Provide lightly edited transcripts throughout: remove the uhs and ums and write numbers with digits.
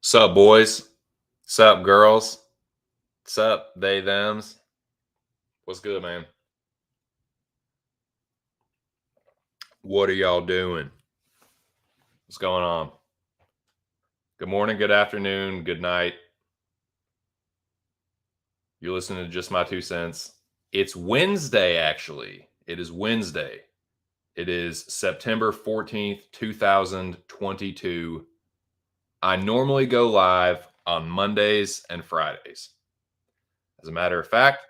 Sup, boys? Sup, girls? Sup, they, thems? What's good, man? What are y'all doing? What's going on? Good morning, good afternoon, good night. You're listening to Just My Two Cents. It's Wednesday, actually. It is Wednesday. It is September 14th, 2022. I normally go live on Mondays and Fridays. As a matter of fact,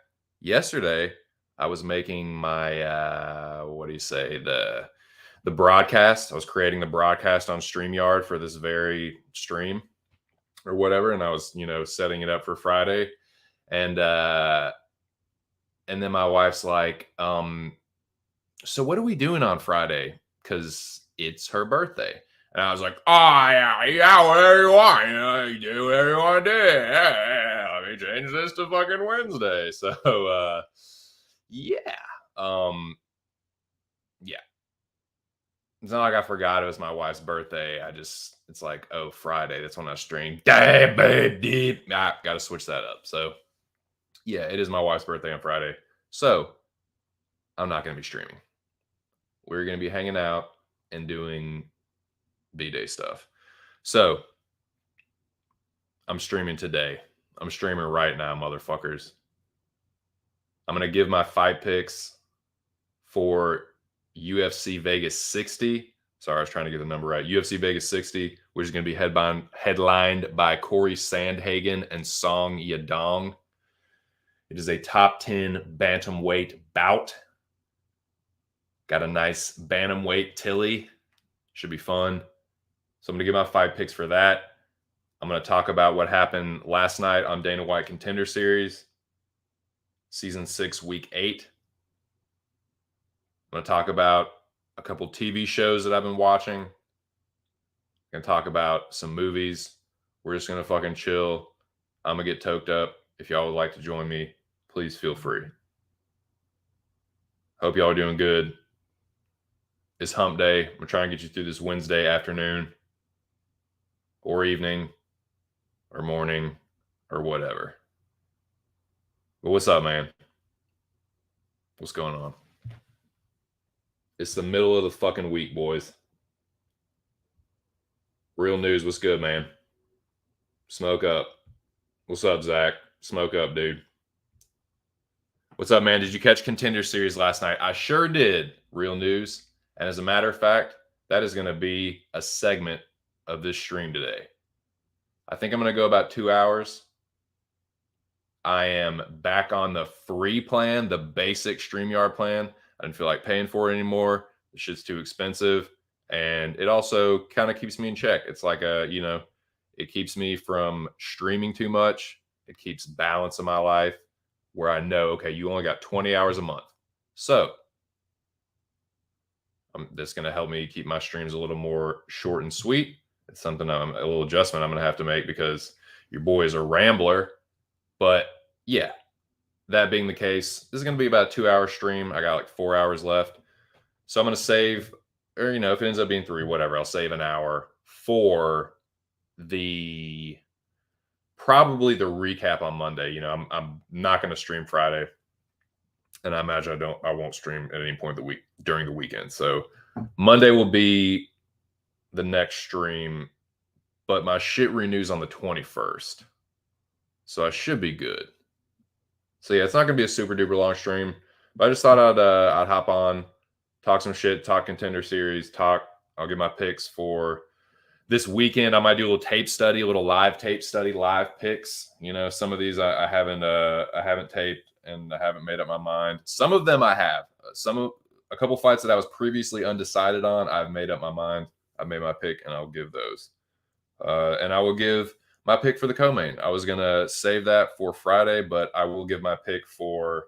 yesterday I was making my the broadcast. I was creating the broadcast on StreamYard for this very stream or whatever, and I was setting it up for Friday, and then my wife's like, so what are we doing on Friday? Because it's her birthday. And I was like, oh, yeah, whatever you want. You do whatever you want to do. Yeah, let me change this to fucking Wednesday. So, yeah. Yeah. It's not like I forgot it was my wife's birthday. It's like, oh, Friday. That's when I stream. Got to switch that up. So, yeah, it is my wife's birthday on Friday. So, I'm not going to be streaming. We're going to be hanging out and doing B-Day stuff. So, I'm streaming today. I'm streaming right now, motherfuckers. I'm going to give my fight picks for UFC Vegas 60. Sorry, I was trying to get the number right. UFC Vegas 60, which is going to be headlined by Corey Sandhagen and Song Yadong. It is a top 10 bantamweight bout. Got a nice bantamweight Tilly. Should be fun. So I'm going to give my fight picks for that. I'm going to talk about what happened last night on Dana White Contender Series, Season 6, Week 8. I'm going to talk about a couple TV shows that I've been watching. I'm going to talk about some movies. We're just going to fucking chill. I'm going to get toked up. If y'all would like to join me, please feel free. Hope y'all are doing good. It's hump day. I'm going to try and get you through this Wednesday afternoon or evening or morning or whatever. But what's up, man? What's going on? It's the middle of the fucking week, boys. Real news. What's good, man? Smoke up. What's up, Zach? Smoke up, dude. What's up, man? Did you catch Contender Series last night? I sure did. Real news. And as a matter of fact, that is going to be a segment of this stream today. I think I'm going to go about 2 hours. I am back on the free plan, the basic StreamYard plan. I didn't feel like paying for it anymore. The shit's too expensive. And it also kind of keeps me in check. It's like it keeps me from streaming too much. It keeps balance in my life where I know, okay, you only got 20 hours a month. So that's going to help me keep my streams a little more short and sweet. It's something a little adjustment I'm going to have to make because your boy is a rambler. But yeah, that being the case, this is going to be about a 2 hour stream. I got like 4 hours left. So I'm going to save or if it ends up being 3, whatever, I'll save an hour for probably the recap on Monday. I'm not going to stream Friday, and I imagine I won't stream at any point during the weekend. So Monday will be the next stream, but my shit renews on the 21st, so I should be good. So yeah, it's not gonna be a super duper long stream, but I just thought I'd hop on, talk some shit, talk Contender Series, I'll give my picks for this weekend. I might do a little tape study, a little live tape study, live picks. Some of these I haven't taped and I haven't made up my mind. Some of them I have. A couple fights that I was previously undecided on, I've made up my mind. I've made my pick, and I'll give those. And I will give my pick for the co-main. I was gonna save that for Friday, but I will give my pick for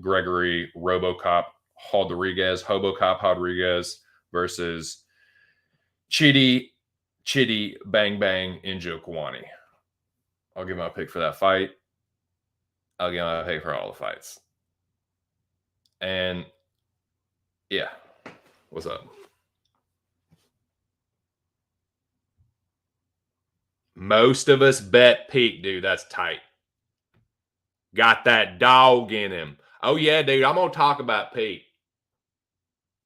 Gregory Hobocop Rodriguez versus Chidi Bang Bang Njokuani. I'll give my pick for that fight. I'll give my pick for all the fights. And yeah, what's up? Most of us bet Peak, dude. That's tight. Got that dog in him. Oh, yeah, dude. I'm going to talk about Peak.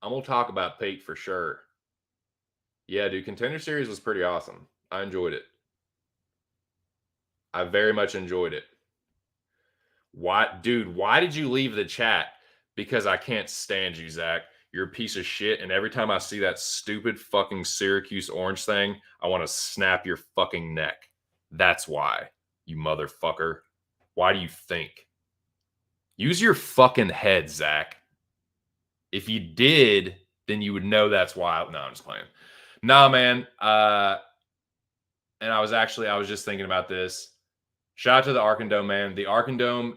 I'm going to talk about Peak for sure. Yeah, dude. Contender Series was pretty awesome. I enjoyed it. I very much enjoyed it. Why did you leave the chat? Because I can't stand you, Zach. You're a piece of shit. And every time I see that stupid fucking Syracuse orange thing, I want to snap your fucking neck. That's why, you motherfucker. Why do you think? Use your fucking head, Zach. If you did, then you would know that's why. No, I'm just playing. Nah, man. And I was just thinking about this. Shout out to the Arkandome, man. The Arkandome,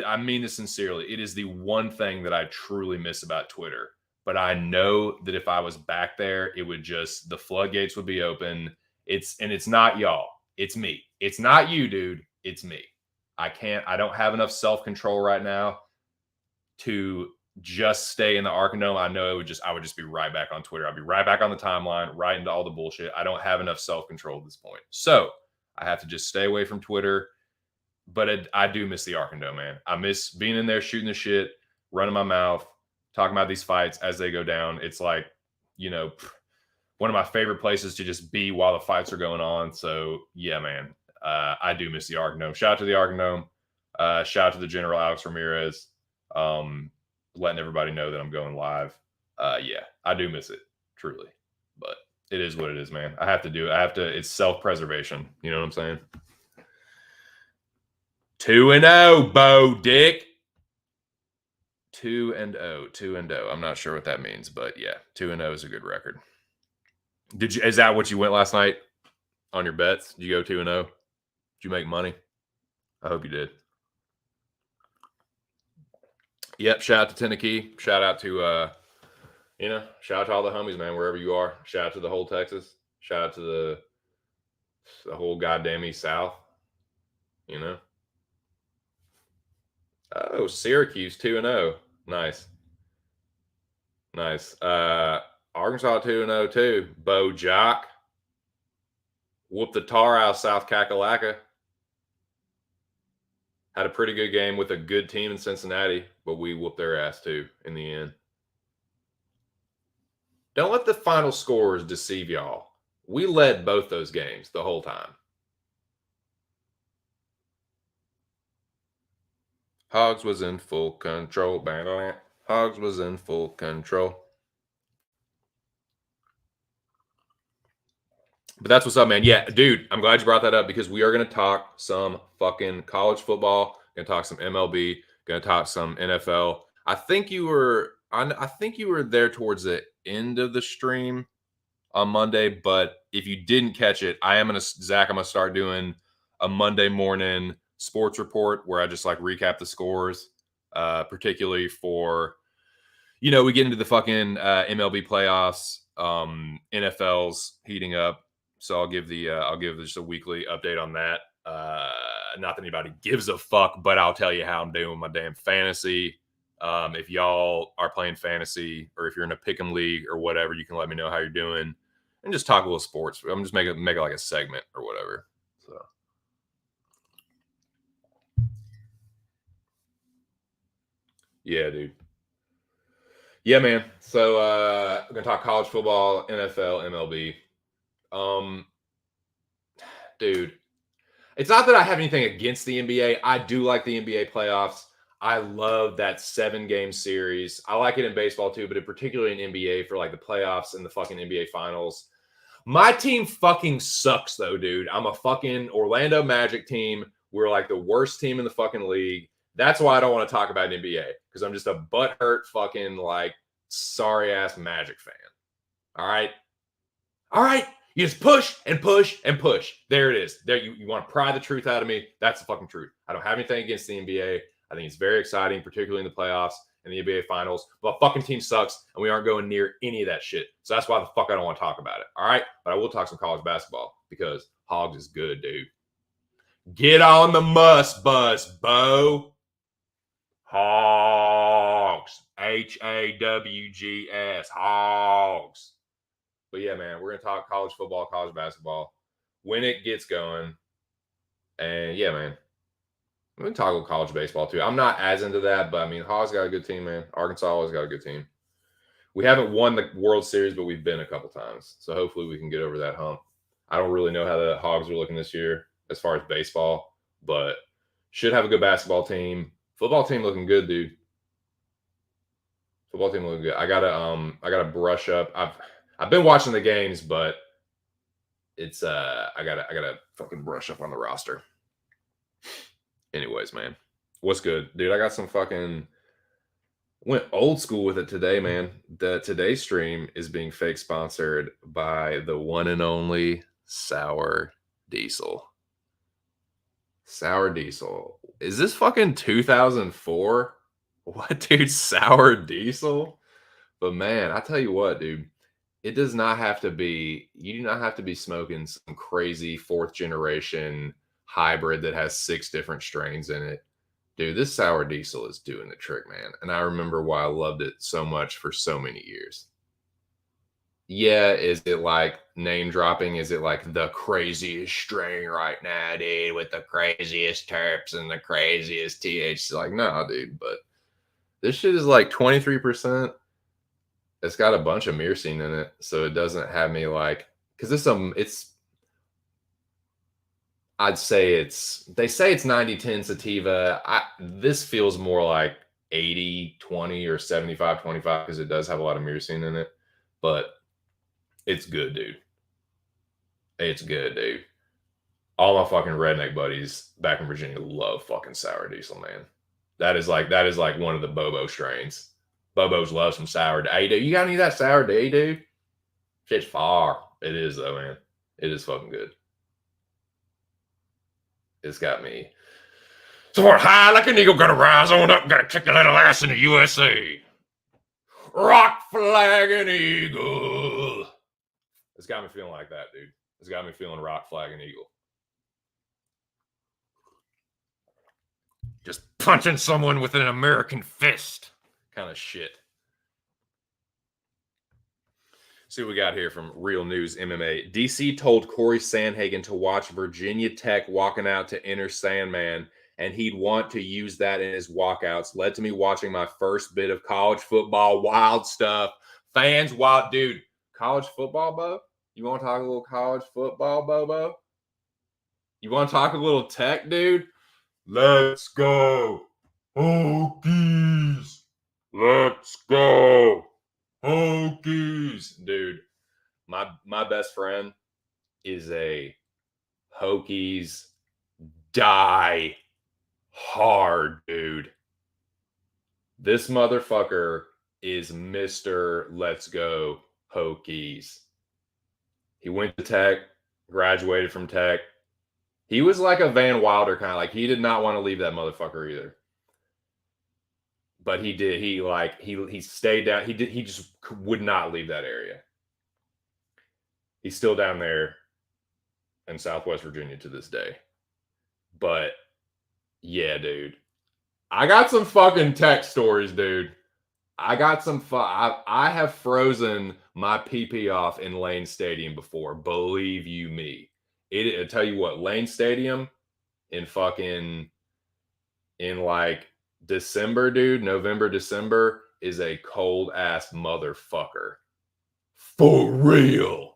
I mean this sincerely. It is the one thing that I truly miss about Twitter. But I know that if I was back there, it would the floodgates would be open. It's not y'all. It's me. It's not you, dude. It's me. I don't have enough self-control right now to just stay in the Arkandome. I know I would just be right back on Twitter. I'd be right back on the timeline, right into all the bullshit. I don't have enough self-control at this point. So I have to just stay away from Twitter. But I do miss the Arkandome, man. I miss being in there, shooting the shit, running my mouth, talking about these fights as they go down. It's like, one of my favorite places to just be while the fights are going on. So yeah, man, I do miss the Arkandome. Shout out to the Arkandome. Shout out to the General Alex Ramirez. Letting everybody know that I'm going live. Yeah, I do miss it, truly. But it is what it is, man. I have to do it. It's self-preservation. You know what I'm saying? 2-0, Bo Dick. 2-0. I'm not sure what that means, but yeah, 2-0 is a good record. Is that what you went last night on your bets? Did you go 2-0? Did you make money? I hope you did. Yep. Shout out to Tennessee. Shout out to shout out to all the homies, man, wherever you are. Shout out to the whole Texas. Shout out to the whole goddamn East South. Oh, Syracuse 2-0. Nice. Arkansas 2-0 too. Bo Jock. Whooped the tar out of South Kakalaka. Had a pretty good game with a good team in Cincinnati, but we whooped their ass too in the end. Don't let the final scores deceive y'all. We led both those games the whole time. Hogs was in full control. Hogs was in full control. But that's what's up, man. Yeah, dude, I'm glad you brought that up because we are going to talk some fucking college football. Going to talk some MLB. Going to talk some NFL. I think you were there towards the end of the stream on Monday, but if you didn't catch it, I'm going to start doing a Monday morning sports report where I just recap the scores, particularly for, we get into the fucking MLB playoffs, NFL's heating up. So I'll give just a weekly update on that. Not that anybody gives a fuck, but I'll tell you how I'm doing my damn fantasy. If y'all are playing fantasy or if you're in a pick'em league or whatever, you can let me know how you're doing and just talk a little sports. I'm just make it like a segment or whatever. So yeah, dude. Yeah, man. So we're gonna talk college football, NFL, MLB. Um, dude, it's not that I have anything against the NBA. I do like the NBA playoffs. I love that 7 game series. I like it in baseball too, but particularly in NBA for like the playoffs and the fucking NBA finals. My team fucking sucks though, dude. I'm a fucking Orlando Magic team. We're like the worst team in the fucking league. That's why I don't want to talk about NBA because I'm just a butthurt fucking like sorry ass Magic fan. All right. All right. You just push and push and push. There it is. There you want to pry the truth out of me. That's the fucking truth. I don't have anything against the NBA. I think it's very exciting, particularly in the playoffs and the NBA finals. But fucking team sucks, and we aren't going near any of that shit. So that's why the fuck I don't want to talk about it. All right. But I will talk some college basketball because Hogs is good, dude. Get on the must bus, Bo. Hogs. HAWGS. Hogs. But yeah, man, we're gonna talk college football, college basketball when it gets going. And yeah, man, we're gonna talk about college baseball too. I'm not as into that, but I mean, Hawes got a good team, man. Arkansas always got a good team. We haven't won the World Series, but we've been a couple times. So hopefully we can get over that hump. I don't really know how the Hogs are looking this year as far as baseball, but should have a good basketball team. Football team looking good, dude. Football team looking good. I gotta brush up. I've been watching the games, but it's I gotta fucking brush up on the roster. Anyways, man, what's good, dude? I got some fucking went old school with it today, man. The today's stream is being fake sponsored by the one and only Sour Diesel. Sour Diesel. Is this fucking 2004? What, dude? Sour Diesel? But man, I tell you what, dude. It does not have to be, you do not have to be smoking some crazy fourth generation hybrid that has 6 different strains in it. Dude, this sour diesel is doing the trick, man. And I remember why I loved it so much for so many years. Yeah, is it like name dropping? Is it like the craziest strain right now, dude, with the craziest terps and the craziest THC? Like, no, dude, but this shit is like 23%. It's got a bunch of myrcene in it, so it doesn't have me like because it's I'd say they say it's 90-10 sativa. This feels more like 80-20 or 75-25 because it does have a lot of myrcene in it, but it's good, dude. It's good, dude. All my fucking redneck buddies back in Virginia love fucking sour diesel, man. That is like one of the Bobo strains. Bobos love some sour. Hey, dude, you got any of that sour D, dude? Shit's far. It is though, man. It is fucking good. It's got me. Soar high like an eagle, gotta rise on up, gotta kick a little ass in the USA. Rock flag and eagle. It's got me feeling like that, dude. It's got me feeling rock flag and eagle. Just punching someone with an American fist. Kind of shit. See what we got here from Real News MMA. DC told Corey Sandhagen to watch Virginia Tech walking out to enter Sandman, and he'd want to use that in his walkouts. Led to me watching my first bit of college football. Wild stuff. Fans, wild. Dude, college football, Bo? You want to talk a little college football, Bobo? You want to talk a little Tech, dude? Let's go. Hokies. Let's go. Hokies, dude. My best friend is a Hokies die hard, dude. This motherfucker is Mr. Let's Go Hokies. He went to Tech, graduated from Tech. He was like a Van Wilder kind of like he did not want to leave that motherfucker either. But he did. He stayed down. He just would not leave that area. He's still down there in Southwest Virginia to this day. But yeah, dude. I got some fucking tech stories, dude. I got some I have frozen my PP off in Lane Stadium before. Believe you me. I tell you what, Lane Stadium in fucking in like December, dude, November, December is a cold ass motherfucker. For real.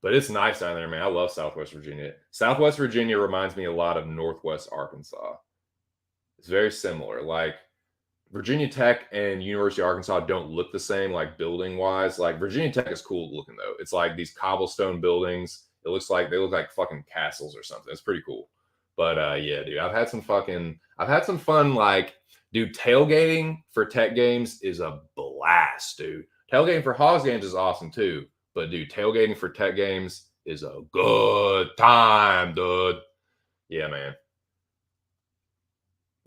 But it's nice down there, man. I love Southwest Virginia. Southwest Virginia reminds me a lot of Northwest Arkansas. It's very similar. Like Virginia Tech and University of Arkansas don't look the same, like building wise. Like Virginia Tech is cool looking though. It's like these cobblestone buildings. It looks like they look like fucking castles or something. It's pretty cool. But yeah, dude, I've had some fun. Like, dude, tailgating for Tech games is a blast, dude. Tailgating for Hogs games is awesome too. But dude, tailgating for Tech games is a good time, dude. Yeah, man.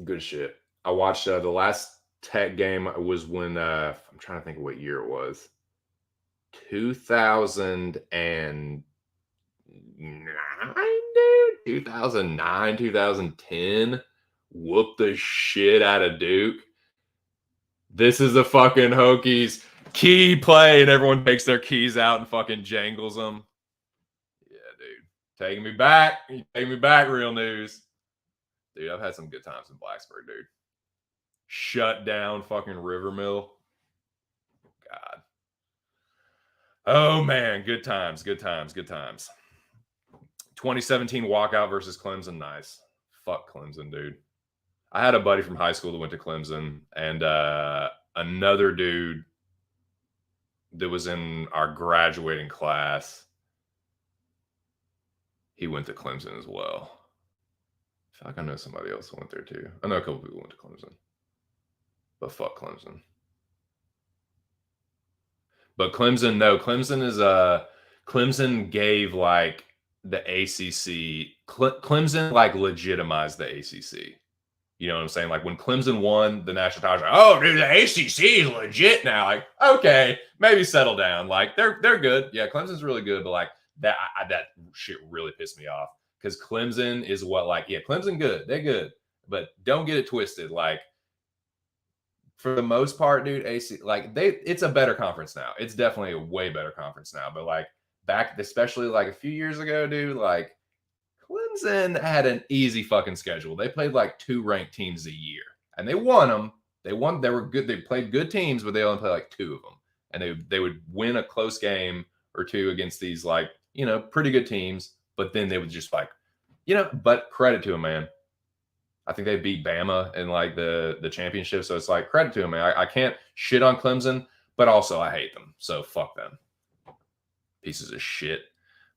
Good shit. I watched the last Tech game was when I'm trying to think of what year it was. 2009, dude. 2009, 2010. Whoop the shit out of Duke. This is the fucking Hokies key play, and everyone takes their keys out and fucking jangles them. Yeah, dude. Taking me back. Taking me back, real news. Dude, I've had some good times in Blacksburg, dude. Shut down fucking Rivermill. God. Oh man, good times, good times, good times. 2017 walkout versus Clemson, nice. Fuck Clemson, dude. I had a buddy from high school that went to Clemson, and another dude that was in our graduating class. He went to Clemson as well. I feel like I know somebody else who went there too. I know a couple people went to Clemson. But fuck Clemson. But Clemson, no, Clemson is Clemson gave like the ACC. Clemson like legitimized the ACC. You know what I'm saying? Like when Clemson won the national title, like, oh, dude, the ACC is legit now. Like, okay, maybe settle down. Like they're good. Yeah, Clemson's really good, but like that shit really pissed me off because Clemson is what like yeah, Clemson good, they're good, but don't get it twisted. Like for the most part, dude, AC like it's a better conference now. It's definitely a way better conference now. But like back, especially like a few years ago, dude, like Clemson had an easy fucking schedule. They played like 2 ranked teams a year, and they won them. They won. They were good. They played good teams, but they only played like 2 of them, and they would win a close game or 2 against these like pretty good teams. But then they would just like But credit to them, man. I think they beat Bama in like the championship. So it's like credit to them, man. I can't shit on Clemson, but also I hate them. So fuck them. Pieces of shit.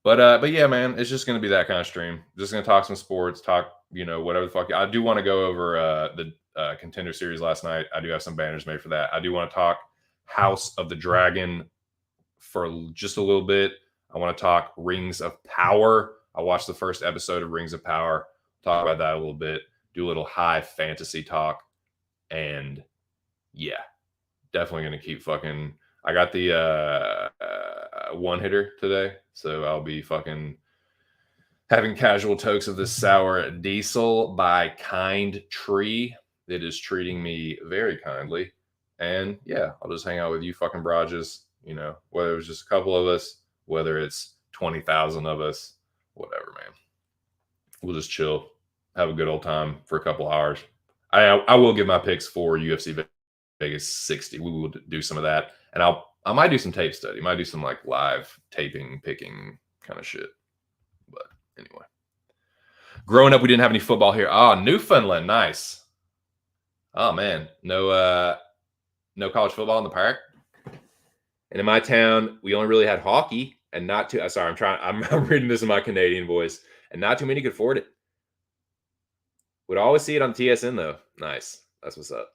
But yeah, man, it's just gonna be that kind of stream. Just gonna talk some sports, talk, whatever the fuck. I do want to go over the contender series last night. I do have some banners made for that. I do want to talk House of the Dragon for just a little bit. I want to talk Rings of Power. I watched the first episode of Rings of Power. Talk about that a little bit. Do a little high fantasy talk. And yeah, definitely going to keep fucking. I got the one hitter today. So I'll be fucking having casual tokes of this sour diesel by Kind Tree that is treating me very kindly. And yeah, I'll just hang out with you fucking broages, whether it's just a couple of us, whether it's 20,000 of us, whatever, man. We'll just chill, have a good old time for a couple hours. I will give my picks for UFC Vegas 60. We will do some of that. And I might do some tape study. Might do some like live taping, picking kind of shit. But anyway. Growing up, we didn't have any football here. Oh, Newfoundland. Nice. Oh man. No college football in the park. And in my town, we only really had hockey and not too sorry, I'm reading this in my Canadian voice, and not too many could afford it. Would always see it on TSN though. Nice. That's what's up.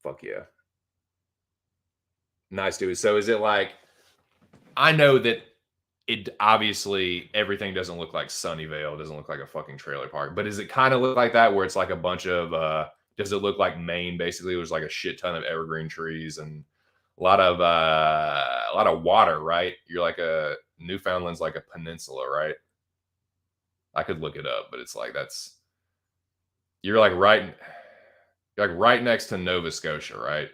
Fuck yeah. Nice, dude. So is it like, I know that it obviously everything doesn't look like Sunnyvale, doesn't look like a fucking trailer park, but does it kind of look like that where it's like a bunch of does it look like Maine basically? It was like a shit ton of evergreen trees and a lot of water, right? You're like Newfoundland's like a peninsula, right? I could look it up, but it's like you're like right. Like right next to Nova Scotia, right?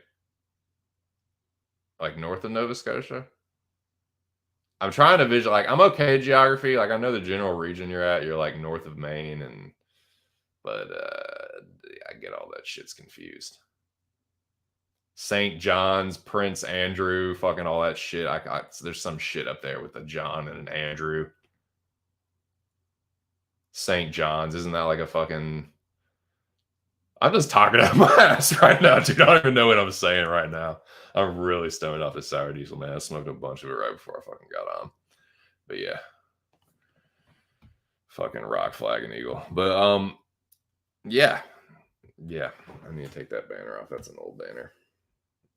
Like north of Nova Scotia. I'm trying to visualize. Like I'm okay at geography. Like I know the general region you're at. You're like north of Maine, and but I get all that shit's confused. St. John's, Prince Andrew, fucking all that shit. There's some shit up there with a John and an Andrew. St. John's, isn't that like a fucking? I'm just talking out my ass right now, dude. I don't even know what I'm saying right now. I'm really stoned off this sour diesel, man. I smoked a bunch of it right before I fucking got on. But yeah, fucking rock, flag, and eagle. But yeah, yeah. I need to take that banner off. That's an old banner.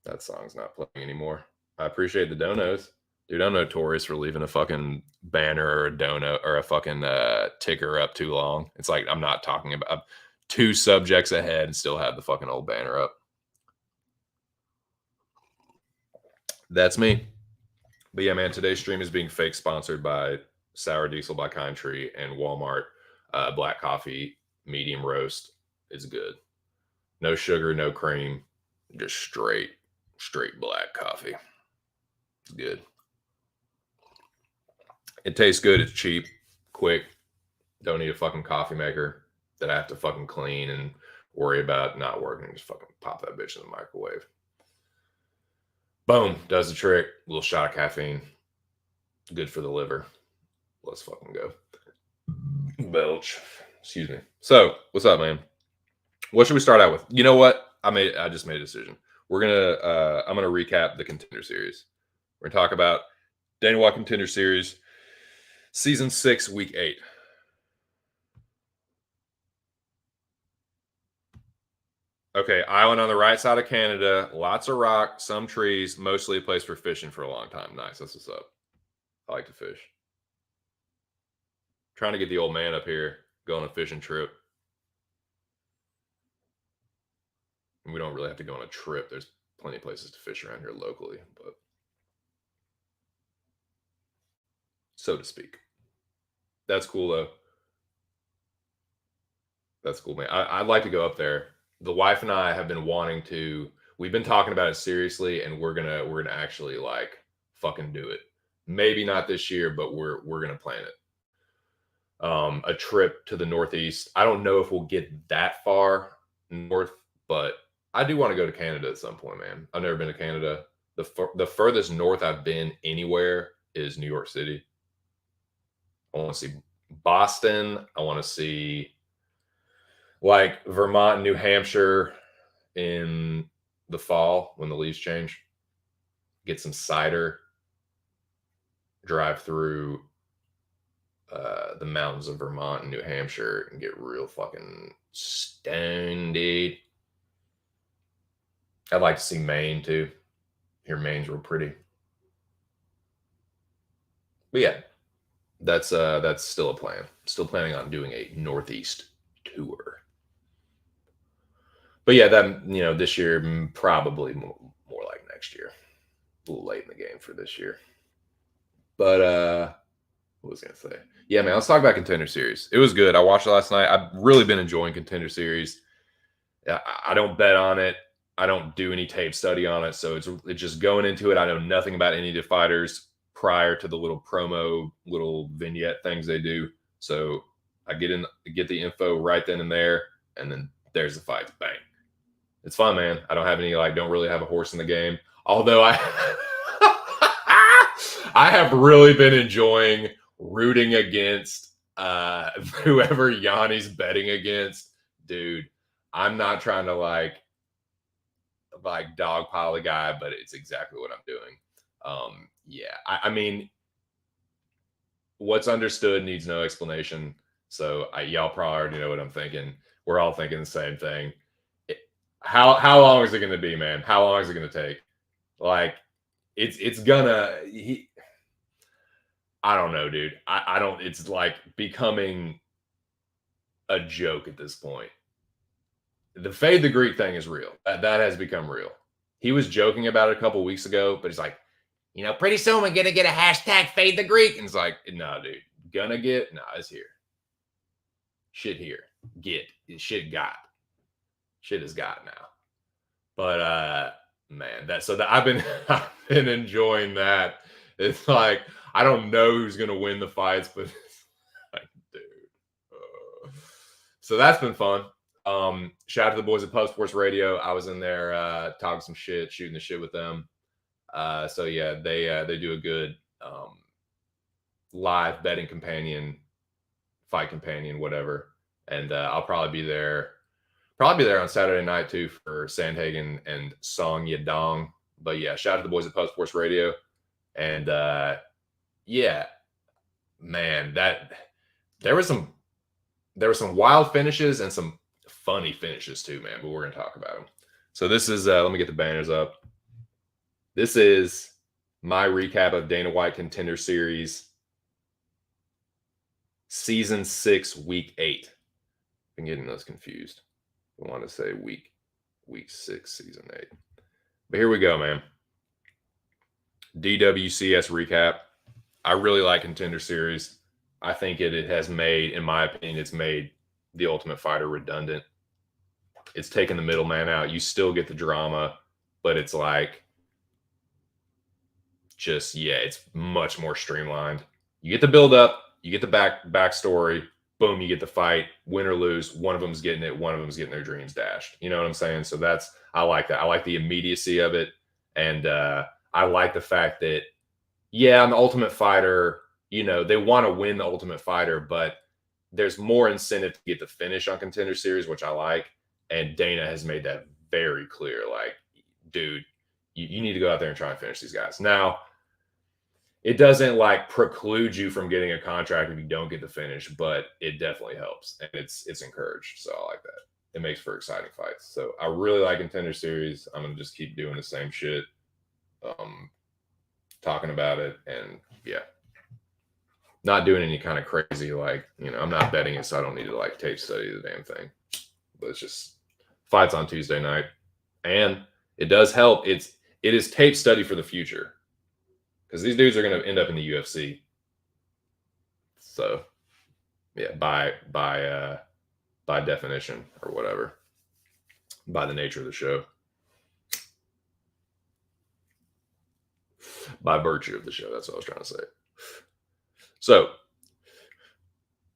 That song's not playing anymore. I appreciate the donos. Dude, I'm notorious for leaving a fucking banner or a dono or a fucking ticker up too long. It's like I'm not talking about 2 subjects ahead and still have the fucking old banner up. That's me. But yeah, man, today's stream is being fake sponsored by Sour Diesel by Kind Tree and Walmart. Black coffee, medium roast. It's good. No sugar, no cream, just straight black coffee. It's good. It tastes good. It's cheap, quick. Don't need a fucking coffee maker that I have to fucking clean and worry about not working. Just fucking pop that bitch in the microwave. Boom, does the trick. A little shot of caffeine. Good for the liver. Let's fucking go. Belch. Excuse me. So, what's up, man? What should we start out with? You know what? I just made a decision. I'm gonna recap the Contender Series. We're gonna talk about Dana White Contender Series, Season 6, Week 8. Okay, island on the right side of Canada, lots of rock, some trees, mostly a place for fishing for a long time. Nice, that's what's up. I like to fish. Trying to get the old man up here, go on a fishing trip. And we don't really have to go on a trip. There's plenty of places to fish around here locally, but so to speak. That's cool though. That's cool, man. I'd like to go up there. The wife and I have been wanting to. We've been talking about it seriously, and we're gonna actually like fucking do it. Maybe not this year, but we're gonna plan it. A trip to the Northeast. I don't know if we'll get that far north, but I do want to go to Canada at some point, man. I've never been to Canada. The furthest north I've been anywhere is New York City. I want to see Boston. I want to see like Vermont, New Hampshire in the fall when the leaves change. Get some cider. Drive through the mountains of Vermont and New Hampshire and get real fucking stoned, dude. I'd like to see Maine too. Here, Maine's real pretty. But yeah, that's still a plan. Still planning on doing a Northeast tour. But yeah, that this year probably more like next year. A little late in the game for this year. But what was I gonna say? Yeah, man, let's talk about Contender Series. It was good. I watched it last night. I've really been enjoying Contender Series. I don't bet on it. I don't do any tape study on it. So it's just going into it. I know nothing about any of the fighters prior to the little promo, little vignette things they do. So I get the info right then and there, and then there's the fights. Bang. It's fun, man. I don't have any don't really have a horse in the game. Although I I have really been enjoying rooting against whoever Yanni's betting against. Dude, I'm not trying to like dogpile a guy, but it's exactly what I'm doing. Yeah, I mean, what's understood needs no explanation. So y'all probably already know what I'm thinking. We're all thinking the same thing. How long is it going to be, man? How long is it going to take? Like, it's gonna. I don't know, dude. I don't. It's like becoming a joke at this point. The Fade the Greek thing is real. That has become real. He was joking about it a couple weeks ago, but he's like, pretty soon we're gonna get a hashtag Fade the Greek, and it's like, no, dude, it's here. Shit here. Shit got. Shit is got now. But man, I've been I've been enjoying that. It's like I don't know who's gonna win the fights, but it's like, dude. So that's been fun. Shout out to the boys at Pub Sports Radio. I was in there talking some shit, shooting the shit with them. So yeah, they do a good live betting companion, fight companion, whatever. And I'll probably be there on Saturday night too for Sandhagen and Song Yadong. But yeah, shout out to the boys at Pub Sports Radio. And yeah, man, that there were some wild finishes and some funny finishes too, man. But we're gonna talk about them. So this is let me get the banners up. This is my recap of Dana White Contender Series Season 6, Week 8. Been getting those confused. I want to say week 6, Season 8. But here we go, man. DWCS recap. I really like Contender Series. I think it has made, in my opinion, it's made The Ultimate Fighter redundant. It's taken the middleman out. You still get the drama, but it's like just, yeah, it's much more streamlined. You get the build up, you get the backstory, boom, you get the fight, win or lose. One of them's getting it, one of them's getting their dreams dashed. You know what I'm saying? So I like that. I like the immediacy of it. And I like the fact that, yeah, on the Ultimate Fighter, you know, they want to win the Ultimate Fighter, but there's more incentive to get the finish on Contender Series, which I like. And Dana has made that very clear. Like, dude, you need to go out there and try and finish these guys. Now, it doesn't like preclude you from getting a contract if you don't get the finish, but it definitely helps. And it's encouraged. So I like that. It makes for exciting fights. So I really like Contender Series. I'm going to just keep doing the same shit. Talking about it. And yeah. Not doing any kind of crazy, like, you know, I'm not betting it, so I don't need to like tape study the damn thing. But it's just fights on Tuesday night. And it does help. It is tape study for the future. Because these dudes are going to end up in the UFC. So, yeah, by definition or whatever. By the nature of the show. By virtue of the show. That's what I was trying to say. So,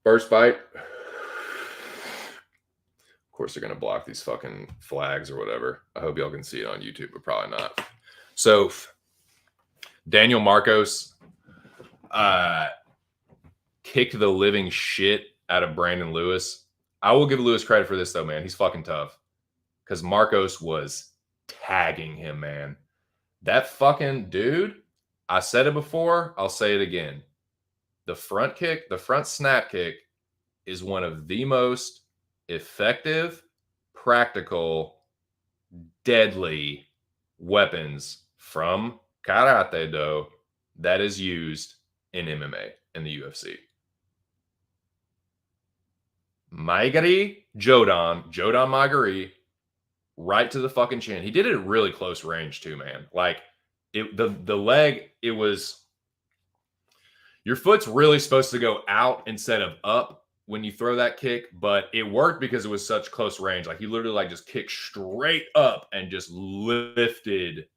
first fight. Of course, they're going to block these fucking flags or whatever. I hope y'all can see it on YouTube, but probably not. So, Daniel Marcos kicked the living shit out of Brandon Lewis. I will give Lewis credit for this, though, man. He's fucking tough. Because Marcos was tagging him, man. That fucking dude, I said it before, I'll say it again. The front kick, the front snap kick is one of the most effective, practical, deadly weapons from karate do that is used in MMA in the UFC. Maigari Jodan Maigari, right to the fucking chin. He did it at really close range too, man. Like the leg, it was, your foot's really supposed to go out instead of up when you throw that kick, but it worked because it was such close range. Like he literally like just kicked straight up and just lifted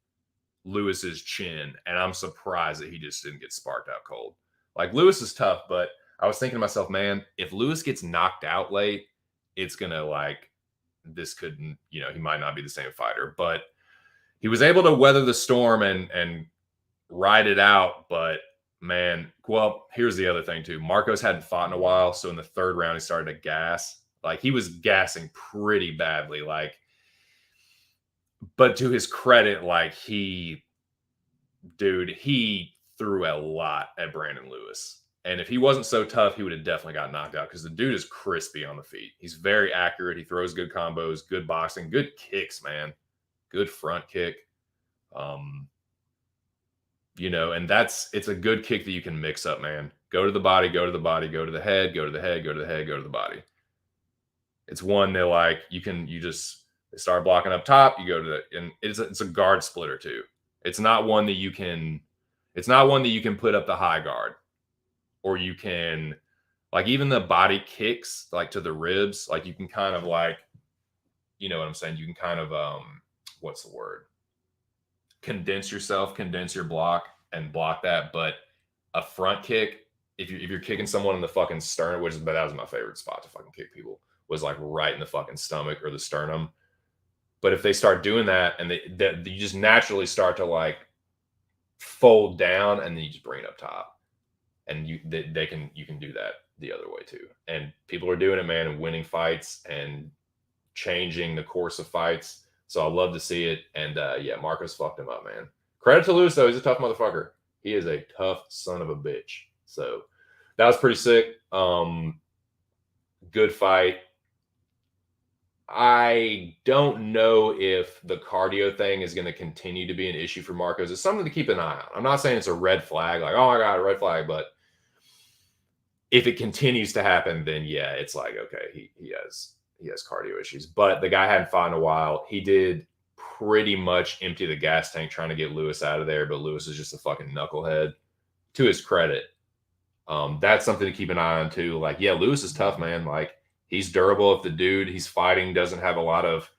Lewis's chin. And I'm surprised that he just didn't get sparked out cold. Like Lewis is tough, but I was thinking to myself, man, if Lewis gets knocked out late, it's going to like, this couldn't, you know, he might not be the same fighter, but he was able to weather the storm and ride it out. But man, well, here's the other thing too. Marcos hadn't fought in a while. So in the third round, he started to gas. Like he was gassing pretty badly. Like, but to his credit, like he threw a lot at Brandon Lewis. And if he wasn't so tough, he would have definitely got knocked out because the dude is crispy on the feet. He's very accurate. He throws good combos, good boxing, good kicks, man. Good front kick. You know, and it's a good kick that you can mix up, man. Go to the body, go to the body, go to the head, go to the head, go to the head, go to the body. It's one that like they start blocking up top, you go to the, and it's a guard splitter too. It's not one that you can put up the high guard, or you can, like, even the body kicks like to the ribs, like you can kind of like you know what I'm saying? You can kind of what's the word? Condense yourself, condense your block, and block that. But a front kick, if you're kicking someone in the fucking sternum, which is that was my favorite spot to fucking kick people, was like right in the fucking stomach or the sternum. But if they start doing that and you just naturally start to like fold down and then you just bring it up top, and you can do that the other way too. And people are doing it, man, and winning fights and changing the course of fights. So I love to see it. And yeah, Marcos fucked him up, man. Credit to Lewis though, he's a tough motherfucker. He is a tough son of a bitch. So that was pretty sick. Good fight. I don't know if the cardio thing is going to continue to be an issue for Marcos. It's something to keep an eye on. I'm not saying it's a red flag, like, oh my God, a red flag. But if it continues to happen, then yeah, it's like, okay, he has cardio issues. But the guy hadn't fought in a while. He did pretty much empty the gas tank trying to get Lewis out of there, but Lewis is just a fucking knucklehead. To his credit, that's something to keep an eye on too. Like, yeah, Lewis is tough, man. Like, he's durable. If the dude he's fighting doesn't have a lot of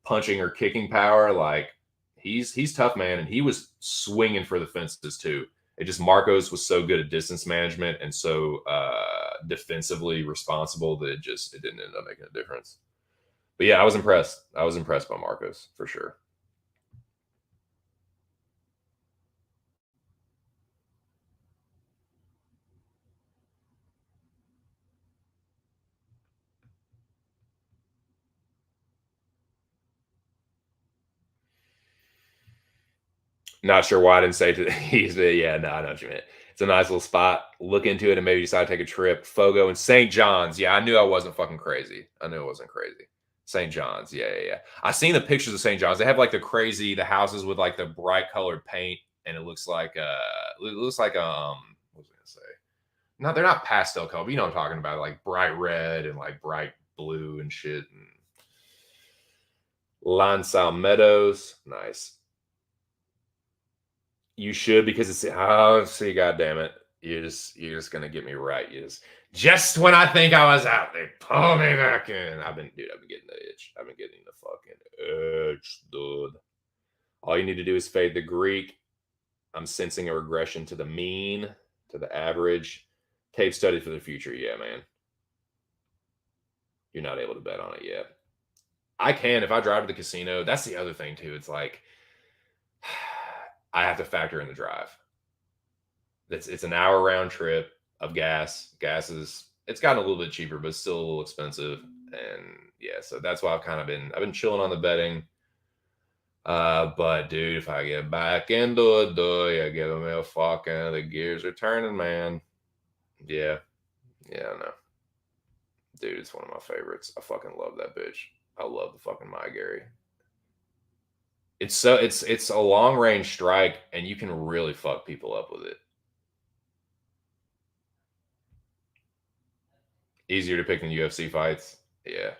punching or kicking power, like he's tough, man. And he was swinging for the fences too. It just Marcos was so good at distance management and so defensively responsible that it didn't end up making a difference. But yeah, I was impressed. I was impressed by Marcos for sure. Not sure why I didn't say to he's yeah, no, I know what you meant. It's a nice little spot. Look into it and maybe decide to take a trip. Fogo and St. John's. Yeah, I knew I wasn't fucking crazy. I knew it wasn't crazy. St. John's. Yeah, yeah, yeah. I seen the pictures of St. John's. They have like the houses with like the bright colored paint, and it looks like what was I gonna say? No, they're not pastel color, but you know what I'm talking about, like bright red and like bright blue and shit. And Lansal Meadows. Nice. You should because it's see, god damn it. You're just gonna get me right. Just when I think I was out, they pull me back in. I've been getting the itch. I've been getting the fucking itch, dude. All you need to do is fade the Greek. I'm sensing a regression to the mean, to the average. Tape study for the future. Yeah, man. You're not able to bet on it yet. I can if I drive to the casino. That's the other thing too. It's like I have to factor in the drive. It's an hour round trip of gas. It's gotten a little bit cheaper, but still a little expensive. And yeah, so that's why I've been chilling on the betting. But dude, if I get back into it, dude, you give me a fucking the gears are turning, man. Yeah. Yeah, I know. Dude, it's one of my favorites. I fucking love that bitch. I love the fucking My Gary. It's a long range strike, and you can really fuck people up with it. Easier to pick than UFC fights. Yeah.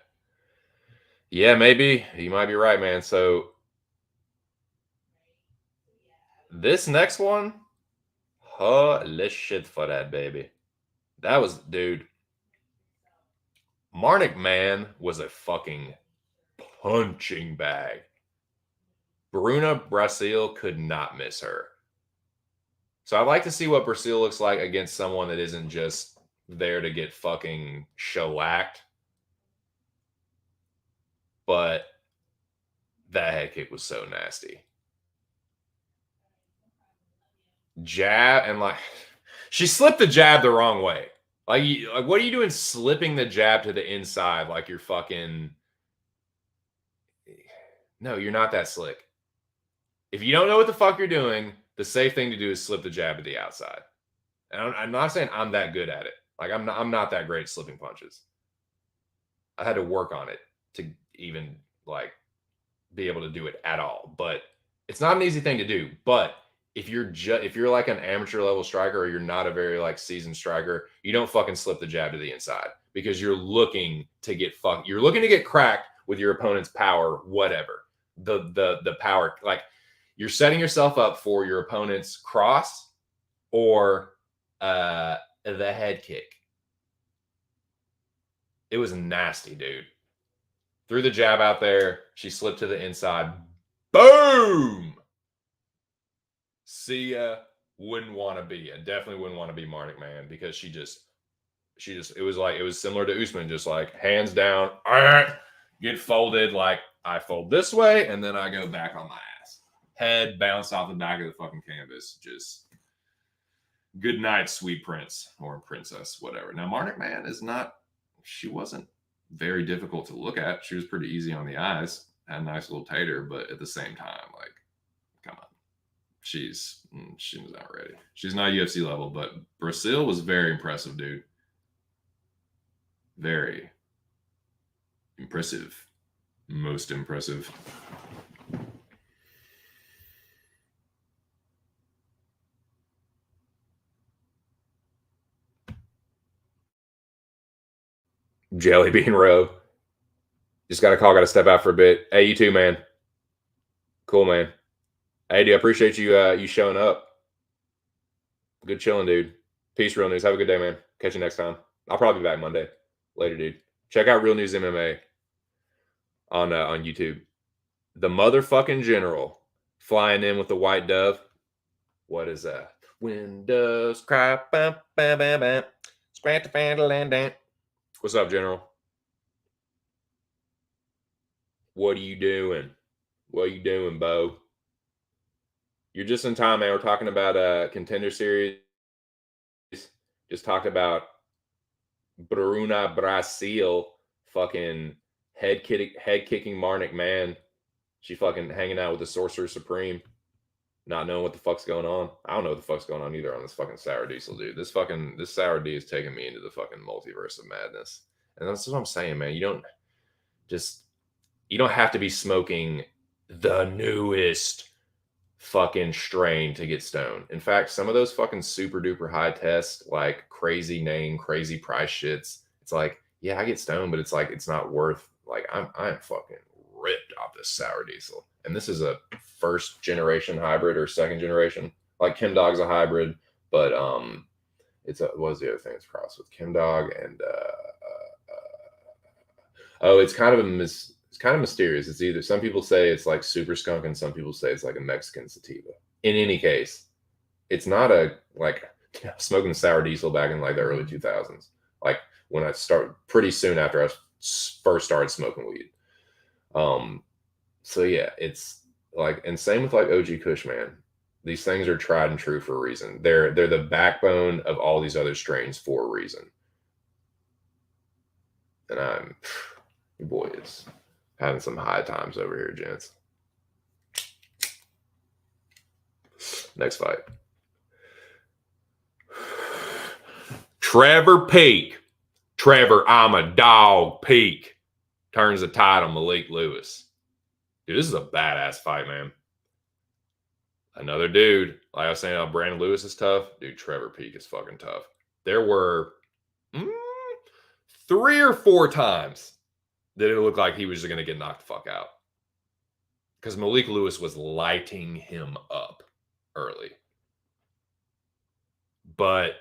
Yeah, maybe. You might be right, man. So this next one, holy shit for that baby. That was dude. Marnik Man was a fucking punching bag. Bruna Brasil could not miss her. So I'd like to see what Brasil looks like against someone that isn't just there to get fucking shellacked. But that head kick was so nasty. Jab and like she slipped the jab the wrong way. Like what are you doing slipping the jab to the inside like you're fucking No, you're not that slick. If you don't know what the fuck you're doing, the safe thing to do is slip the jab to the outside. And I'm not saying I'm that good at it. Like I'm not that great at slipping punches. I had to work on it to even like be able to do it at all. But it's not an easy thing to do. But if you're like an amateur level striker or you're not a very like seasoned striker, you don't fucking slip the jab to the inside because you're looking to get cracked with your opponent's power, whatever. The power, like you're setting yourself up for your opponent's cross or the head kick. It was nasty, dude. Threw the jab out there. She slipped to the inside. Boom! See ya. Wouldn't want to be. I definitely wouldn't want to be Marnik, man, because she just, it was similar to Usman, just like hands down, get folded, like I fold this way, and then I go back on my ass. Head bounced off the back of the fucking canvas. Just good night, sweet prince or princess, whatever. Now, Marnik, man, she wasn't very difficult to look at. She was pretty easy on the eyes, had a nice little tater, but at the same time, like, come on. She was not ready. She's not UFC level, but Brazil was very impressive, dude. Very impressive. Most impressive. Jelly Bean Row. Just got a call, got to step out for a bit. Hey, you too, man. Cool, man. Hey, dude, I appreciate you showing up. Good chilling, dude. Peace, Real News. Have a good day, man. Catch you next time. I'll probably be back Monday. Later, dude. Check out Real News MMA on YouTube. The motherfucking general flying in with the white dove. What is that? Windows cry. Bam, bam, bam, bam. What's up, General? What are you doing? What are you doing, Bo? You're just in time, man. We're talking about Contender Series. Just talked about Bruna Brazil fucking head kicking Marnik, man. She fucking hanging out with the Sorcerer Supreme, not knowing what the fuck's going on. I don't know what the fuck's going on either on this fucking Sour Diesel, dude. This Sour D is taking me into the fucking multiverse of madness. And that's what I'm saying, man. You don't have to be smoking the newest fucking strain to get stoned. In fact, some of those fucking super duper high test, like crazy name, crazy price shits, it's like, yeah, I get stoned, but it's like, it's not worth, like, I'm fucking ripped off this Sour Diesel. And this is a first generation hybrid or second generation. Like Kim Dog's a hybrid, but what was the other thing it's crossed with? Kim Dog and it's kind of it's kind of mysterious. It's either, some people say it's like super skunk and some people say it's like a Mexican sativa. In any case, it's not like smoking Sour Diesel back in like the early 2000s. Like when I pretty soon after I first started smoking weed. So yeah, it's like, and same with like OG Kush, man. These things are tried and true for a reason. They're the backbone of all these other strains for a reason. And your boy is having some high times over here, gents. Next fight. Trevor Peak. Trevor, I'm a dog, Peak. Turns the tide on Malik Lewis. Dude, this is a badass fight, man. Another dude. Like I was saying, Brandon Lewis is tough. Dude, Trevor Peak is fucking tough. There were 3 or 4 times that it looked like he was just going to get knocked the fuck out. Because Malik Lewis was lighting him up early. But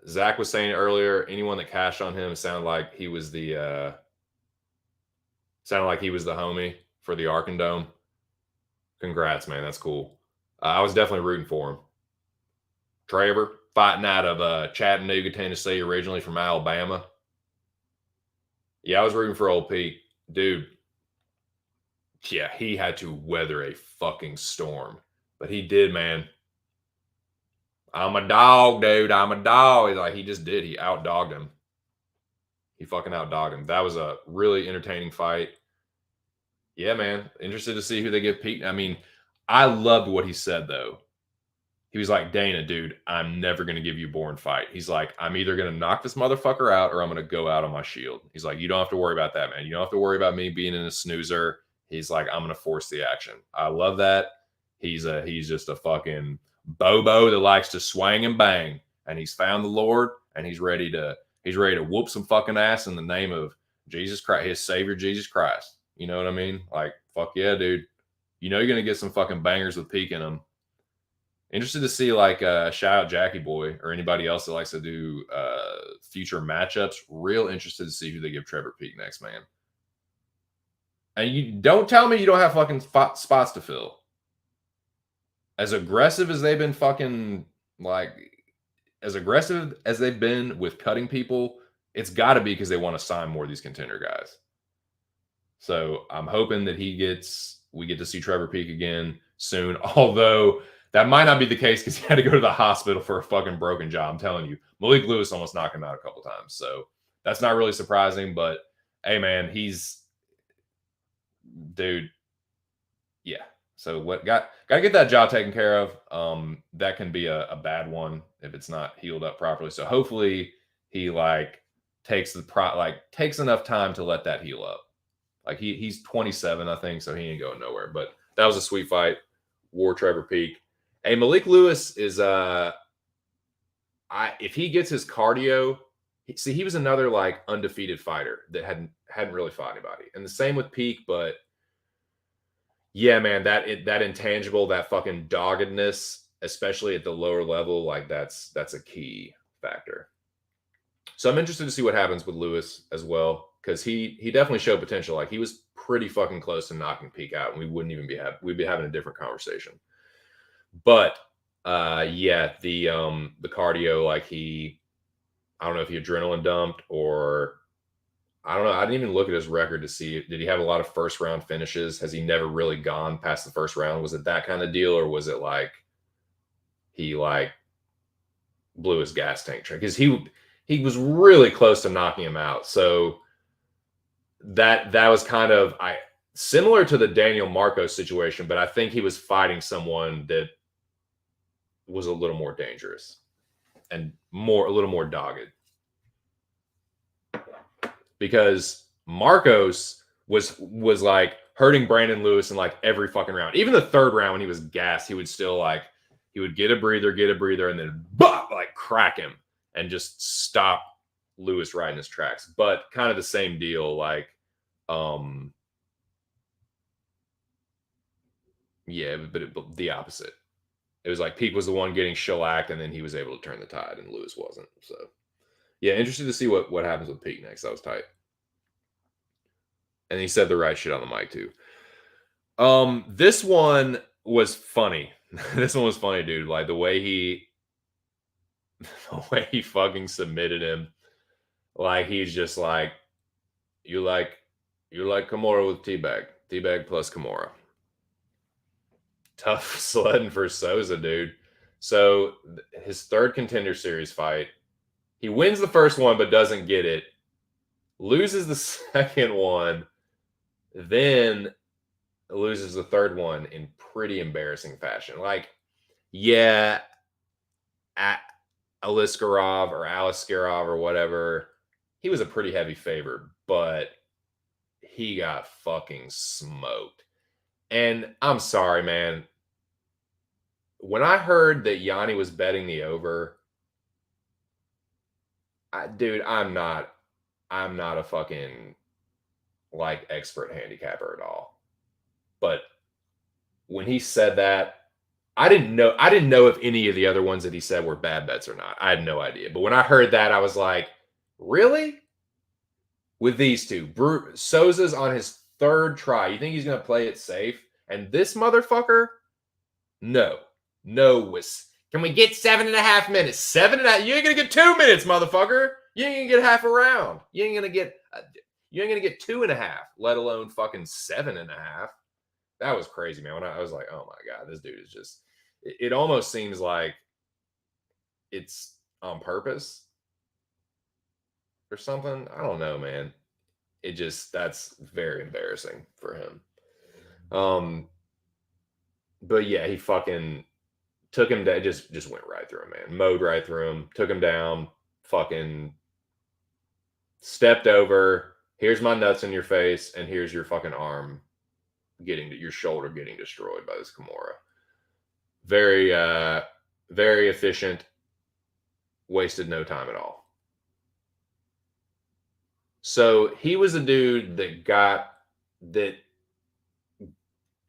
Zach was saying earlier, anyone that cashed on him sounded like he was the homie for the Arkandome. Congrats, man. That's cool. I was definitely rooting for him. Trevor, fighting out of Chattanooga, Tennessee, originally from Alabama. Yeah, I was rooting for old Pete. Dude, yeah, he had to weather a fucking storm. But he did, man. I'm a dog, dude. I'm a dog. Like, he just did. He outdogged him. He fucking outdogged him. That was a really entertaining fight. Yeah, man. Interested to see who they give Pete. I mean, I loved what he said, though. He was like, Dana, dude, I'm never going to give you a boring fight. He's like, I'm either going to knock this motherfucker out or I'm going to go out on my shield. He's like, you don't have to worry about that, man. You don't have to worry about me being in a snoozer. He's like, I'm going to force the action. I love that. He's just a fucking Bobo that likes to swing and bang. And he's found the Lord and he's ready to whoop some fucking ass in the name of Jesus Christ, his Savior, Jesus Christ. You know what I mean? Like, fuck yeah, dude. You know you're going to get some fucking bangers with Peak in them. Interested to see, like, shout out Jackie Boy or anybody else that likes to do future matchups. Real interested to see who they give Trevor Peak next, man. And you don't tell me you don't have fucking spots to fill. As aggressive as they've been fucking like as aggressive as they've been with cutting people, it's got to be because they want to sign more of these contender guys. So I'm hoping that we get to see Trevor Peek again soon. Although that might not be the case because he had to go to the hospital for a fucking broken jaw. I'm telling you, Malik Lewis almost knocked him out a couple times. So that's not really surprising. But hey, man, dude. Yeah. So what got to get that jaw taken care of. That can be a bad one if it's not healed up properly. So hopefully he takes enough time to let that heal up. Like he's 27, I think, so he ain't going nowhere. But that was a sweet fight. War Trevor Peek. Hey, Malik Lewis is if he gets his cardio, he was another like undefeated fighter that hadn't really fought anybody. And the same with Peek, but yeah, man, that intangible, that fucking doggedness, especially at the lower level, like that's a key factor. So I'm interested to see what happens with Lewis as well, because he definitely showed potential. Like he was pretty fucking close to knocking Peek out, and we'd be having a different conversation. But yeah, the cardio, like I don't know if he adrenaline dumped or I don't know. I didn't even look at his record to see did he have a lot of first round finishes? Has he never really gone past the first round? Was it that kind of deal, or was it like he like blew his gas tank? Because he was really close to knocking him out. So that was kind of similar to the Daniel Marcos situation, but I think he was fighting someone that was a little more dangerous and a little more dogged. Because Marcos was like hurting Brandon Lewis in like every fucking round. Even the third round when he was gassed, he would still like he would get a breather, and then like crack him and just stop Lewis right in his tracks. But kind of the same deal, like yeah, but the opposite. It was like Peek was the one getting shellacked, and then he was able to turn the tide, and Lewis wasn't. So yeah, interested to see what happens with Peek next. That was tight. And he said the right shit on the mic too. This one was funny. This one was funny, dude. Like the way he fucking submitted him. Like he's just like, you like Kimura with Teabag plus Kimura. Tough sledding for Souza, dude. So his third Contender Series fight, he wins the first one but doesn't get it. Loses the second one, then loses the third one in pretty embarrassing fashion. Like, yeah, Aliskerov or whatever, he was a pretty heavy favorite, but he got fucking smoked. And I'm sorry, man. When I heard that Yanni was betting the over, dude, I'm not a fucking like expert handicapper at all. But when he said that, I didn't know if any of the other ones that he said were bad bets or not. I had no idea. But when I heard that, I was like, really? With these two, Souza's on his third try. You think he's going to play it safe? And this motherfucker, no. Can we get 7.5 minutes? 7.5? You ain't going to get 2 minutes, motherfucker. You ain't going to get half a round. You ain't going to get 2.5, let alone fucking 7.5. That was crazy, man. When I was like, oh my God, this dude is just, it almost seems like it's on purpose or something. I don't know, man. That's very embarrassing for him. But yeah, he fucking took him down, just went right through him, man. Mowed right through him, took him down, fucking stepped over. Here's my nuts in your face, and here's your fucking arm your shoulder getting destroyed by this Kimura. Very, very efficient. Wasted no time at all. So he was a dude that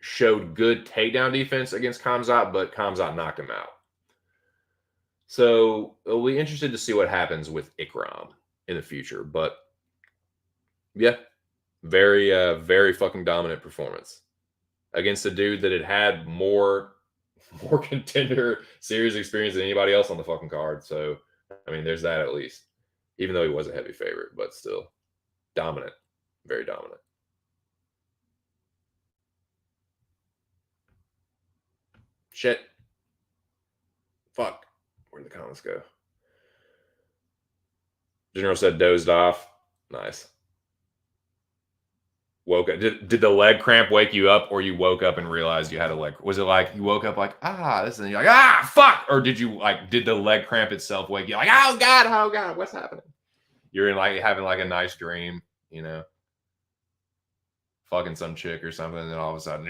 showed good takedown defense against Khamzat, but Khamzat knocked him out. So we'll be interested to see what happens with Ikram in the future. But yeah, Very fucking dominant performance against a dude that had more contender series experience than anybody else on the fucking card. So, I mean, there's that at least. Even though he was a heavy favorite, but still dominant, very dominant. Shit. Fuck. Where'd the comments go? General said dozed off. Nice. Woke up. Did the leg cramp wake you up, or you woke up and realized you had a leg? Was it like you woke up like this, and you're like fuck, or did the leg cramp itself wake you like oh god, what's happening? You're in like having like a nice dream, you know, fucking some chick or something, and then all of a sudden,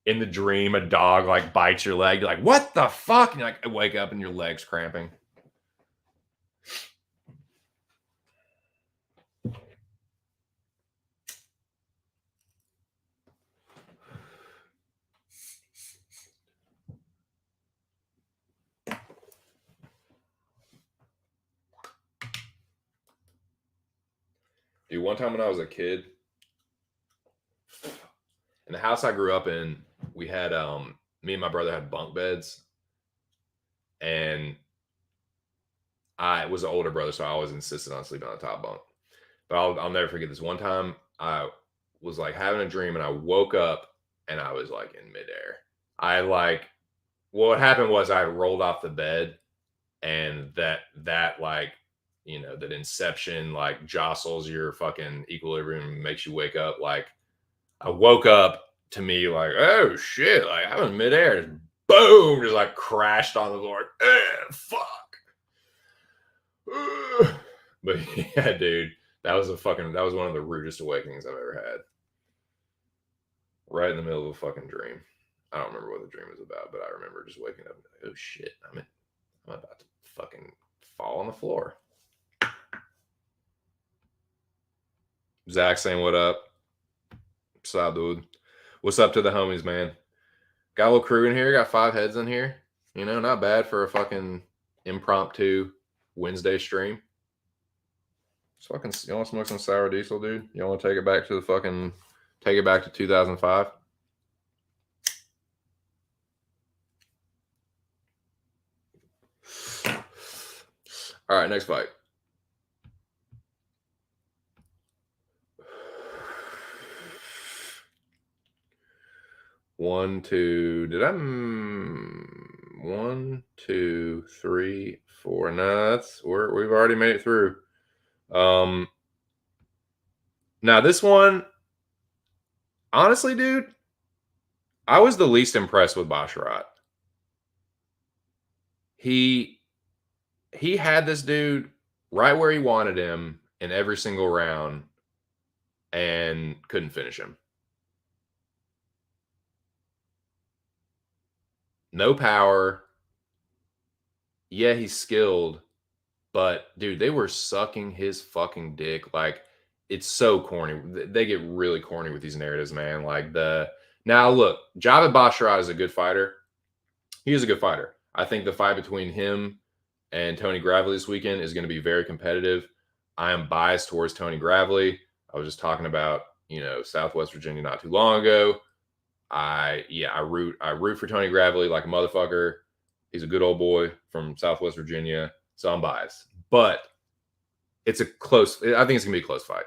in the dream, a dog like bites your leg. You're like, what the fuck? And you like wake up and your leg's cramping. Dude, one time when I was a kid, in the house I grew up in, we had me and my brother had bunk beds, and I was an older brother, so I always insisted on sleeping on the top bunk. But I'll never forget this. One time I was like having a dream, and I woke up and I was like in midair. What happened was I rolled off the bed, and that like, you know, that inception like jostles your fucking equilibrium and makes you wake up. Like I woke up to me like, oh shit, like I'm in midair, just boom, just like crashed on the floor. Fuck. But yeah, dude, that was one of the rudest awakenings I've ever had. Right in the middle of a fucking dream. I don't remember what the dream was about, but I remember just waking up and like, oh shit, I'm about to fucking fall on the floor. Zach saying what up? What's up, dude? What's up to the homies, man? Got a little crew in here. Got 5 heads in here. You know, not bad for a fucking impromptu Wednesday stream. You want to smoke some sour diesel, dude? You want to take it back to 2005? All right, next fight. One, two, 1, 2, 3, 4. No, we've already made it through. Now this one, honestly, dude, I was the least impressed with Basharat. He had this dude right where he wanted him in every single round and couldn't finish him. No power. Yeah, he's skilled, but dude, they were sucking his fucking dick. Like, it's so corny. They get really corny with these narratives, man. Now look, Javid Basharat is a good fighter. He is a good fighter. I think the fight between him and Tony Gravely this weekend is going to be very competitive. I am biased towards Tony Gravely. I was just talking about, you know, Southwest Virginia not too long ago. I root for Tony Gravely like a motherfucker. He's a good old boy from Southwest Virginia, so I'm biased. But I think it's gonna be a close fight.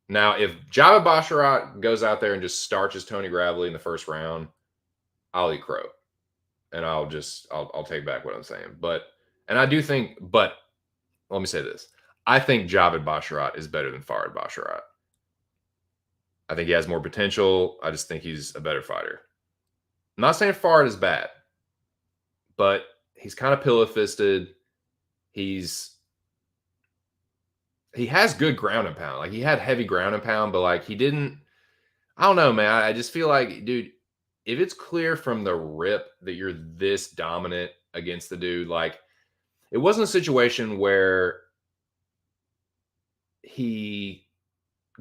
Now, if Javid Basharat goes out there and just starches Tony Gravely in the first round, I'll eat crow, and I'll take back what I'm saying. But let me say this: I think Javid Basharat is better than Farid Basharat. I think he has more potential. I just think he's a better fighter. I'm not saying Farid is bad, but he's kind of pillow-fisted. He has good ground and pound. Like, he had heavy ground and pound, but like, he didn't. I don't know, man. I just feel like, dude, if it's clear from the rip that you're this dominant against the dude, like, it wasn't a situation where he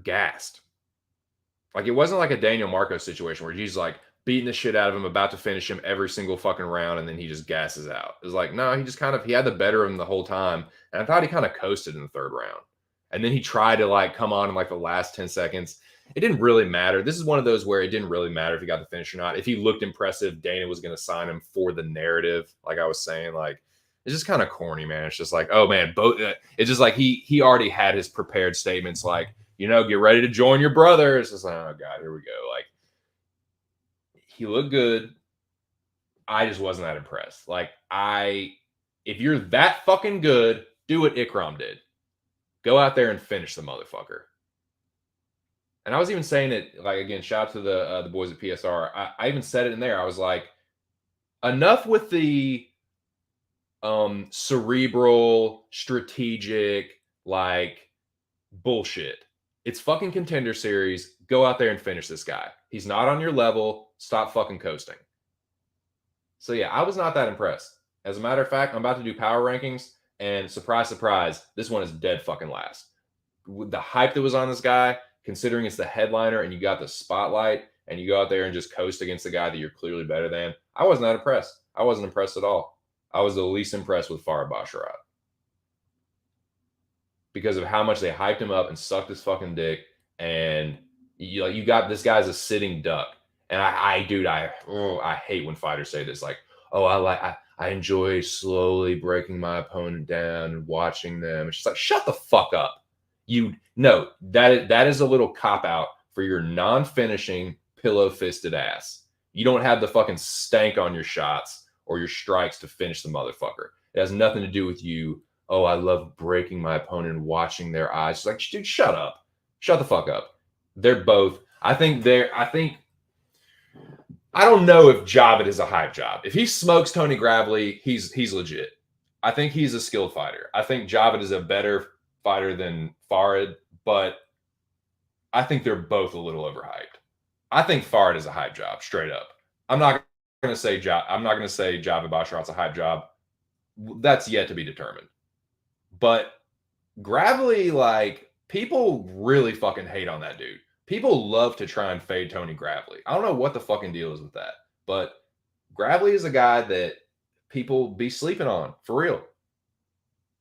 gassed. Like, it wasn't like a Daniel Marcos situation where he's like beating the shit out of him, about to finish him every single fucking round, and then he just gasses out. It was like, no, he had the better of him the whole time. And I thought he kind of coasted in the 3rd round. And then he tried to like come on in like the last 10 seconds. It didn't really matter. This is one of those where it didn't really matter if he got the finish or not. If he looked impressive, Dana was going to sign him for the narrative. Like I was saying, like it's just kind of corny, man. It's just like, oh man, both. It's just like he already had his prepared statements, like get ready to join your brother. It's just like, oh god, here we go. Like he looked good. I just wasn't that impressed. Like if you're that fucking good, do what Ikram did. Go out there and finish the motherfucker. And I was even saying it, like, again, shout out to the boys at PSR. I even said it in there. I was like, enough with the cerebral, strategic, like, bullshit. It's fucking Contender Series. Go out there and finish this guy. He's not on your level. Stop fucking coasting. So, yeah, I was not that impressed. As a matter of fact, I'm about to do power rankings. And surprise, surprise, this one is dead fucking last. With the hype that was on this guy, considering it's the headliner and you got the spotlight and you go out there and just coast against the guy that you're clearly better than, I wasn't that impressed. I wasn't impressed at all. I was the least impressed with Farah Basharat because of how much they hyped him up and sucked his fucking dick. And you got this guy's a sitting duck. And I hate when fighters say this, like, oh, I enjoy slowly breaking my opponent down and watching them. It's just like, shut the fuck up. That is a little cop out for your non-finishing pillow-fisted ass. You don't have the fucking stank on your shots or your strikes to finish the motherfucker. It has nothing to do with you. Oh, I love breaking my opponent and watching their eyes. It's like, dude, shut up. Shut the fuck up. They're both. I don't know if Javid is a hype job. If he smokes Tony Gravely, he's legit. I think he's a skilled fighter. I think Javid is a better fighter than Farid, but I think they're both a little overhyped. I think Farid is a hype job, straight up. I'm not going to say Javid Basharat's a hype job. That's yet to be determined. But Gravely, like, people really fucking hate on that dude. People love to try and fade Tony Gravely. I don't know what the fucking deal is with that, but Gravely is a guy that people be sleeping on, for real.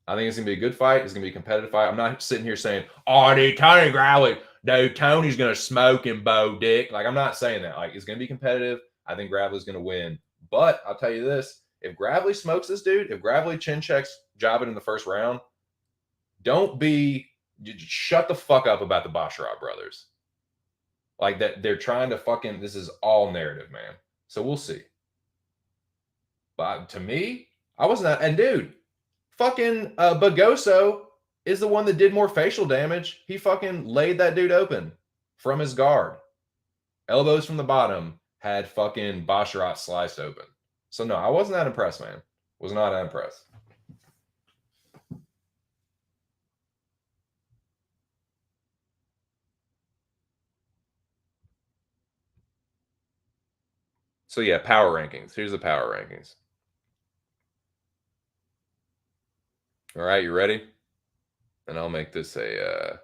I think it's going to be a good fight. It's going to be a competitive fight. I'm not sitting here saying, oh, dude, Tony Gravely, dude, Tony's going to smoke him, Bo Dick. Like, I'm not saying that. Like, it's going to be competitive. I think Gravely's going to win. But I'll tell you this. If Gravely smokes this dude, if Gravely chin checks Javid in the first round, shut the fuck up about the Basharat brothers. Like, that they're trying to fucking, this is all narrative, man. So we'll see. But to me, I wasn't that, and dude, fucking Bagoso is the one that did more facial damage. He fucking laid that dude open from his guard. Elbows from the bottom, had fucking Basharat sliced open. So no, I wasn't that impressed, man. Was not that impressed. So yeah, power rankings. Here's the power rankings. All right, you ready? And I'll make this the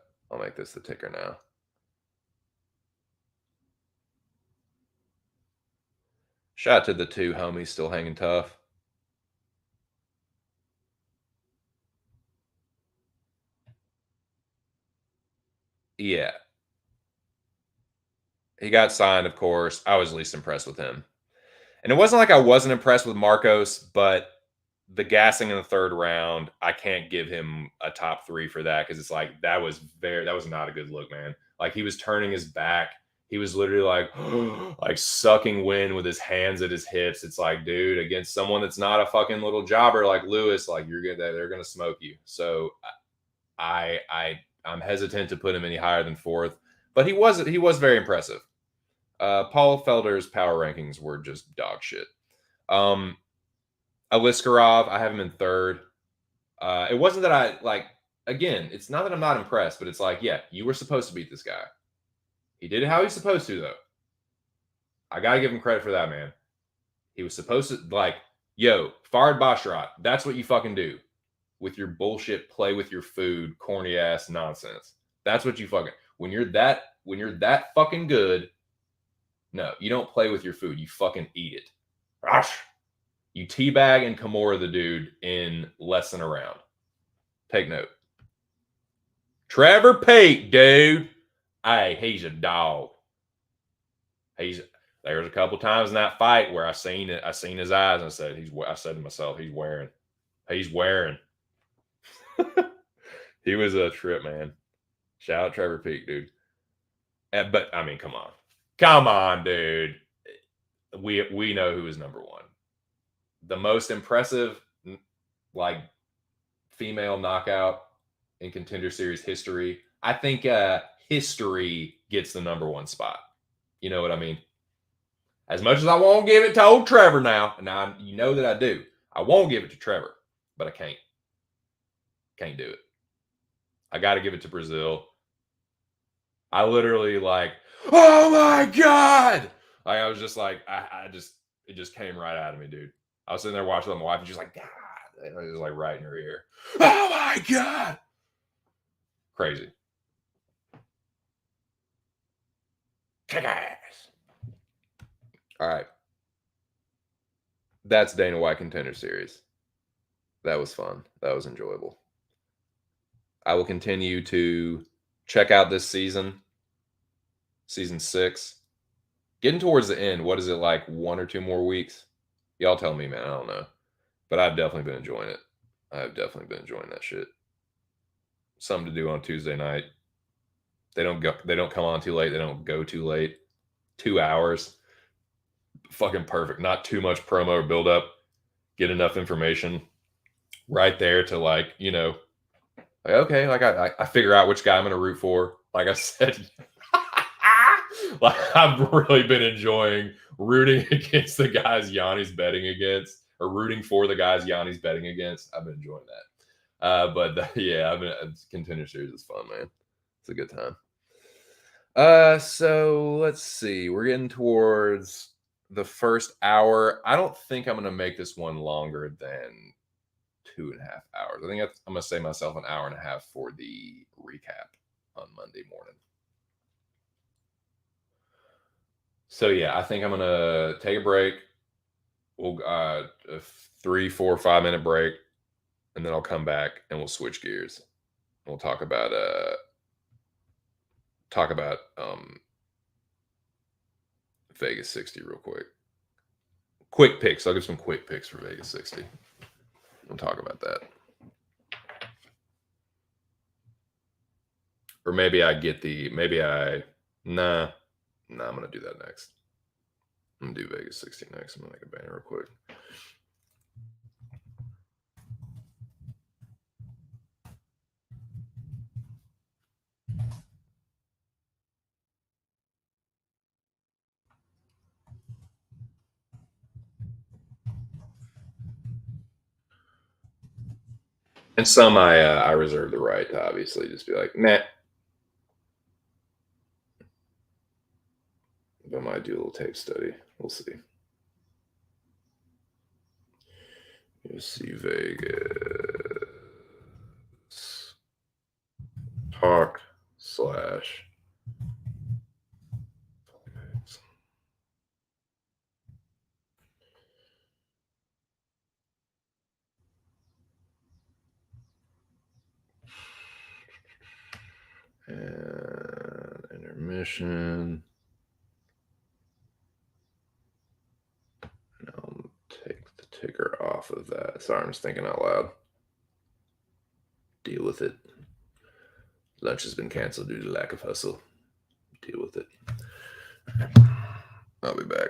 ticker now. Shout out to the two homies still hanging tough. Yeah. He got signed, of course. I was least impressed with him. And it wasn't like I wasn't impressed with Marcos, but the gassing in the third round, I can't give him a top 3 for that because it's like that was not a good look, man. Like he was turning his back. He was literally like like sucking wind with his hands at his hips. It's like, dude, against someone that's not a fucking little jobber like Lewis, like they're gonna smoke you. So I'm hesitant to put him any higher than 4th, but he was very impressive. Paul Felder's power rankings were just dog shit. Aliskarov, I have him in 3rd. It wasn't that I like. Again, it's not that I'm not impressed, but it's like, yeah, you were supposed to beat this guy. He did it how he's supposed to, though. I gotta give him credit for that, man. He was supposed to, like, yo, Farid Basharat. That's what you fucking do with your bullshit. Play with your food, corny ass nonsense. That's what you fucking. When you're that fucking good. No, you don't play with your food. You fucking eat it. Gosh. You teabag and Kimura the dude in less than a round. Take note. Trevor Peake, dude. Hey, he's a dog. There's a couple times in that fight where I seen his eyes and I said I said to myself, he's wearing. He was a trip, man. Shout out Trevor Peake, dude. But I mean, come on, dude. We know who is number one. The most impressive, like, female knockout in Contender Series history. I think history gets the number one spot. You know what I mean? As much as I won't give it to old Trevor now, and you know that I do. I won't give it to Trevor, but I can't. Can't do it. I got to give it to Brazil. I literally oh my God. Like, I was just like, it just came right out of me, dude. I was sitting there watching with my wife and she's like, God. It was like right in her ear. Oh my God. Crazy. Kick ass. All right. That's Dana White Contender Series. That was fun. That was enjoyable. I will continue to check out this season 6. Getting towards the end, what is it, like 1 or 2 more weeks? Y'all tell me, man. I don't know. But I've definitely been enjoying it. I've definitely been enjoying that shit. Something to do on Tuesday night. They don't come on too late. They don't go too late. 2 hours. Fucking perfect. Not too much promo or build up. Get enough information right there to, like, okay, like I figure out which guy I'm gonna root for. Like I said, like, I've really been enjoying rooting against the guys Yanni's betting against, or rooting for the guys Yanni's betting against. I've been enjoying that. Yeah, Contender Series is fun, man. It's a good time. So let's see. We're getting towards the first hour. I don't think I'm gonna make this one longer than 2.5 hours. I think I'm gonna save myself an hour and a half for the recap on Monday morning. So yeah, I think I'm gonna take a break. We'll a 3, 4, 5 minute break, and then I'll come back and we'll switch gears. We'll talk about Vegas 60 real quick. Quick picks. I'll give some quick picks for Vegas 60. We'll talk about that. Or maybe I'm gonna do that next. I'm gonna do Vegas 60 next. I'm gonna make a banner real quick. And some I reserve the right to obviously just be like, nah. But I might do a little tape study. We'll see. UFC Vegas talk / and intermission. And I'll take the ticker off of that. Sorry, I'm just thinking out loud. Deal with it. Lunch has been canceled due to lack of hustle. Deal with it. I'll be back.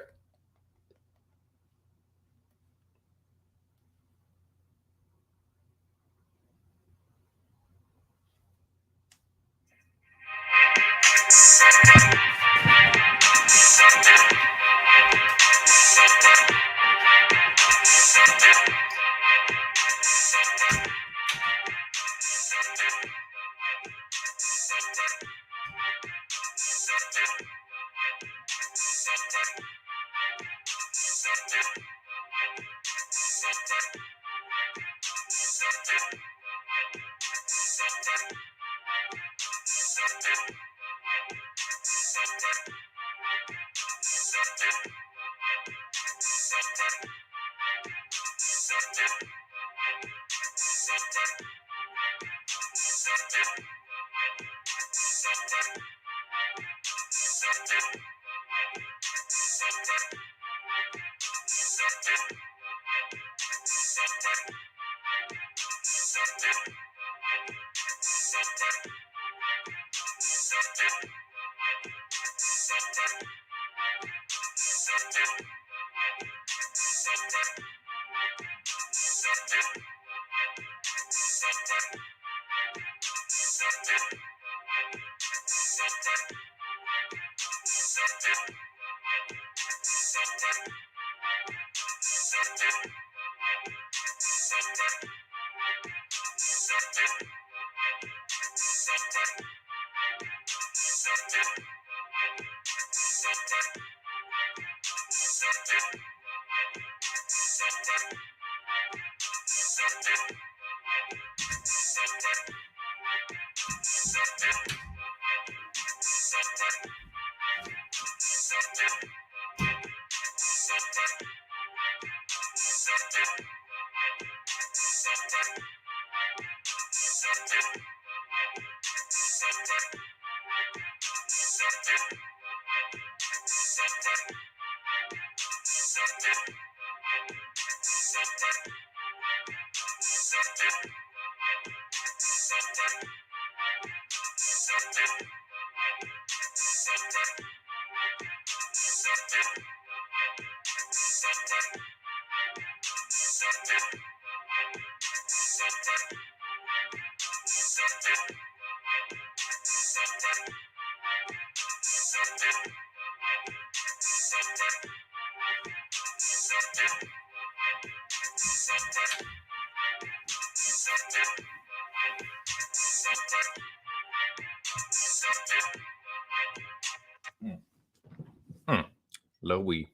Low-wee.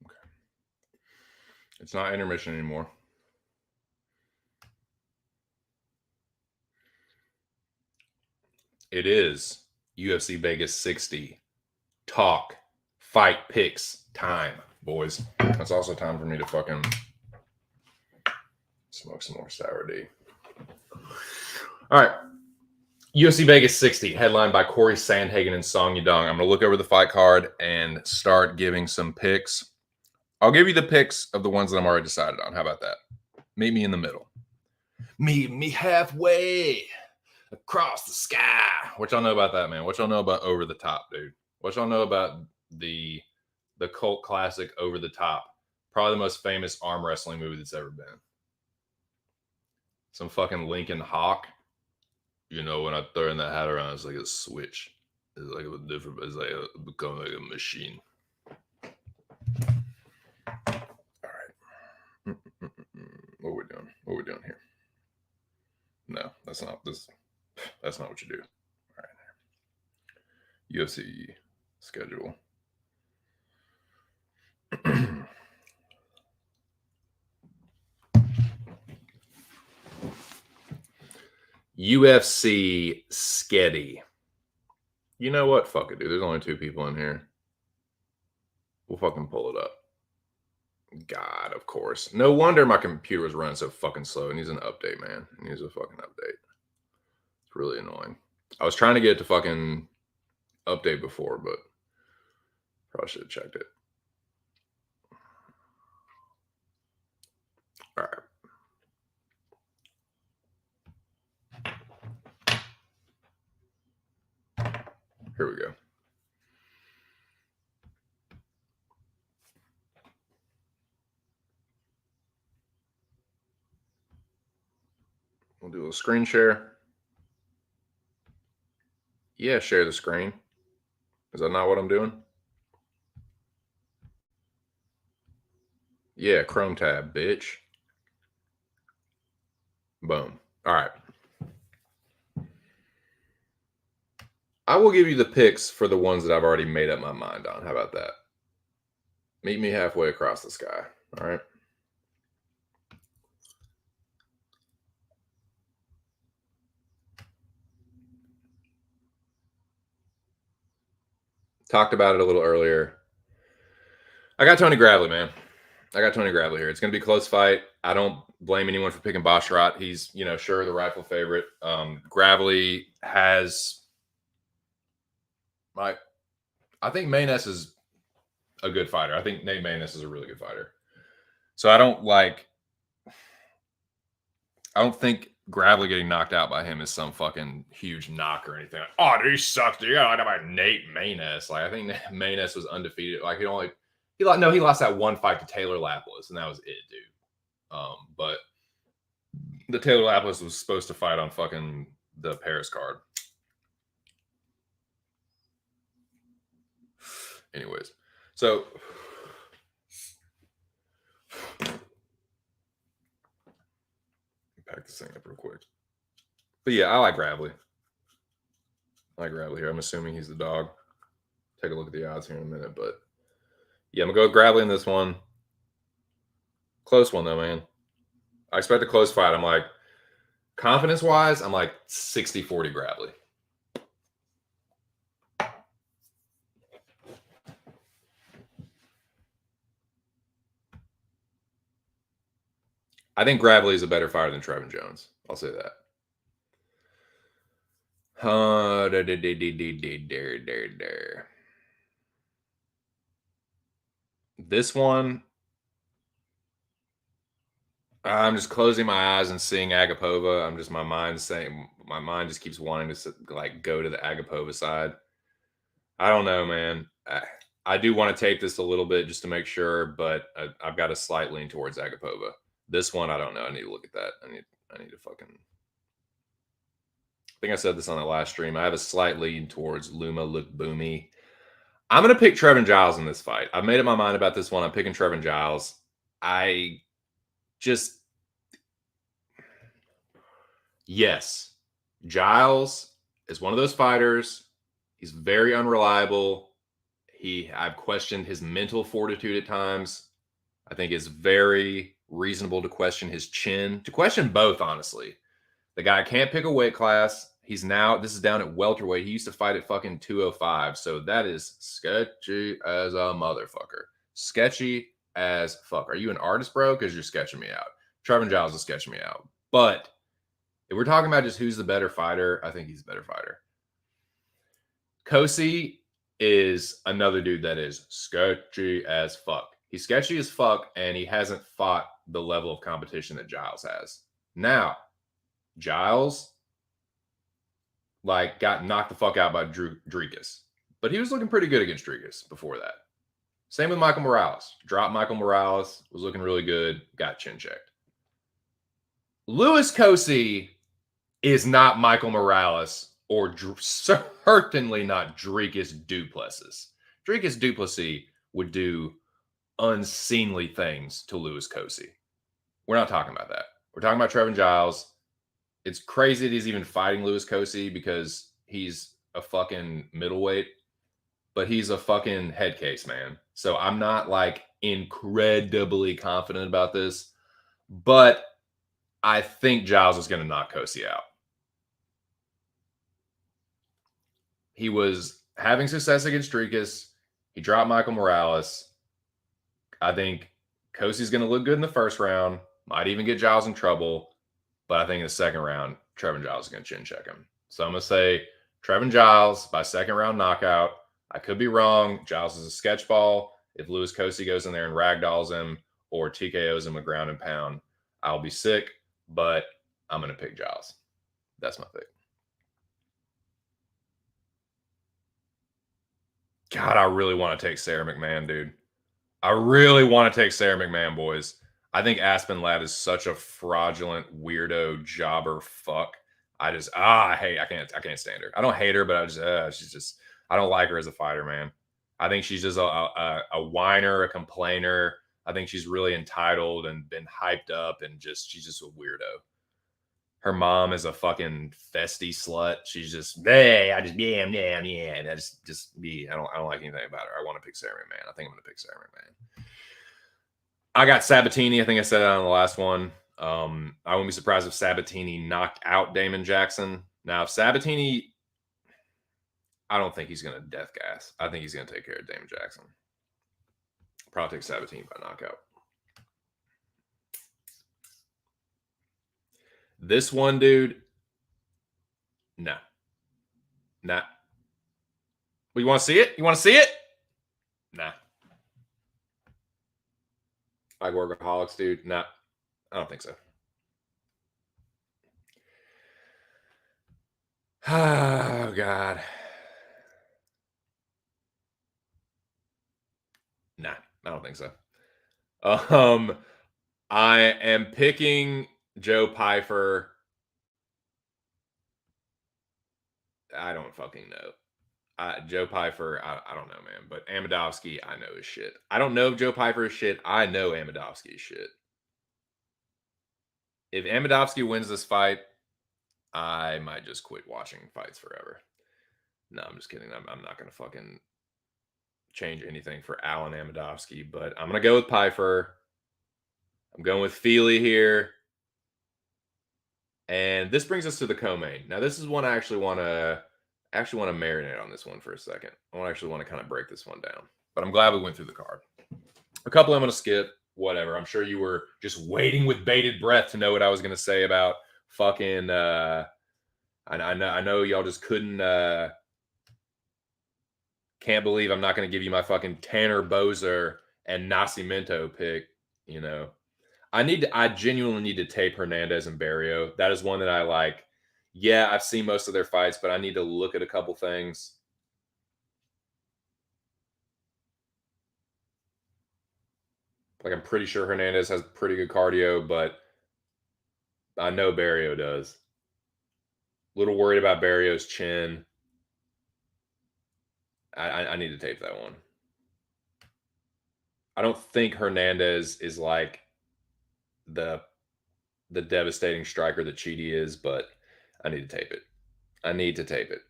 Okay. It's not intermission anymore. It is UFC Vegas 60 talk fight picks time, boys. It's also time for me to fucking smoke some more sour D. All right. UFC Vegas 60, headlined by Corey Sandhagen and Song Yadong. I'm going to look over the fight card and start giving some picks. I'll give you the picks of the ones that I'm already decided on. How about that? Meet me in the middle. Meet me halfway across the sky. What y'all know about that, man? What y'all know about Over the Top, dude? What y'all know about the cult classic Over the Top? Probably the most famous arm wrestling movie that's ever been. Some fucking Lincoln Hawk. You know, when I turn that hat around, it's like a switch. It's like a different. It's like become like a machine. All right. What are we doing? What are we doing here? No, that's not this. That's not what you do. All right. UFC schedule. UFC Sketty. You know what? Fuck it, dude. There's only 2 people in here. We'll fucking pull it up. God, of course. No wonder my computer was running so fucking slow. It needs an update, man. It needs a fucking update. It's really annoying. I was trying to get it to fucking update before, but probably should have checked it. All right. Here we go. We'll do a screen share. Yeah, share the screen. Is that not what I'm doing? Yeah, Chrome tab, bitch. Boom. All right. I will give you the picks for the ones that I've already made up my mind on. How about that? Meet me halfway across the sky. All right. Talked about it a little earlier. I got Tony Gravely, man. I got Tony Gravely here. It's going to be a close fight. I don't blame anyone for picking Basharat. He's, sure, the rightful favorite. Gravely has, like, I think Maynes is a good fighter. I think Nate Maynes is a really good fighter. So I don't think Gravely getting knocked out by him is some fucking huge knock or anything. Like, oh, dude, he sucks. Dude, you got knocked out by Nate Maynes. Like, I think Maynes was undefeated. Like, he lost that one fight to Taylor Lapilus, and that was it, dude. But the Taylor Lapilus was supposed to fight on fucking the Paris card. Anyways, so pack this thing up real quick. But yeah, I like Gravely. Here. I'm assuming he's the dog. Take a look at the odds here in a minute, but yeah, I'm gonna go with Gravely in this one. Close one though, man. I expect a close fight. I'm like, confidence wise, I'm like 60-40 Gravely. I think Gravely is a better fighter than Trevin Jones. I'll say that. This one, I'm just closing my eyes and seeing Agapova. My mind just keeps wanting to like go to the Agapova side. I don't know, man. I do want to tape this a little bit just to make sure, but I've got a slight lean towards Agapova. This one, I don't know. I need to look at that. I need to fucking. I think I said this on the last stream. I have a slight lean towards Luma Lukbumi. I'm gonna pick Trevin Giles in this fight. I've made up my mind about this one. I'm picking Trevin Giles. Yes, Giles is one of those fighters. He's very unreliable. I've questioned his mental fortitude at times. I think it's very reasonable to question his chin, to question both, honestly. The guy can't pick a weight class. This is down at welterweight. He used to fight at fucking 205. So that is sketchy as a motherfucker. Sketchy as fuck. Are you an artist, bro? Because you're sketching me out. Trevin Giles is sketching me out. But if we're talking about just who's the better fighter, I think he's the better fighter. Kosi is another dude that is sketchy as fuck. He's sketchy as fuck, and he hasn't fought the level of competition that Giles has. Now, Giles got knocked the fuck out by Dricus, but he was looking pretty good against Dricus before that. Same with Michael Morales. Dropped Michael Morales, was looking really good, got chin checked. Louis Kosi is not Michael Morales or certainly not Dricus Duplessis. Dricus Duplessis would do unseemly things to Louis Kosi. We're not talking about that. We're talking about Trevin Giles. It's crazy that he's even fighting Louis Kosi because he's a fucking middleweight, but he's a fucking head case, man. So I'm not incredibly confident about this, but I think Giles is going to knock Kosi out. He was having success against Dricus. He dropped Michael Morales. I think Kosi's going to look good in the first round. Might even get Giles in trouble. But I think in the second round, Trevin Giles is going to chin check him. So I'm going to say Trevin Giles by second round knockout. I could be wrong. Giles is a sketch ball. If Louis Kosi goes in there and ragdolls him or TKOs him a ground and pound, I'll be sick. But I'm going to pick Giles. That's my pick. God, I really want to take Sarah McMahon, dude. I really want to take Sarah McMahon, boys. I think Aspen Ladd is such a fraudulent, weirdo, jobber fuck. I can't stand her. I don't hate her, but I don't like her as a fighter, man. I think she's just a whiner, a complainer. I think she's really entitled and been hyped up, and she's just a weirdo. Her mom is a fucking festy slut. She's just, hey, I don't like anything about her. I want to pick Sarah McMahon. I think I'm going to pick Sarah McMahon. I got Sabatini. I think I said that on the last one. I wouldn't be surprised if Sabatini knocked out Damon Jackson. Now, if Sabatini, I don't think he's going to death gas. I think he's going to take care of Damon Jackson. Probably take Sabatini by knockout. This one, dude, no. Nah. Well, you want to see it? You want to see it? Nah. Like workaholics, dude. Nah. I don't think so. Oh, God. Nah, I don't think so. Um, I am picking Joe Pfeiffer. I don't fucking know. Joe Pfeiffer, I don't know, man. But Amidovsky, I know is shit. I don't know if Joe Pfeiffer is shit. I know Amidovsky is shit. If Amidovsky wins this fight, I might just quit watching fights forever. No, I'm just kidding. I'm not going to fucking change anything for Alan Amidovsky, but I'm going to go with Pfeiffer. I'm going with Feely here. And this brings us to the co-main. Now, this is one I actually want to marinate on this one for a second. I actually want to kind of break this one down. But I'm glad we went through the card. A couple I'm going to skip. Whatever. I'm sure you were just waiting with bated breath to know what I was going to say about fucking. I know y'all just couldn't. Can't believe I'm not going to give you my fucking Tanner Bozer and Nascimento pick. You know, I genuinely need to tape Hernandez and Barrio. That is one that I like. Yeah, I've seen most of their fights, but I need to look at a couple things. Like, I'm pretty sure Hernandez has pretty good cardio, but I know Barrio does. A little worried about Barrio's chin. I need to tape that one. I don't think Hernandez is like the devastating striker that Chidi is, but I need to tape it. I need to tape it.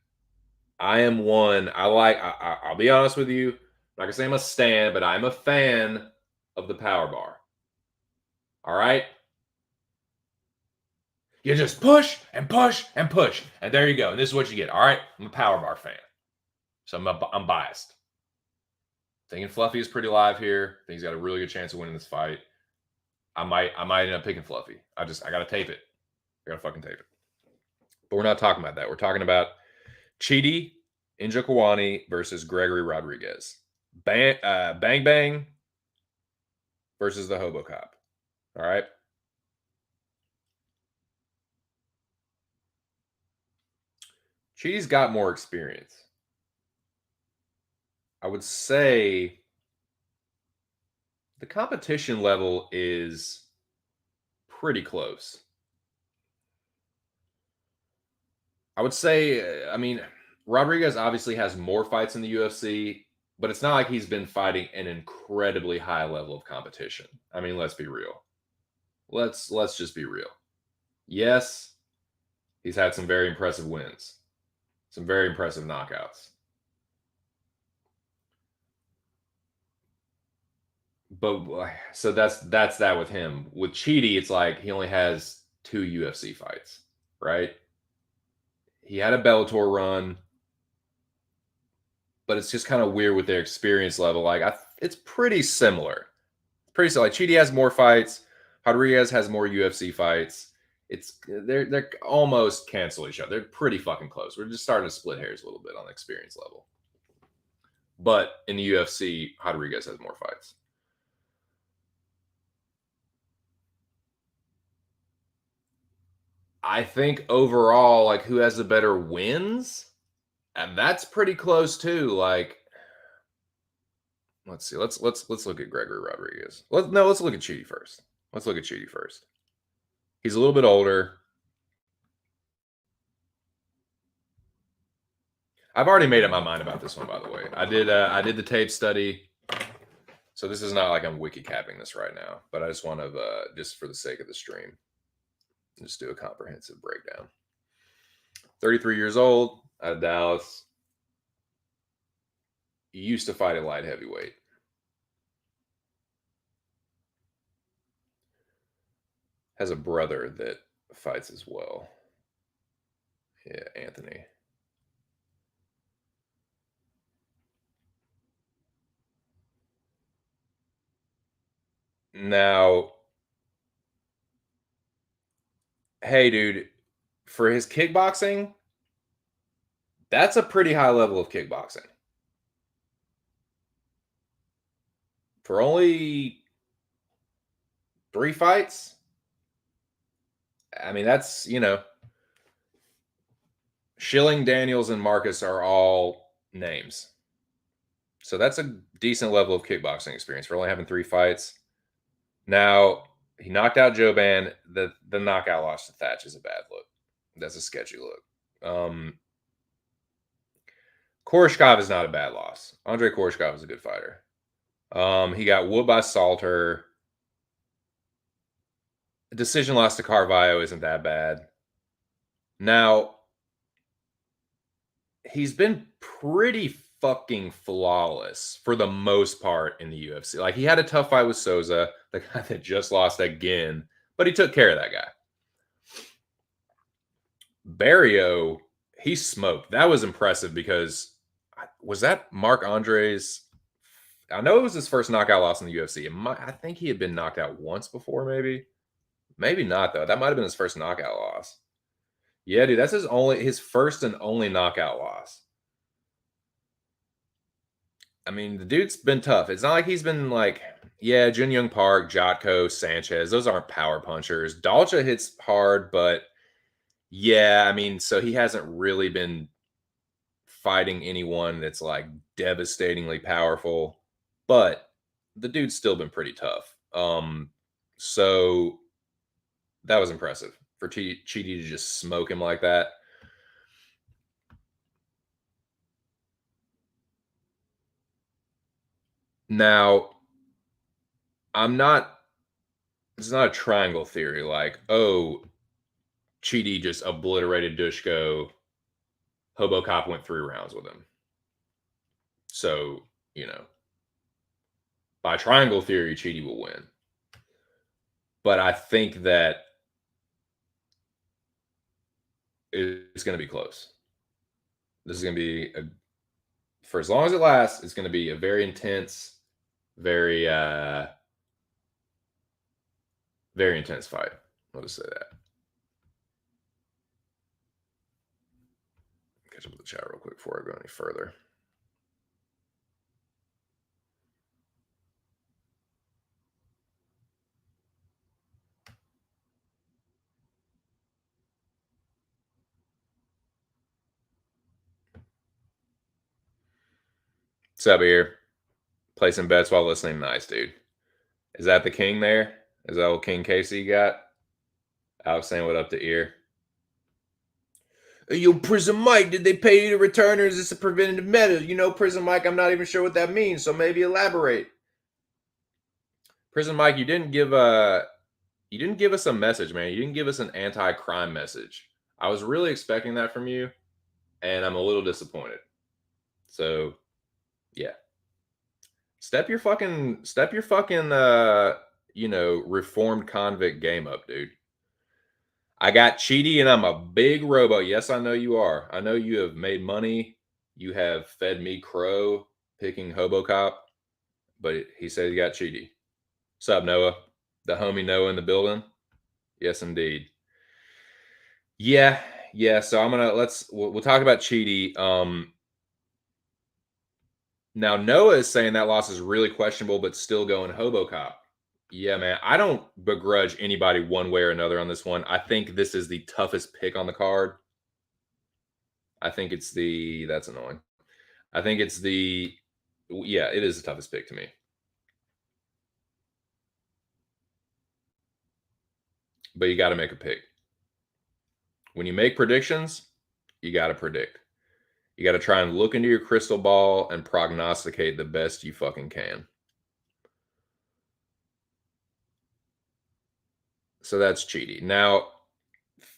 I am one. I'll be honest with you. I'm not gonna say I'm a stan, but I'm a fan of the power bar. All right. You just push and push and push, and there you go. And this is what you get. All right. I'm a power bar fan, so I'm biased. Thinking Fluffy is pretty live here. I think he's got a really good chance of winning this fight. I might end up picking Fluffy. I gotta tape it. I gotta fucking tape it. But we're not talking about that. We're talking about Chidi Njokuani versus Gregory Rodriguez. Bang Bang versus the Hobo Cop. All right. Chidi's got more experience. I would say the competition level is pretty close. I would say, I mean, Rodriguez obviously has more fights in the UFC, but it's not like he's been fighting an incredibly high level of competition. I mean, let's be real. Let's just be real. Yes, he's had some very impressive wins, some very impressive knockouts. But so that's that with him. With Chidi, it's like he only has 2 UFC fights, right? He had a Bellator run, but it's just kind of weird with their experience level. It's pretty similar. Pretty similar. Like Chidi has more fights. Rodriguez has more UFC fights. They're almost cancel each other. They're pretty fucking close. We're just starting to split hairs a little bit on the experience level. But in the UFC, Rodriguez has more fights. I think overall, like who has the better wins, and that's pretty close too. Like, let's see. Let's look at Gregory Rodriguez. Let's look at Chidi first. Let's look at Chidi first. He's a little bit older. I've already made up my mind about this one, by the way. I did the tape study, so this is not like I'm wiki capping this right now, but I just want to just for the sake of the stream, just do a comprehensive breakdown. 33 years old, out of Dallas. He used to fight at light heavyweight. Has a brother that fights as well. Yeah, Anthony. Now, Hey, dude, for his kickboxing, that's a pretty high level of kickboxing. For only 3 fights, I mean, that's, Schilling, Daniels, and Marcus are all names. So that's a decent level of kickboxing experience for only having 3 fights. Now, he knocked out Joban. The knockout loss to Thatch is a bad look. That's a sketchy look. Koreshkov is not a bad loss. Andre Koreshkov is a good fighter. He got whooped by Salter. Decision loss to Carvalho isn't that bad. Now, he's been pretty fucking flawless for the most part in the UFC. Like, he had a tough fight with Souza, the guy that just lost again, but he took care of that guy. Barrio, he smoked. That was impressive because was that Mark Andre's? I know it was his first knockout loss in the UFC. I think he had been knocked out once before, maybe not though. That might have been his first knockout loss. Yeah, dude, that's his first and only knockout loss. I mean, the dude's been tough. It's not like he's been like, yeah, Jun Young Park, Jotko, Sanchez. Those aren't power punchers. Dalcha hits hard, but yeah, I mean, so he hasn't really been fighting anyone that's like devastatingly powerful, but the dude's still been pretty tough. So that was impressive for Chidi to just smoke him like that. Now, it's not a triangle theory like, oh, Chidi just obliterated Dushko. Hobo Cop went 3 rounds with him. So, by triangle theory, Chidi will win. But I think that it's going to be close. This is going to be for as long as it lasts, it's going to be a very intense, very, very intense fight. I'll just say that. Catch up with the chat real quick before I go any further. What's up here? Placing bets while listening. Nice, dude. Is that the king there? Is that old King Casey you got? Alex saying what up to ear. Yo, Prison Mike, did they pay you to return or is this a preventative measure? Prison Mike, I'm not even sure what that means, so maybe elaborate. Prison Mike, you didn't give us a message, man. You didn't give us an anti-crime message. I was really expecting that from you, and I'm a little disappointed. So, yeah. Step your fucking reformed convict game up, dude. I got Cheaty and I'm a big robo. Yes, I know you are. I know you have made money. You have fed me crow picking Hobo Cop, but he said he got Cheaty. What's up, Noah? The homie Noah in the building? Yes, indeed. Yeah. So we'll talk about Cheaty. Now Noah is saying that loss is really questionable, but still going Hobo Cop. Yeah, man. I don't begrudge anybody one way or another on this one. I think this is the toughest pick on the card. I think that's annoying. I think it is the toughest pick to me. But you got to make a pick. When you make predictions, you got to predict. You got to try and look into your crystal ball and prognosticate the best you fucking can. So that's Cheaty. Now,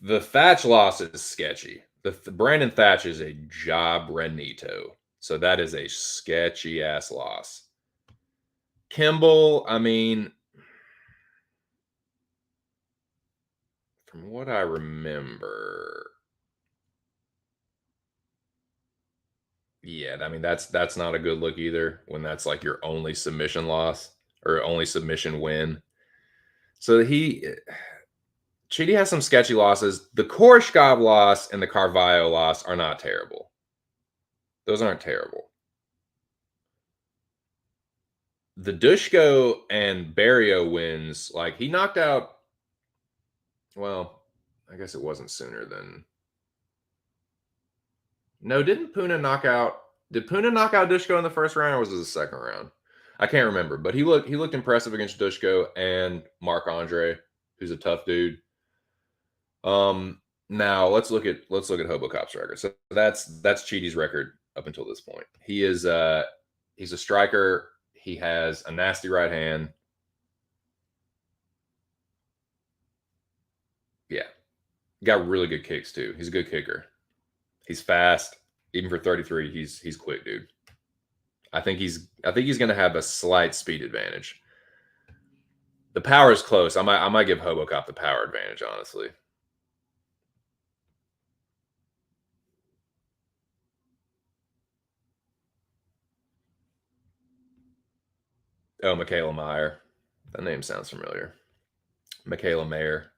the Thatch loss is sketchy. The Brandon Thatch is a Jabrenito. So that is a sketchy ass loss. Kimball, I mean, from what I remember, yeah, I mean that's not a good look either when that's like your only submission loss or only submission win. So Chidi has some sketchy losses. The Koreshkov loss and the Carvalho loss are not terrible. Those aren't terrible. The Dushko and Barrio wins, like he knocked out. Well, I guess it wasn't sooner than. No, didn't Puna knock out? Did Puna knock out Dushko in the first round, or was it the second round? I can't remember, but he looked impressive against Dushko and Marc Andre, who's a tough dude. Now let's look at Hobocop's record. So that's Chidi's record up until this point. He is he's a striker. He has a nasty right hand. Yeah, got really good kicks too. He's a good kicker. He's fast. Even for 33, he's quick, dude. I think he's going to have a slight speed advantage. The power is close. I might give Hobocop the power advantage, honestly. Oh, Michaela Meyer. That name sounds familiar. Michaela Mayer.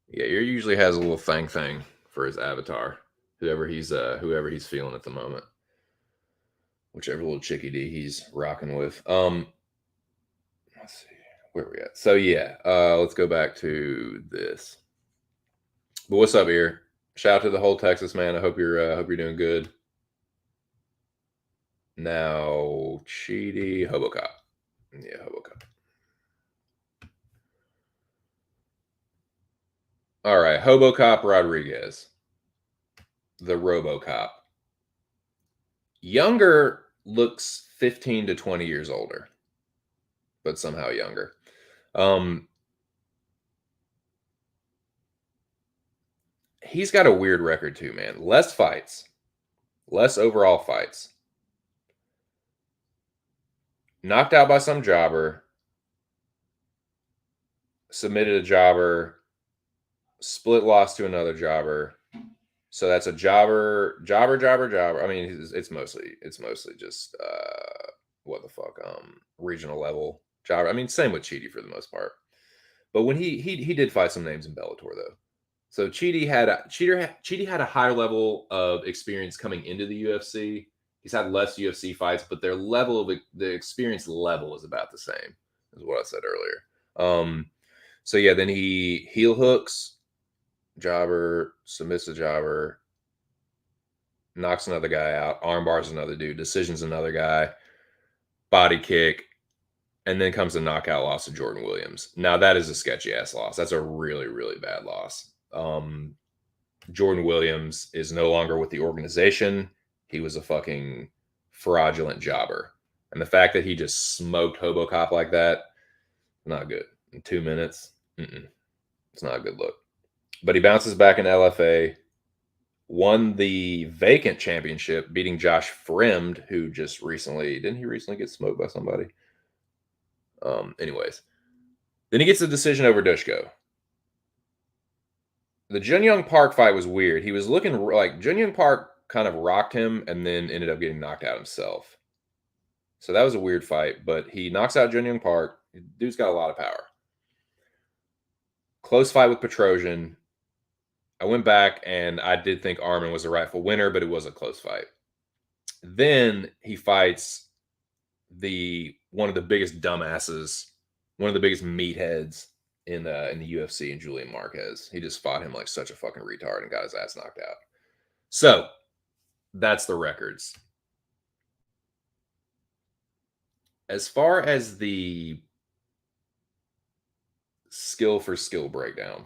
Yeah, he usually has a little thing for his avatar. Whoever he's feeling at the moment. Whichever little chickie D he's rocking with. Let's see. Where are we at? So yeah, let's go back to this. But what's up here? Shout out to the whole Texas, man. I hope you're doing good. Now, Cheaty, Hobocop. Yeah, Hobocop. All right, Hobocop Rodriguez. The Robocop. Younger looks 15 to 20 years older, but somehow younger. He's got a weird record too, man. Less fights, less overall fights. Knocked out by some jobber, submitted a jobber, split loss to another jobber. So that's a jobber. I mean, it's mostly just what the fuck, regional level jobber. I mean, same with Cheaty for the most part. But when he did fight some names in Bellator though. So Cheaty had a higher level of experience coming into the UFC. He's had less UFC fights, but their level of the experience level is about the same, is what I said earlier. So yeah, then he heel hooks, jobber, submits a jobber, knocks another guy out, arm bars another dude, decisions another guy, body kick, and then comes a knockout loss to Jordan Williams. Now that is a sketchy ass loss. That's a really, really bad loss. Jordan Williams is no longer with the organization. He was a fucking fraudulent jobber. And the fact that he just smoked Hobocop like that, not good. In 2 minutes, it's not a good look. But he bounces back in LFA, won the vacant championship, beating Josh Fremd, who just recently, didn't he recently get smoked by somebody? Anyways, then he gets a decision over Dushko. The Jun Young Park fight was weird. He was looking like Jun Young Park kind of rocked him and then ended up getting knocked out himself. So that was a weird fight, but he knocks out Jun Young Park. Dude's got a lot of power. Close fight with Petrosian. I went back and I did think Arman was a rightful winner, but it was a close fight. Then he fights one of the biggest dumbasses, one of the biggest meatheads in the UFC, in Julian Marquez. He just fought him like such a fucking retard and got his ass knocked out. So that's the records. As far as the skill for skill breakdown,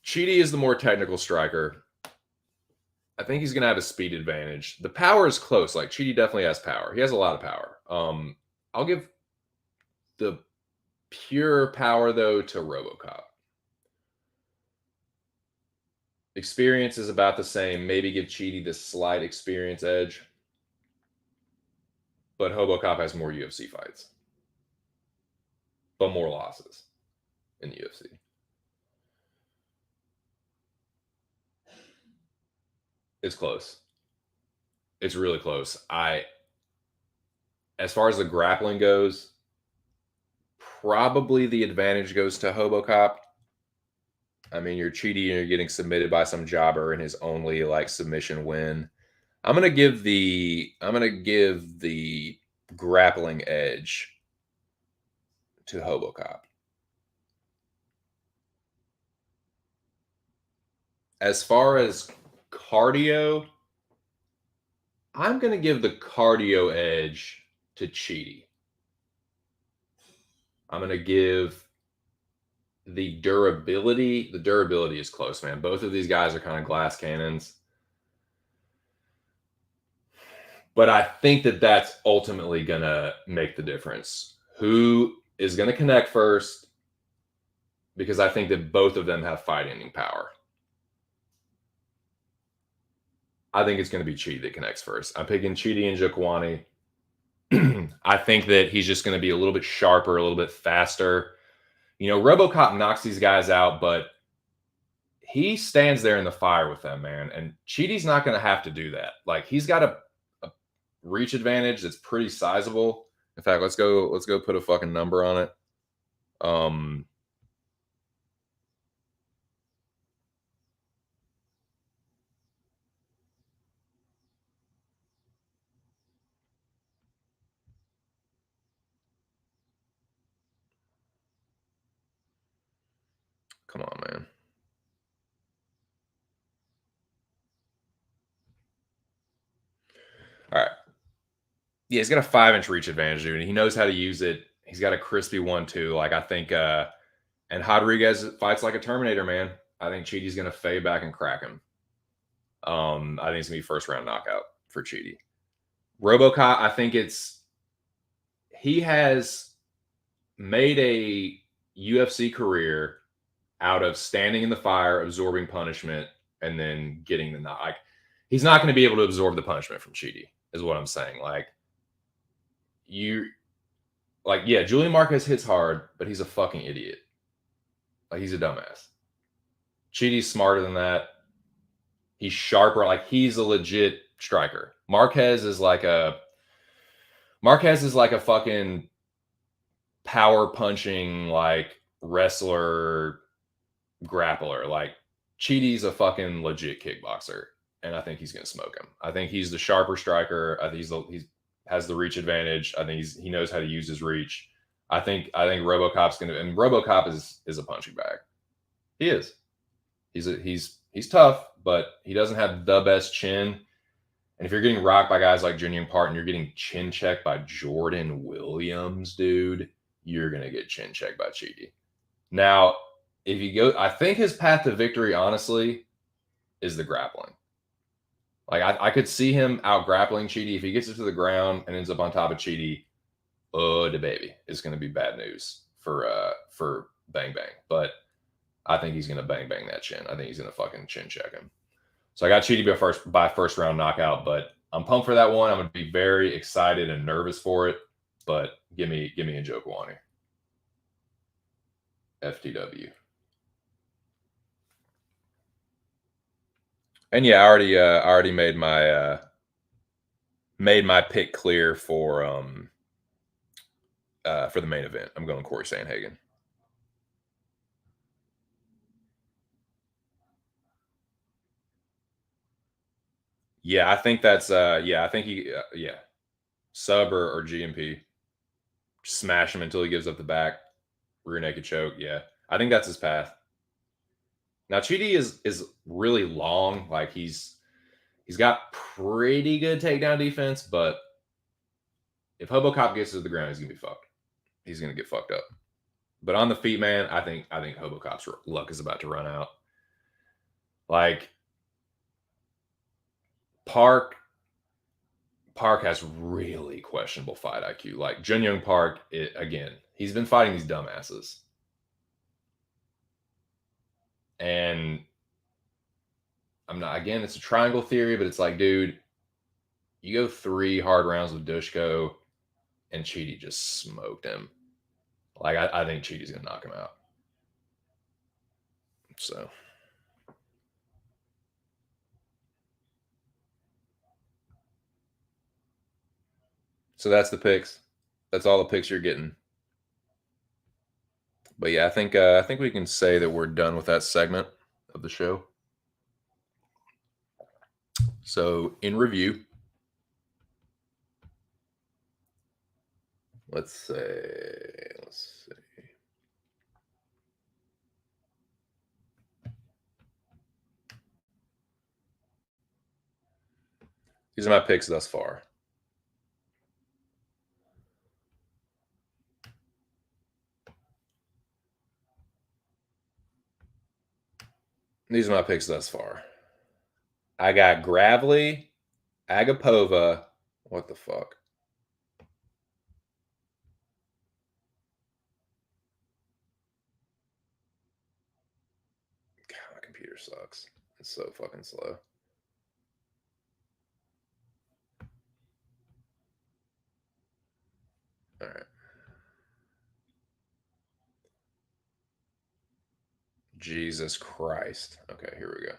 Cheaty is the more technical striker. I think he's going to have a speed advantage. The power is close. Like, Cheaty definitely has power. He has a lot of power. I'll give the pure power, though, to Robocop. Experience is about the same. Maybe give Cheaty the slight experience edge. But Hobocop has more UFC fights. But more losses in the UFC. It's close. It's really close. As far as the grappling goes, probably the advantage goes to Hobocop. I mean, you're cheating and you're getting submitted by some jobber in his only like submission win. I'm gonna give the grappling edge to Hobocop. As far as cardio, I'm gonna give the cardio edge to Cheaty. I'm gonna give the durability is close, man. Both of these guys are kind of glass cannons. But I think that that's ultimately going to make the difference. Who is going to connect first? Because I think that both of them have fight ending power. I think it's going to be Cheaty that connects first. I'm picking Cheaty and Jokwani. I think that he's just going to be a little bit sharper, a little bit faster. You know, RoboCop knocks these guys out, but he stands there in the fire with them, man. And Cheaty's not going to have to do that. Like he's got a reach advantage that's pretty sizable. In fact, let's go put a fucking number on it. Um Come on, man. All right. Yeah, he's got a 5-inch reach advantage, dude. And he knows how to use it. He's got a crispy one too. Like I think and Rodriguez fights like a Terminator, man. I think Cheaty's gonna fade back and crack him. I think it's gonna be first round knockout for Cheaty. RoboCop, I think he has made a UFC career out of standing in the fire, absorbing punishment, and then getting the knock. Like he's not going to be able to absorb the punishment from Cheaty, is what I'm saying. Yeah, Julian Marquez hits hard, but he's a fucking idiot. Like he's a dumbass. Cheaty's smarter than that. He's sharper. Like he's a legit striker. Marquez is like a fucking power punching like wrestler grappler. Like Cheaty's a fucking legit kickboxer, and I think he's gonna smoke him. I think he's the sharper striker. I think he has the reach advantage. I think he knows how to use his reach. I think RoboCop's gonna, and RoboCop is a punching bag. He is. He's tough, but he doesn't have the best chin. And if you're getting rocked by guys like Jin Young Park and you're getting chin checked by Jordan Williams, dude, you're gonna get chin checked by Cheaty. Now, if you go, I think his path to victory, honestly, is the grappling. Like I could see him out grappling Cheaty if he gets it to the ground and ends up on top of Cheaty. Oh, the baby, it's going to be bad news for Bang Bang. But I think he's going to bang bang that chin. I think he's going to fucking chin check him. So I got Cheaty by first round knockout, but I'm pumped for that one. I'm going to be very excited and nervous for it. But give me a Jokwani. FTW. And yeah, I already made my pick clear for the main event. I'm going Corey Sandhagen. Yeah, I think that's I think sub or GMP. Smash him until he gives up the back, rear naked choke. Yeah, I think that's his path. Now Cheaty is really long. Like he's got pretty good takedown defense, but if Hobocop gets to the ground, he's gonna be fucked. He's gonna get fucked up. But on the feet, man, I think Hobocop's luck is about to run out. Like Park has really questionable fight IQ. Like Jun Young Park, again, he's been fighting these dumbasses. And I'm not, again, it's a triangle theory, but it's like, dude, you go 3 hard rounds with Dushko and Cheaty just smoked him. Like, I think Cheaty's going to knock him out. So that's the picks. That's all the picks you're getting. But yeah, I think we can say that we're done with that segment of the show. So in review, let's see. These are my picks thus far. These are my picks thus far. I got Gravely, Agapova. What the fuck? God, my computer sucks. It's so fucking slow. All right. Jesus Christ. Okay, here we go.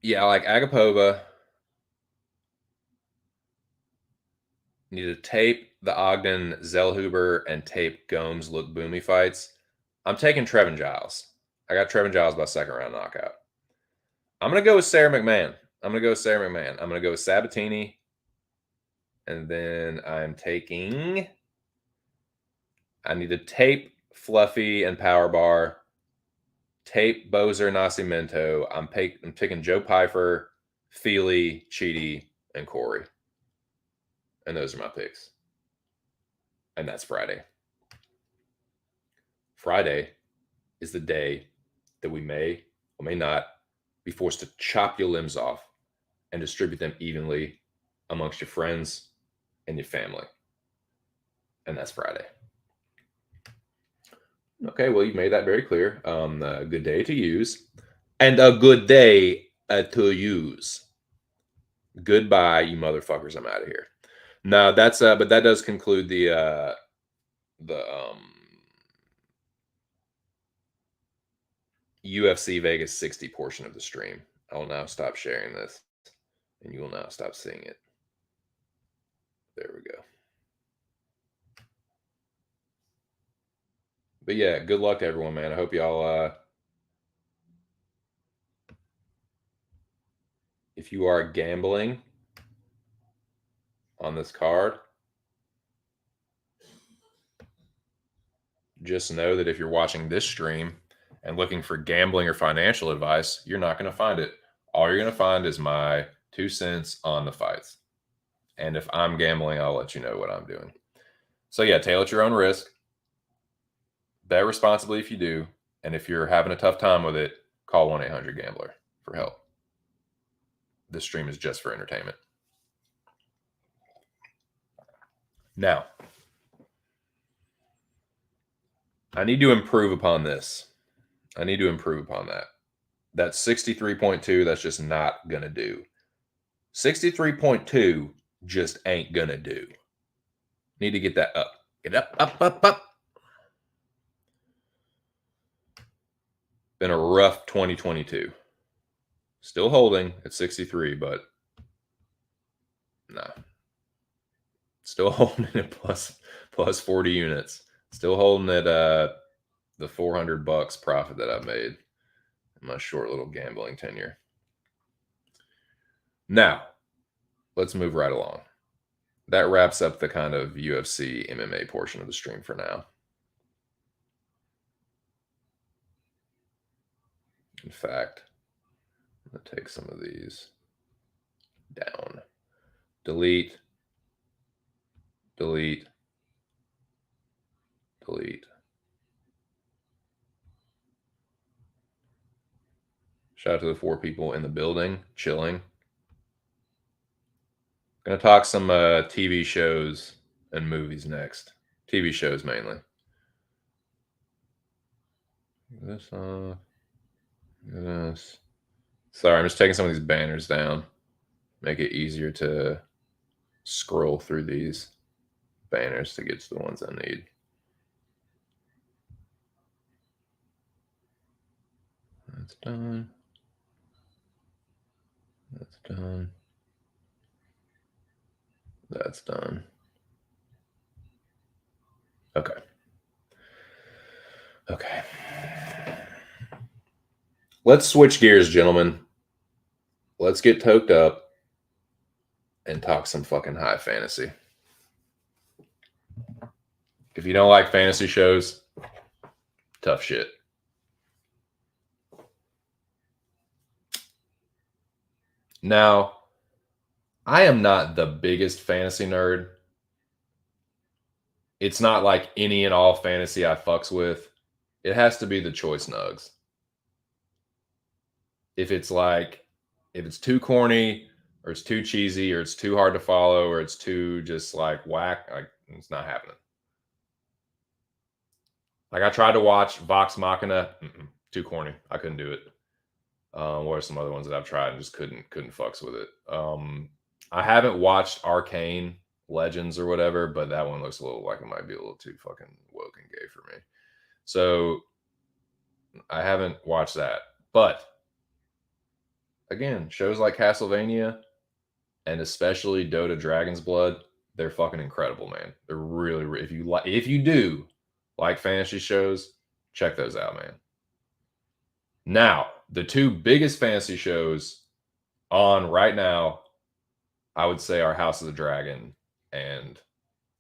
Yeah, I like Agapova. Need to tape the Ogden Zellhuber and tape Gomes Look Boomy fights. I'm taking Trevin Giles. I got Trevin Giles by second round knockout. I'm gonna go with Sarah McMahon. I'm gonna go with Sabatini. And then I'm taking. I need to tape Fluffy and Power Bar. Tape Bozer Nascimento. I'm taking Joe Pfeiffer, Feely, Cheaty, and Corey. And those are my picks. And that's Friday. Friday is the day that we may or may not be forced to chop your limbs off and distribute them evenly amongst your friends and your family. And that's Friday. Okay, well, you've made that very clear. A good day to use. And a good day to use. Goodbye, you motherfuckers. I'm out of here. No, that's but that does conclude the UFC Vegas 60 portion of the stream. I will now stop sharing this, and you will now stop seeing it. There we go. But yeah, good luck to everyone, man. I hope y'all if you are gambling on this card, just know that if you're watching this stream and looking for gambling or financial advice, you're not going to find it. All you're going to find is my 2 cents on the fights. And if I'm gambling, I'll let you know what I'm doing. So yeah, tail at your own risk. Bet responsibly if you do. And if you're having a tough time with it, call 1-800-GAMBLER for help. This stream is just for entertainment. Now, I need to improve upon this. I need to improve upon that. That 63.2, that's just not going to do. 63.2 just ain't going to do. Need to get that up. Get up, up, up, up. Been a rough 2022. Still holding at 63, but nah. Still holding at plus 40 units. Still holding at the $400 profit that I made in my short little gambling tenure. Now, let's move right along. That wraps up the kind of UFC MMA portion of the stream for now. In fact, I'm going to take some of these down. Delete. Delete. Delete. Shout out to the 4 people in the building, chilling. Gonna talk some TV shows and movies next. TV shows mainly. This this. Sorry, I'm just taking some of these banners down. Make it easier to scroll through these banners to get to the ones I need. That's done. That's done. That's done. Okay. Okay. Let's switch gears, gentlemen. Let's get toked up and talk some fucking high fantasy. If you don't like fantasy shows, tough shit. Now, I am not the biggest fantasy nerd. It's not like any and all fantasy I fucks with. It has to be the choice nugs. If it's too corny or it's too cheesy or it's too hard to follow or it's too just like whack, like it's not happening. Like I tried to watch Vox Machina, too corny. I couldn't do it. What are some other ones that I've tried and just couldn't fucks with it. I haven't watched Arcane Legends or whatever, but that one looks a little like it might be a little too fucking woke and gay for me. So I haven't watched that. But again, shows like Castlevania and especially Dota Dragon's Blood, they're fucking incredible, man. They're really if you do like fantasy shows, check those out, man. Now, the two biggest fantasy shows on right now, I would say, are House of the Dragon and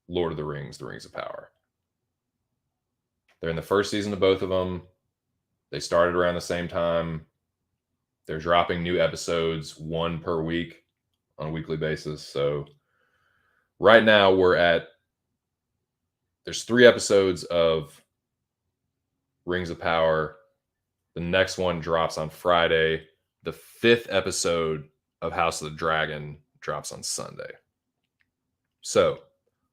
Lord of the Rings of Power. They're in the first season of both of them. They started around the same time. They're dropping new episodes, one per week on a weekly basis. So right now there's 3 episodes of Rings of Power. The next one drops on Friday. The 5th episode of House of the Dragon drops on Sunday. So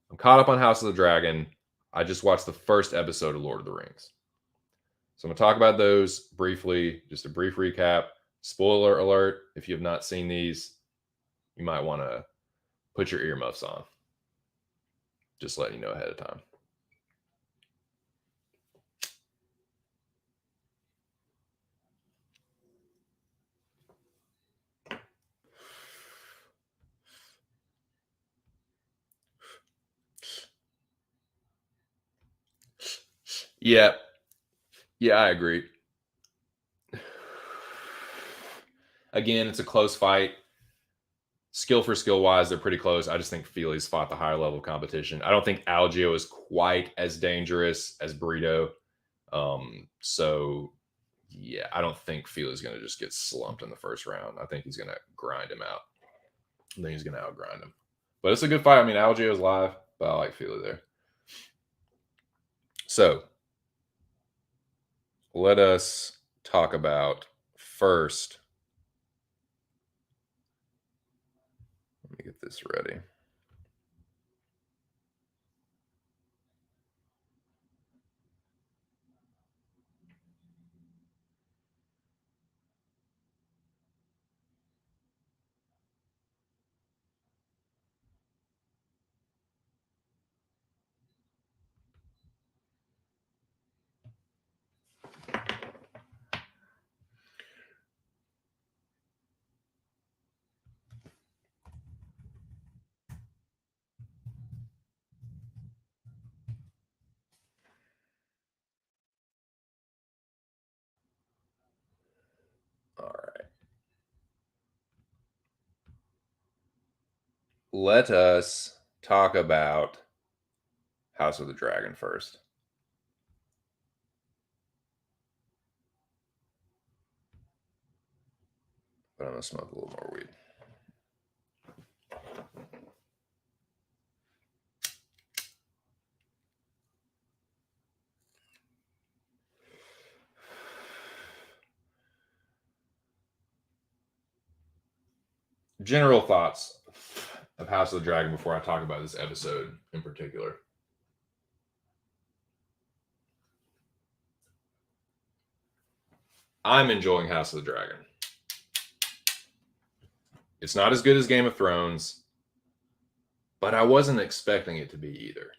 I'm caught up on House of the Dragon. I just watched the first episode of Lord of the Rings. So I'm going to talk about those briefly, just a brief recap. Spoiler alert, if you have not seen these, you might want to put your earmuffs on. Just letting you know ahead of time. Yeah. Yeah, I agree. Again, it's a close fight. Skill for skill wise, they're pretty close. I just think Feely's fought the higher level competition. I don't think Algio is quite as dangerous as Burrito. So yeah, I don't think Feely's going to just get slumped in the first round. I think he's going to grind him out. I think he's going to outgrind him. But it's a good fight. I mean, Algio's live, but I like Feely there. So let us talk about first. Let me get this ready. All right. Let us talk about House of the Dragon first. But I'm going to smoke a little more weed. General thoughts of House of the Dragon before I talk about this episode in particular. I'm enjoying House of the Dragon. It's not as good as Game of Thrones, but I wasn't expecting it to be either.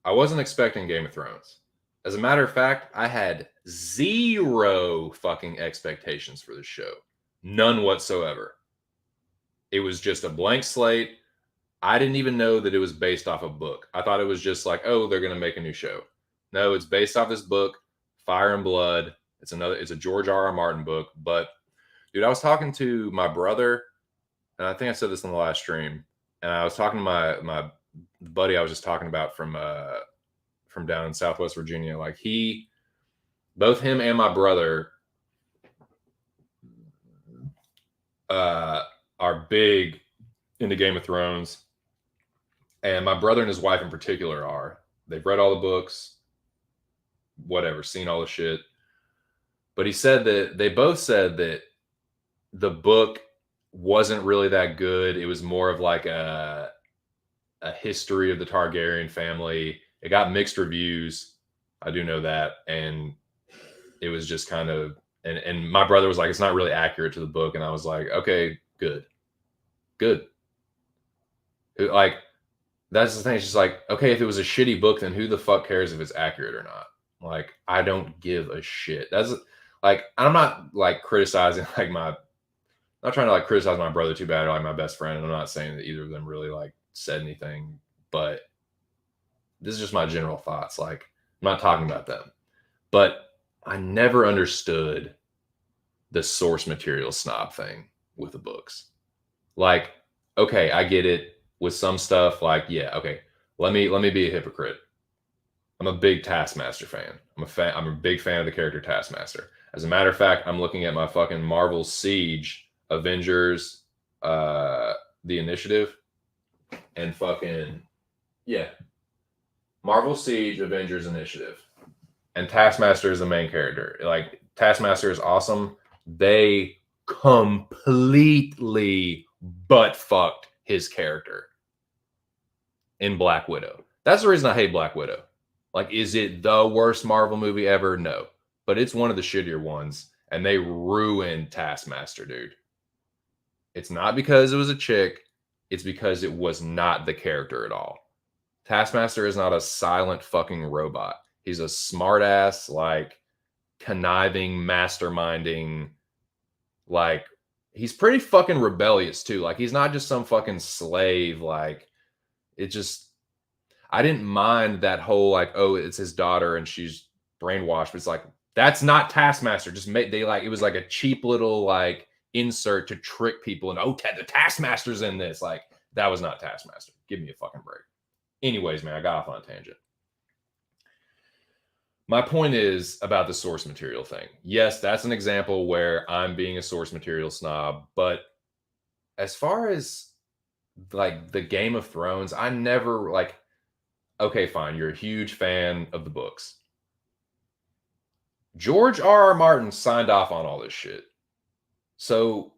I wasn't expecting Game of Thrones. As a matter of fact, I had 0 fucking expectations for this show. None whatsoever. It was just a blank slate. I didn't even know that it was based off a book. I thought it was just like, oh, they're gonna make a new show. No, it's based off this book, Fire and Blood. It's a George R. R. Martin book. But dude, I was talking to my brother, and I think I said this on the last stream. And I was talking to my buddy I was just talking about from down in Southwest Virginia. Like both him and my brother are big into Game of Thrones. And my brother and his wife in particular are. They've read all the books, whatever, seen all the shit. But he said that they both said that the book wasn't really that good. It was more of like a history of the Targaryen family. It got mixed reviews. I do know that. And it was just kind of, and my brother was like, it's not really accurate to the book. And I was like, okay, good. Like, that's the thing. It's just like, okay, if it was a shitty book, then who the fuck cares if it's accurate or not? Like, I don't give a shit. That's like, I'm not like criticizing like not trying to like criticize my brother too bad or like my best friend. I'm not saying that either of them really like said anything, but this is just my general thoughts. Like, I'm not talking about them, but I never understood the source material snob thing with the books. Like, okay, I get it with some stuff. Like, yeah, okay, let me be a hypocrite. I'm a big Taskmaster fan. I'm a big fan of the character Taskmaster. As a matter of fact, I'm looking at my fucking Marvel Siege Avengers, the Initiative, and fucking yeah, Marvel Siege Avengers Initiative, and Taskmaster is the main character. Like, Taskmaster is awesome. They completely butt fucked his character in Black Widow. That's the reason I hate Black Widow. Like, is it the worst Marvel movie ever? No. But it's one of the shittier ones. And they ruined Taskmaster, dude. It's not because it was a chick. It's because it was not the character at all. Taskmaster is not a silent fucking robot. He's a smartass, like, conniving, masterminding, like, he's pretty fucking rebellious too. Like, he's not just some fucking slave. Like, it just, I didn't mind that whole like, oh, it's his daughter and she's brainwashed. But it's like, that's not Taskmaster. Just they like, it was like a cheap little like insert to trick people. And the Taskmaster's in this. Like, that was not Taskmaster. Give me a fucking break. Anyways, man, I got off on a tangent. My point is about the source material thing. Yes, that's an example where I'm being a source material snob. But as far as like the Game of Thrones, I never like, okay, fine. You're a huge fan of the books. George R. R. Martin signed off on all this shit. So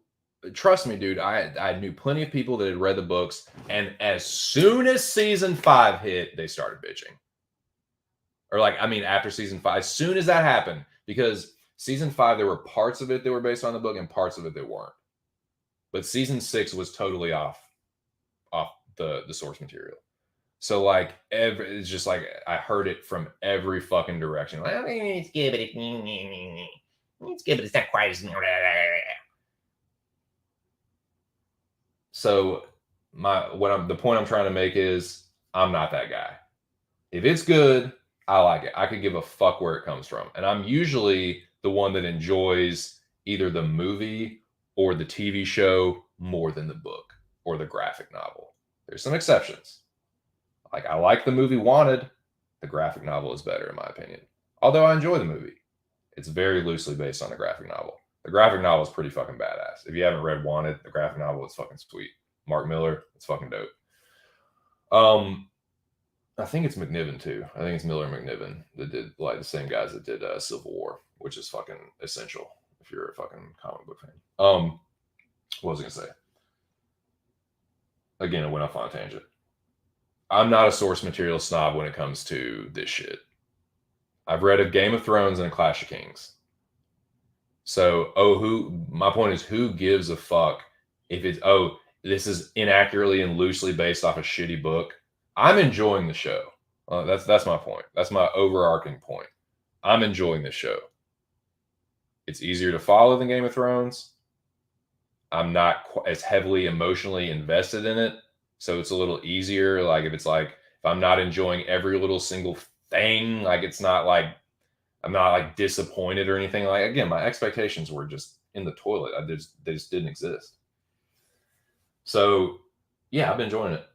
trust me, dude, I knew plenty of people that had read the books. And as soon as season 5 hit, they started bitching. Or like, I mean, after season 5, as soon as that happened, because season 5, there were parts of it that were based on the book and parts of it that weren't. But season 6 was totally off the source material. So like it's just like I heard it from every fucking direction. Like, it's good, but it's not quite as. So the point I'm trying to make is I'm not that guy. If it's good, I like it. I could give a fuck where it comes from. And I'm usually the one that enjoys either the movie or the TV show more than the book or the graphic novel. There's some exceptions. Like, I like the movie Wanted. The graphic novel is better, in my opinion. Although I enjoy the movie. It's very loosely based on the graphic novel. The graphic novel is pretty fucking badass. If you haven't read Wanted, the graphic novel is fucking sweet. Mark Miller, it's fucking dope. I think it's McNiven too. I think it's Miller and McNiven that did, like, the same guys that did Civil War, which is fucking essential if you're a fucking comic book fan. What was I gonna say? Again, I went off on a tangent. I'm not a source material snob when it comes to this shit. I've read a Game of Thrones and a Clash of Kings. So, my point is, who gives a fuck if it's, this is inaccurately and loosely based off a shitty book? I'm enjoying the show. That's my point. That's my overarching point. I'm enjoying the show. It's easier to follow than Game of Thrones. I'm not as heavily emotionally invested in it. So it's a little easier. Like if I'm not enjoying every little single thing, like it's not like I'm not like disappointed or anything. Like again, my expectations were just in the toilet. They just didn't exist. So yeah, I've been enjoying it.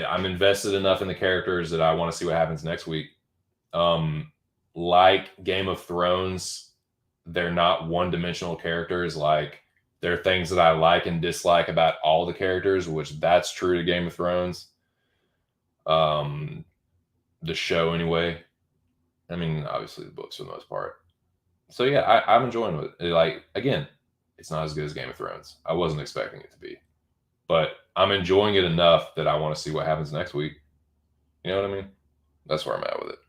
I'm invested enough in the characters that I want to see what happens next week. Like Game of Thrones, they're not one-dimensional characters. Like there are things that I like and dislike about all the characters, which that's true to Game of Thrones. Um, the show anyway. I mean, obviously the books for the most part. So yeah, I'm enjoying it. Like again, it's not as good as Game of Thrones. I wasn't expecting it to be, but I'm enjoying it enough that I want to see what happens next week. You know what I mean? That's where I'm at with it.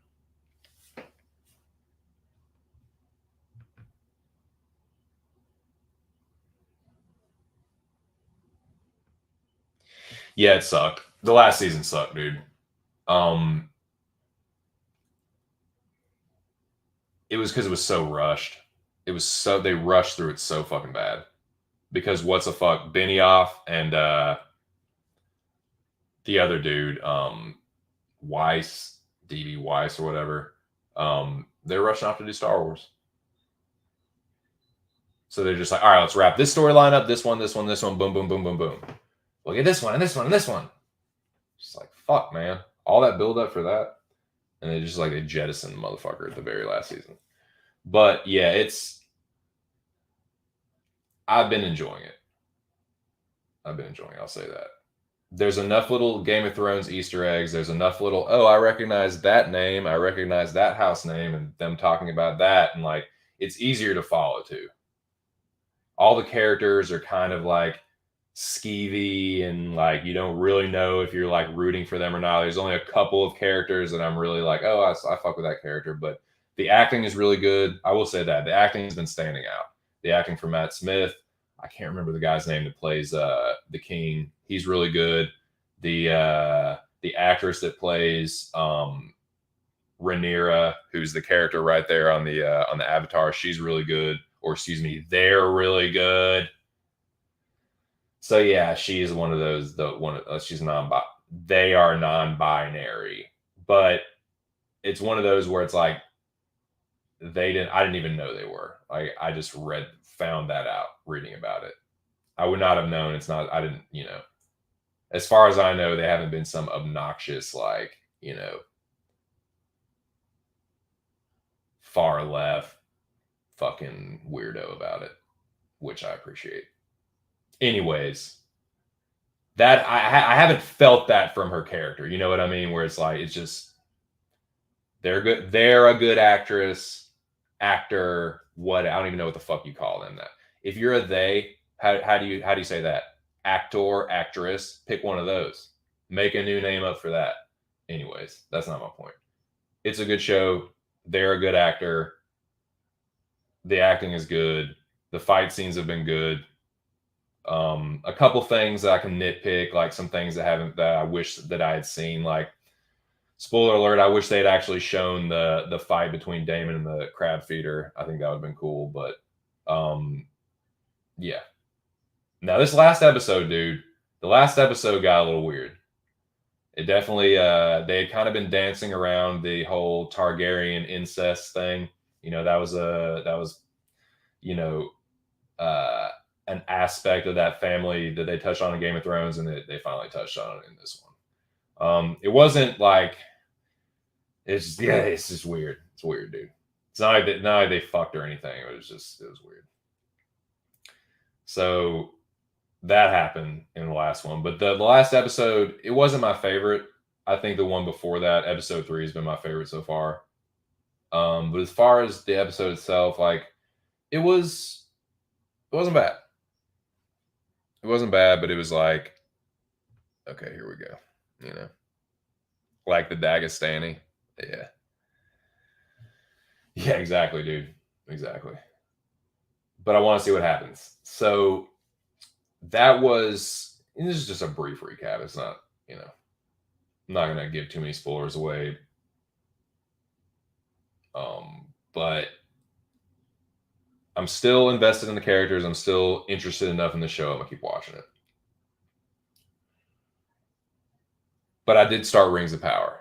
Yeah, it sucked. The last season sucked, dude. Um, it was because it was so rushed. They rushed through it so fucking bad. Because what's the fuck, Benioff and the other dude, Weiss, DB Weiss or whatever, they're rushing off to do Star Wars. So they're just like, all right, let's wrap this storyline up. This one, boom, boom, boom, boom, boom. Look at this one and this one and this one. Just like, fuck, man. All that build up for that. And they just like they jettisoned the motherfucker at the very last season. But yeah, I've been enjoying it. I'll say that. There's enough little Game of Thrones Easter eggs. There's enough little, oh, I recognize that name. I recognize that house name and them talking about that. And like, it's easier to follow too. All the characters are kind of like skeevy and like you don't really know if you're like rooting for them or not. There's only a couple of characters that I'm really like, oh, I fuck with that character. But the acting is really good. I will say that the acting has been standing out. The acting for Matt Smith, I can't remember the guy's name that plays the king. He's really good. The actress that plays Rhaenyra, who's the character right there on the Avatar, she's really good. Or excuse me, they're really good. So yeah, she's one of those. She's non. They are non-binary, but it's one of those where it's like they didn't. I didn't even know they were. Like I just found that out reading about it. I would not have known. It's not. I didn't. As far as I know, they haven't been some obnoxious like far left fucking weirdo about it, which I appreciate. Anyways, that I haven't felt that from her character. You know what I mean? Where it's like it's just they're good. They're a good actor. What I don't even know what the fuck you call them. That if you're a they, how do you say that? Actor, actress. Pick one of those. Make a new name up for that. Anyways, that's not my point. It's a good show. They're a good actor. The acting is good. The fight scenes have been good. A couple things that I can nitpick, like some things that I wish that I had seen. Like, spoiler alert, I wish they had actually shown the fight between Damon and the crab feeder. I think that would have been cool. But yeah. Now this last episode, dude, the last episode got a little weird. It definitely they had kind of been dancing around the whole Targaryen incest thing. That was an aspect of that family that they touched on in Game of Thrones, and they finally touched on it in this one. It wasn't like it's just weird. It's weird, dude. It's not like they fucked or anything. It was weird. So that happened in the last one, but the last episode, it wasn't my favorite. I think the one before that, episode 3, has been my favorite so far. But as far as the episode itself, like it wasn't bad. It wasn't bad, but it was like, okay, here we go. Like the Dagestani. Yeah. Yeah, exactly, dude. Exactly. But I want to see what happens. So this is just a brief recap. It's not, I'm not going to give too many spoilers away. But I'm still invested in the characters. I'm still interested enough in the show. I'm going to keep watching it. But I did start Rings of Power.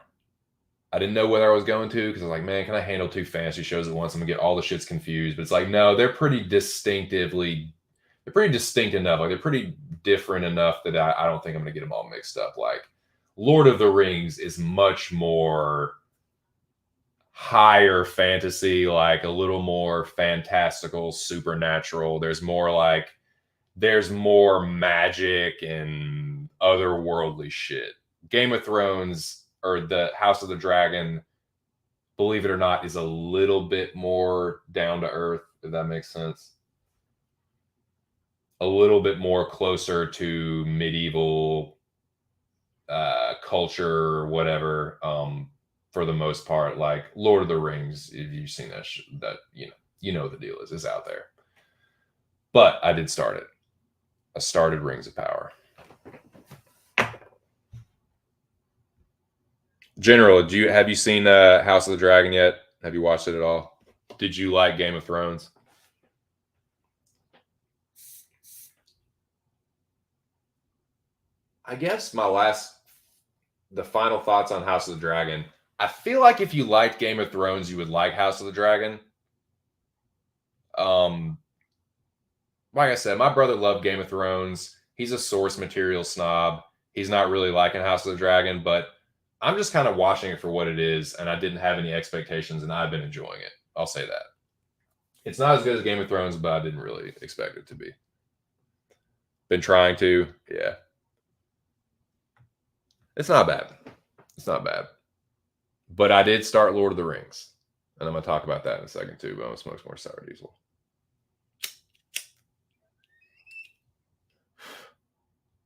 I didn't know whether I was going to because I was like, man, can I handle 2 fantasy shows at once? I'm gonna get all the shits confused. But it's like, no, they're pretty distinct enough. Like they're pretty different enough that I don't think I'm gonna get them all mixed up. Like Lord of the Rings is much more higher fantasy, like a little more fantastical, supernatural. There's more magic and otherworldly shit. Game of Thrones or the House of the Dragon, believe it or not, is a little bit more down to earth, if that makes sense. A little bit more closer to medieval culture or whatever, for the most part. Like Lord of the Rings, if you've seen that you know the deal is out there. But I did start it. I started Rings of Power. General, have you seen House of the Dragon yet? Have you watched it at all? Did you like Game of Thrones? I guess the final thoughts on House of the Dragon. I feel like if you liked Game of Thrones, you would like House of the Dragon. Like I said, my brother loved Game of Thrones. He's a source material snob. He's not really liking House of the Dragon, but I'm just kind of watching it for what it is, and I didn't have any expectations, and I've been enjoying it. I'll say that. It's not as good as Game of Thrones, but I didn't really expect it to be. Been trying to, yeah. It's not bad. It's not bad. But I did start Lord of the Rings, and I'm going to talk about that in a second too, but I'm going to smoke some more sour diesel.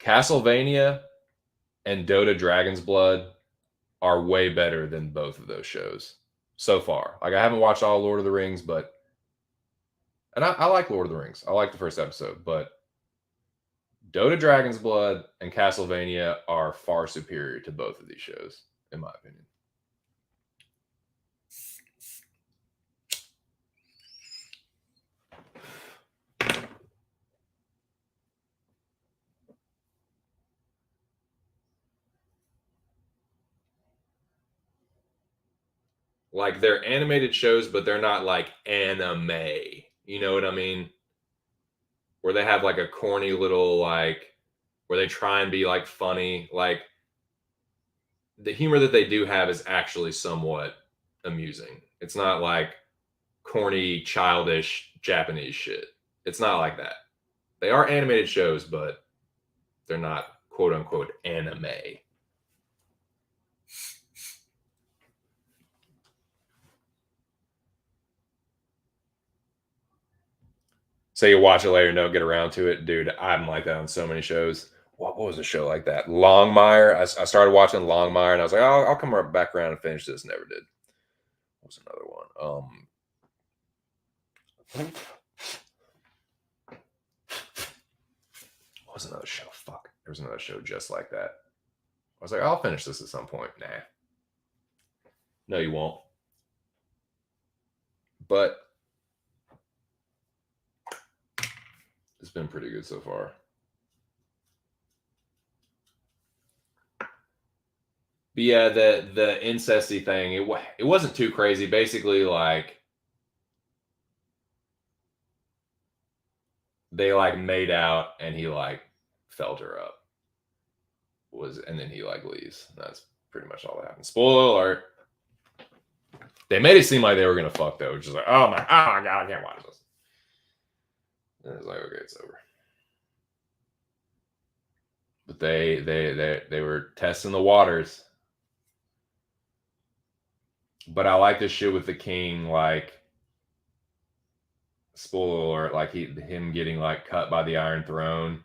Castlevania and Dota Dragon's Blood are way better than both of those shows so far. Like I haven't watched all Lord of the Rings, but I like Lord of the Rings. I like the first episode, but Dota Dragon's Blood and Castlevania are far superior to both of these shows, in my opinion. Like they're animated shows, but they're not like anime. You know what I mean? Where they have like a corny little where they try and be like funny. Like the humor that they do have is actually somewhat amusing. It's not like corny, childish Japanese shit. It's not like that. They are animated shows, but they're not quote unquote anime. So you watch it later and don't get around to it. Dude, I'm like that on so many shows. What was a show like that? Longmire. I started watching Longmire and I was like, oh, I'll come back around and finish this. Never did. What was another one? What was another show? Fuck. There was another show just like that. I was like, I'll finish this at some point. Nah. No, you won't. But it's been pretty good so far. But yeah, the incesty thing, it wasn't too crazy. Basically, like they like made out and he like felt her up. And then he like leaves. That's pretty much all that happened. Spoiler alert. They made it seem like they were gonna fuck though, which is like, oh my god, I can't watch this. And it's like, okay, it's over. But they were testing the waters. But I like this shit with the king, like spoiler alert, like him getting like cut by the Iron Throne.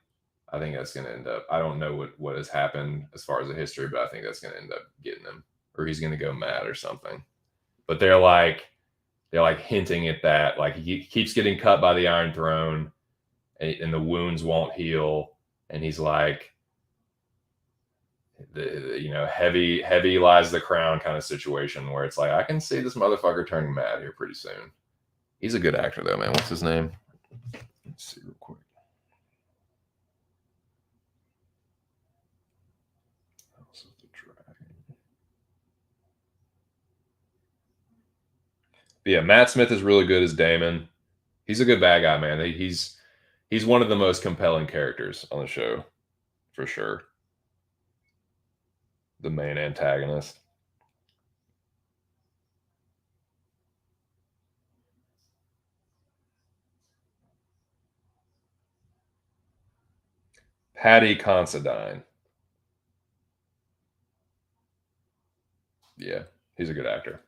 I think that's gonna end up. I don't know what has happened as far as the history, but I think that's gonna end up getting him, or he's gonna go mad or something. But they're like hinting at that. Like he keeps getting cut by the Iron Throne, and the wounds won't heal, and he's like, heavy lies the crown kind of situation where it's like I can see this motherfucker turning mad here pretty soon. He's a good actor though, man. What's his name? Let's see real quick. House of the Dragon. But yeah, Matt Smith is really good as Damon. He's a good bad guy, man. He's one of the most compelling characters on the show, for sure. The main antagonist. Patty Considine. Yeah, he's a good actor.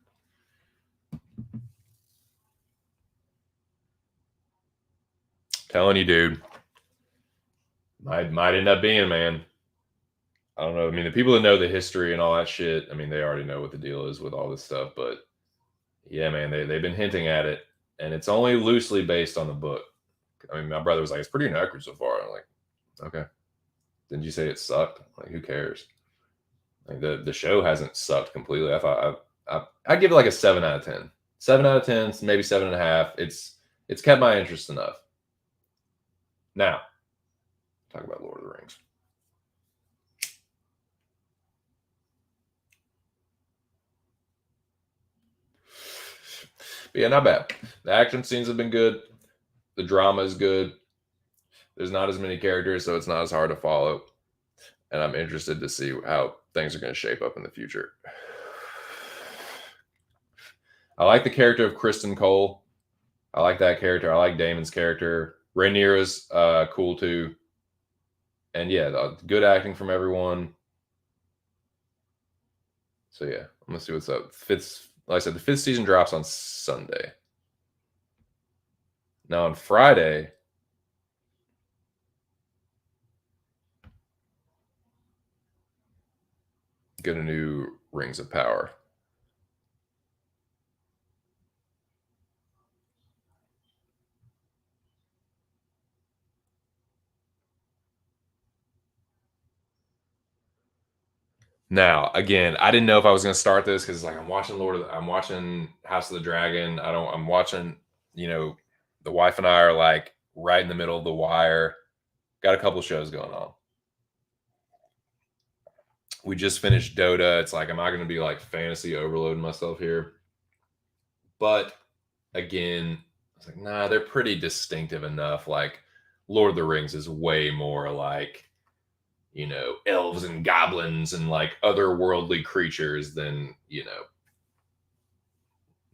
Telling you, dude. Might end up being, man. I don't know. I mean, the people that know the history and all that shit, I mean, they already know what the deal is with all this stuff. But yeah, man, they've been hinting at it, and it's only loosely based on the book. I mean, my brother was like, "It's pretty inaccurate so far." I'm like, "Okay." Didn't you say it sucked? Like, who cares? Like the show hasn't sucked completely. I thought I'd give it like a 7 out of 10. 7 out of 10, maybe 7.5. It's kept my interest enough. Now, talk about Lord of the Rings. But yeah, not bad. The action scenes have been good. The drama is good. There's not as many characters, so it's not as hard to follow. And I'm interested to see how things are going to shape up in the future. I like the character of Kristen Cole. I like that character. I like Damon's character. Rhaenyra's cool too. And yeah, good acting from everyone. So yeah, I'm gonna see what's up. Fifth, like I said, the fifth season drops on Sunday. Now on Friday, get a new Rings of Power. Now, again, I didn't know if I was going to start this because like I'm watching House of the Dragon. I'm watching, you know, the wife and I are like right in the middle of the wire. Got a couple shows going on. We just finished Dota. It's like, am I going to be like fantasy overloading myself here? But again, I was like, nah, they're pretty distinctive enough. Like Lord of the Rings is way more like, you know, elves and goblins and like otherworldly creatures than, you know,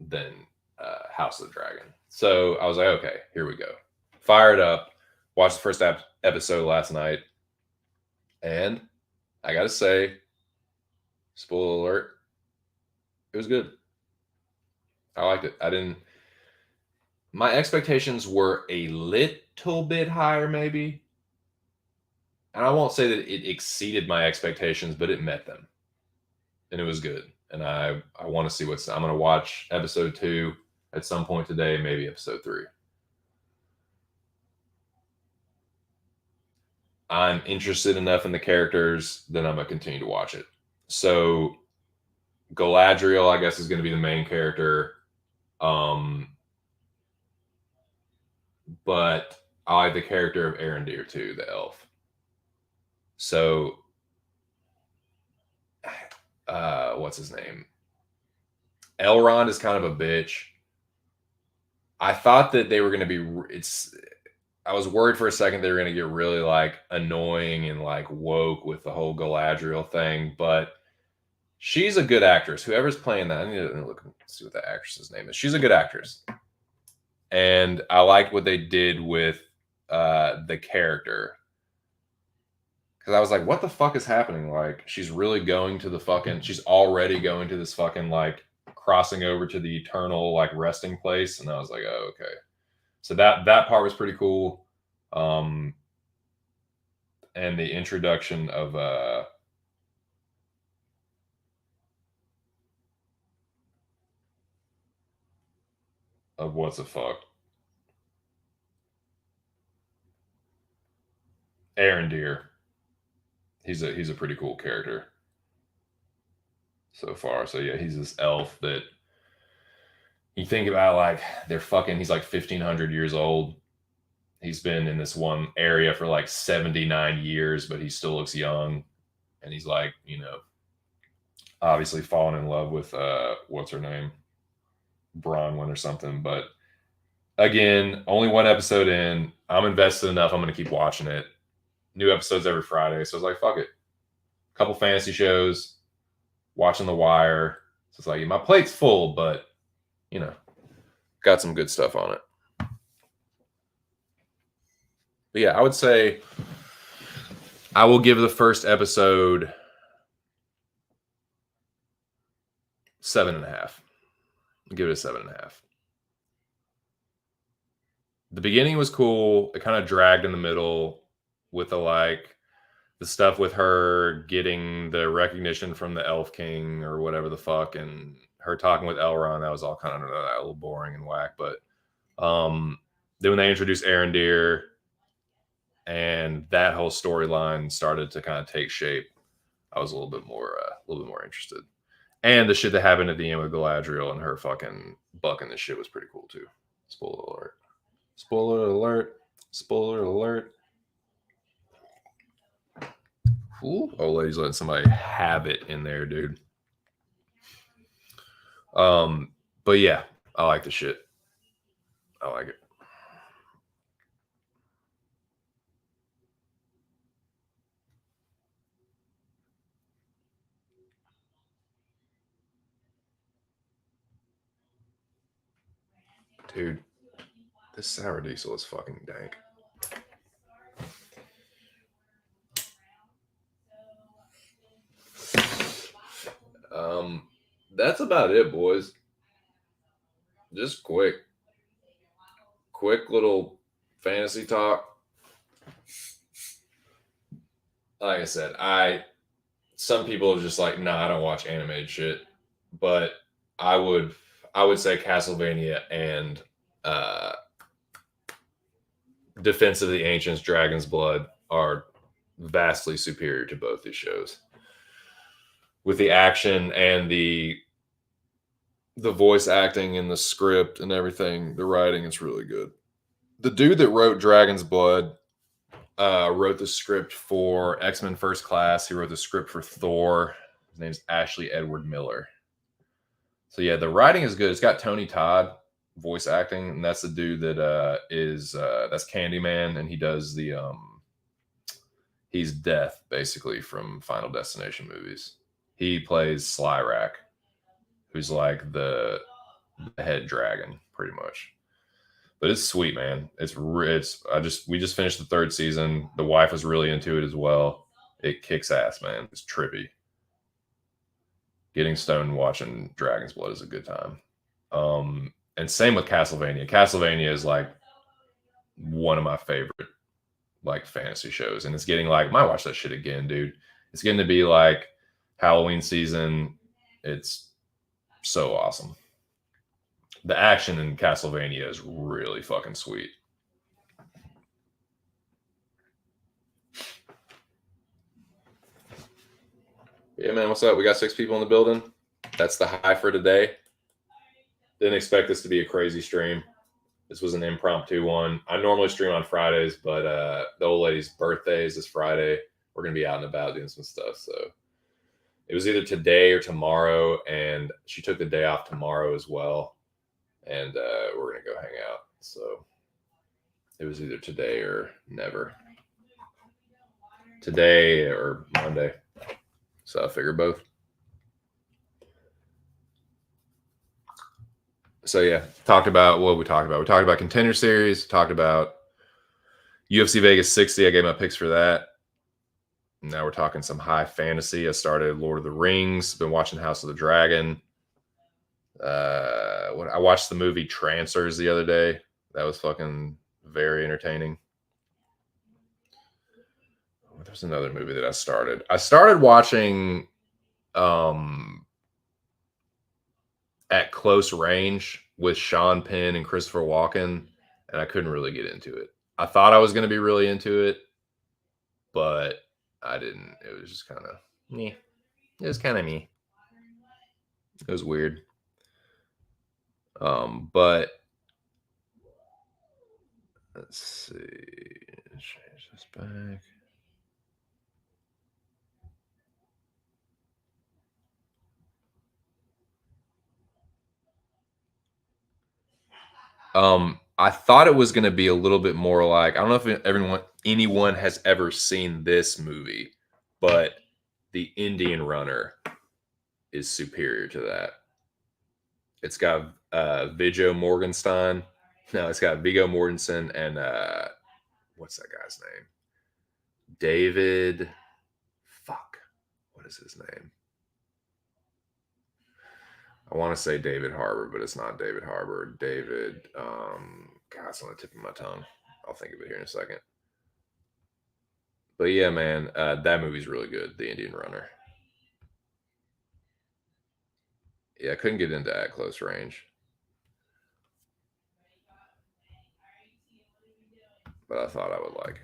than House of the Dragon. So I was like, okay, here we go. Fired up. Watched the first episode last night, and I gotta say, spoiler alert, it was good. I liked it. I didn't. My expectations were a little bit higher, maybe, and I won't say that it exceeded my expectations, but it met them, and it was good. And I want to see what's. I'm gonna watch episode 2 at some point today, maybe episode 3. I'm interested enough in the characters that I'm gonna continue to watch it. So Galadriel, I guess, is going to be the main character, but I like the character of Arendir too, the elf. So, what's his name? Elrond is kind of a bitch. I thought that they were going to be. It's. I was worried for a second they were going to get really like annoying and like woke with the whole Galadriel thing, but she's a good actress. Whoever's playing that, I need to look and see what the actress's name is. She's a good actress, and I liked what they did with the character because I was like, "What the fuck is happening?" Like, she's really going to the fucking. She's already going to this fucking like crossing over to the eternal like resting place, and I was like, "Oh, okay." So that part was pretty cool, um, and the introduction of what's the fuck Aaron Deer. He's a pretty cool character so far. So yeah, he's this elf that you think about like they're fucking. He's like 1,500 years old. He's been in this one area for like 79 years, but he still looks young. And he's like, you know, obviously fallen in love with what's her name? Bronwyn or something. But again, only one episode in. I'm invested enough. I'm going to keep watching it. New episodes every Friday. So I was like, fuck it. Couple fantasy shows, watching The Wire. So it's like, my plate's full, but, you know, got some good stuff on it. But yeah, I would say I will give the first episode 7.5. I'll give it a 7.5. The beginning was cool. It kind of dragged in the middle with the stuff with her getting the recognition from the Elf King or whatever the fuck, and her talking with Elrond. That was all kind of a little boring and whack. But then when they introduced Arendir and that whole storyline started to kind of take shape, I was a little bit more interested. And the shit that happened at the end with Galadriel and her fucking bucking this shit was pretty cool too. Spoiler alert. Spoiler alert. Spoiler alert. Ooh, old lady's letting somebody have it in there, dude. But yeah, I like the shit. I like it. Dude, this sour diesel is fucking dank. That's about it, boys. Just quick little fantasy talk. Like I said, some people are just like, nah, I don't watch animated shit. But I would say Castlevania and Defense of the Ancients, Dragon's Blood are vastly superior to both these shows. With the action and the voice acting and the script and everything, the writing is really good. The dude that wrote Dragon's Blood wrote the script for X-Men First Class. He wrote the script for Thor. His name's Ashley Edward Miller. So yeah, the writing is good. It's got Tony Todd voice acting, and that's the dude that that's Candyman, and he does the he's Death basically from Final Destination movies. He plays Slyrak, who's like the head dragon, pretty much. But it's sweet, man. We just finished the third season. The wife was really into it as well. It kicks ass, man. It's trippy. Getting stoned watching Dragon's Blood is a good time. And same with Castlevania. Castlevania is like one of my favorite like fantasy shows, and it's getting like, might watch that shit again, dude. It's getting to be like Halloween season. It's so awesome. The action in Castlevania is really fucking sweet. Yeah, man, what's up? We got 6 people in the building. That's the high for today. Didn't expect this to be a crazy stream. This was an impromptu one. I normally stream on Fridays, but the old lady's birthday is this Friday. We're going to be out and about doing some stuff. So it was either today or tomorrow, and she took the day off tomorrow as well. And we're going to go hang out. So it was either today or never. Today or Monday. So I figure both. So yeah, talked about what we talked about. We talked about Contender Series, talked about UFC Vegas 60. I gave my picks for that. Now we're talking some high fantasy. I started Lord of the Rings, been watching House of the Dragon. I watched the movie Trancers the other day. That was fucking very entertaining. There's another movie that I started. I started watching At Close Range with Sean Penn and Christopher Walken, and I couldn't really get into it. I thought I was going to be really into it, but I didn't. It was just kind of me. It was kind of me. It was weird. But let's see. Change this back. I thought it was gonna be a little bit more like I don't know if anyone has ever seen this movie, but The Indian Runner is superior to that. It's got Viggo Morgenstein. No, it's got Viggo Mortensen and what's that guy's name? David. Fuck. What is his name? I want to say David Harbour, but it's not David Harbour. David. God, it's on the tip of my tongue. I'll think of it here in a second. But yeah, man, that movie's really good. The Indian Runner. Yeah, I couldn't get into at close range, but I thought I would like.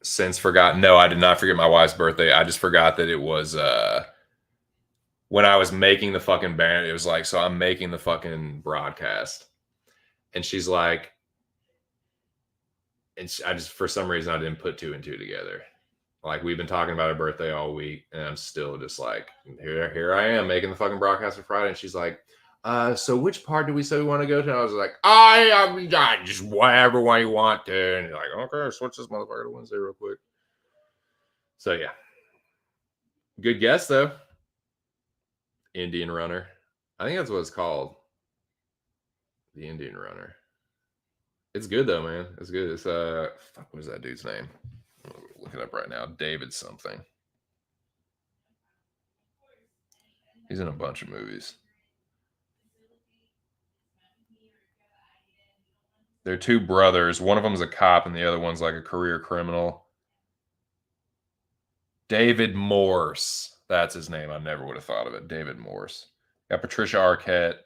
Since forgot. No, I did not forget my wife's birthday. I just forgot that it was when I was making the fucking banner. It was like, so I'm making the fucking broadcast, and she's like, and I just for some reason I didn't put two and two together. Like we've been talking about her birthday all week, and I'm still just like, here I am making the fucking broadcast for Friday, and she's like, so which part do we say we want to go to? And I was like, I just whatever one you want to, and you're like, okay, switch this motherfucker to Wednesday real quick. So yeah, good guess though. Indian Runner, I think that's what it's called. The Indian Runner. It's good though, man. It's good. It's fuck, what is that dude's name? Look it up right now. David something. He's in a bunch of movies. They're two brothers. One of them's a cop, and the other one's like a career criminal. David Morse. That's his name. I never would have thought of it. David Morse. Got Patricia Arquette.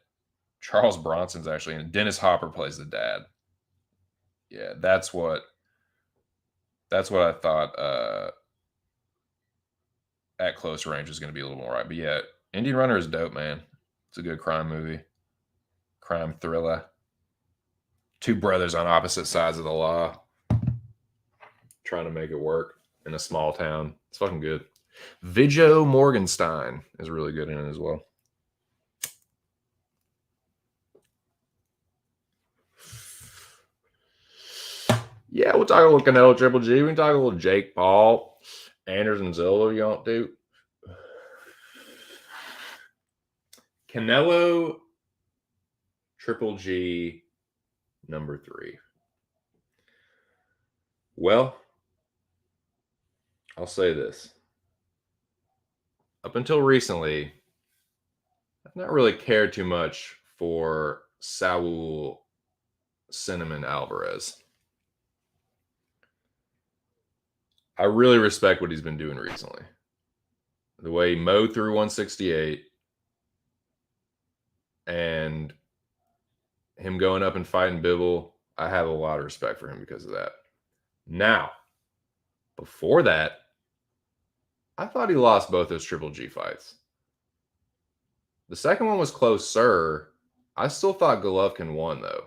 Charles Bronson's actually in it. Dennis Hopper plays the dad. Yeah, that's what I thought at close range was going to be a little more right. But yeah, Indian Runner is dope, man. It's a good crime movie. Crime thriller. Two brothers on opposite sides of the law trying to make it work in a small town. It's fucking good. Viggo Morgenstein is really good in it as well. Yeah, we'll talk a little Canelo Triple G. We can talk a little Jake Paul, Anderson Silva. You want to? Canelo Triple G number 3. Well, I'll say this. Up until recently, I've not really cared too much for Saul Cinnamon Alvarez. I really respect what he's been doing recently. The way he mowed through 168 and him going up and fighting Bivol, I have a lot of respect for him because of that. Now, before that, I thought he lost both those Triple G fights. The second one was closer. I still thought Golovkin won though,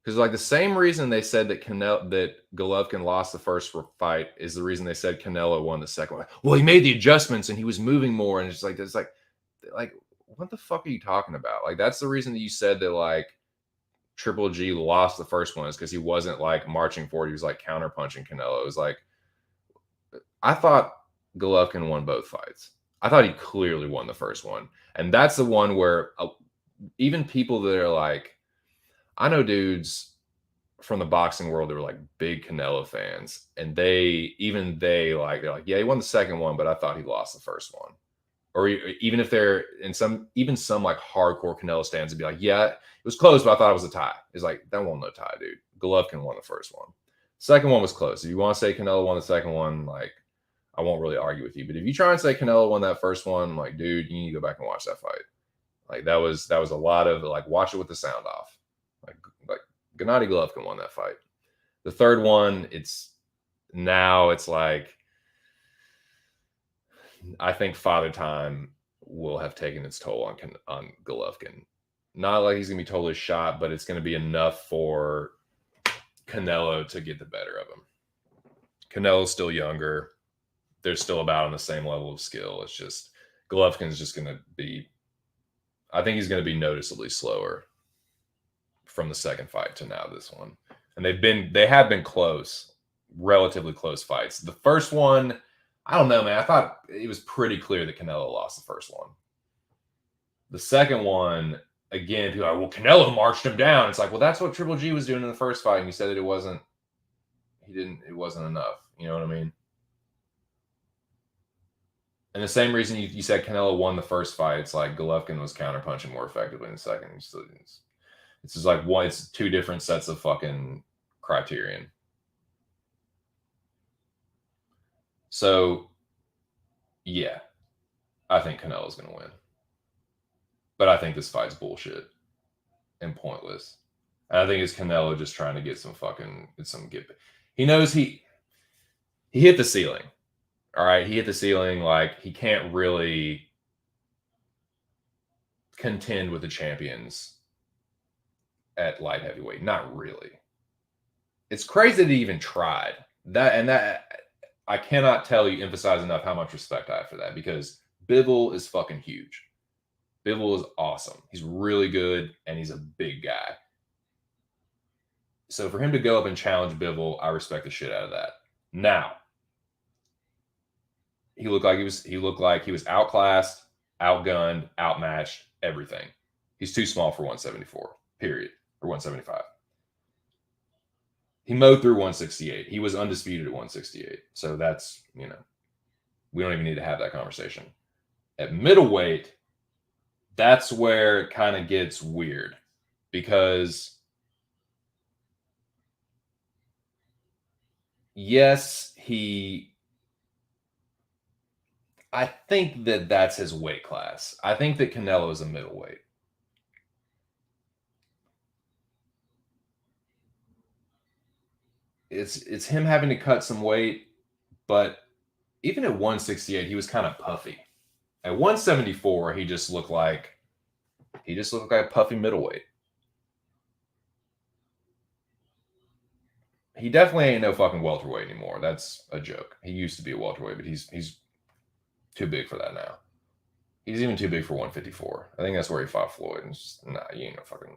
because like the same reason they said that Golovkin lost the first fight is the reason they said Canelo won the second one. Well, he made the adjustments and he was moving more, and it's like what the fuck are you talking about? Like that's the reason that you said that like Triple G lost the first one is because he wasn't like marching forward. He was like counter punching Canelo. It was like I thought Golovkin won both fights. I thought he clearly won the first one. And that's the one where even people that are like, I know dudes from the boxing world that were like big Canelo fans. And they're like, yeah, he won the second one, but I thought he lost the first one. Or even if they're in some like hardcore Canelo stands would be like, yeah, it was close, but I thought it was a tie. It's like, that wasn't no tie, dude. Golovkin won the first one. Second one was close. If you want to say Canelo won the second one, like, I won't really argue with you. But if you try and say Canelo won that first one, I'm like, dude, you need to go back and watch that fight. Like that was a lot of like watch it with the sound off. Like Gennady Golovkin won that fight. The third one, it's like I think Father Time will have taken its toll on Golovkin. Not like he's gonna be totally shot, but it's gonna be enough for Canelo to get the better of him. Canelo's still younger. They're still about on the same level of skill. It's just Golovkin's just gonna be. I think he's gonna be noticeably slower from the second fight to now this one. And they have been close, relatively close fights. The first one, I don't know, man. I thought it was pretty clear that Canelo lost the first one. The second one, again, people are like, well, Canelo marched him down. It's like, well, that's what Triple G was doing in the first fight, and you said that it wasn't enough. You know what I mean? And the same reason you said Canelo won the first fight, it's like Golovkin was counterpunching more effectively in the second. It's just like it's two different sets of fucking criterion. So, yeah, I think Canelo's going to win. But I think this fight's bullshit and pointless. And I think it's Canelo just trying to get He knows he hit the ceiling. All right, he hit the ceiling. Like, he can't really contend with the champions at light heavyweight. Not really. It's crazy that he even tried that. I cannot emphasize enough how much respect I have for that, because Bivol is fucking huge. Bivol is awesome. He's really good, and he's a big guy. So for him to go up and challenge Bivol, I respect the shit out of that. Now, he looked like he was outclassed, outgunned, outmatched, everything. He's too small for 174, period, or 175. He mowed through 168. He was undisputed at 168. So that's, we don't even need to have that conversation. At middleweight, that's where it kind of gets weird, because yes, I think that's his weight class. I think that Canelo is a middleweight. It's him having to cut some weight, but even at 168, he was kind of puffy. At 174, he just looked like a puffy middleweight. He definitely ain't no fucking welterweight anymore. That's a joke. He used to be a welterweight, but he's too big for that now. He's even too big for 154. I think that's where he fought Floyd. And just, you ain't no fucking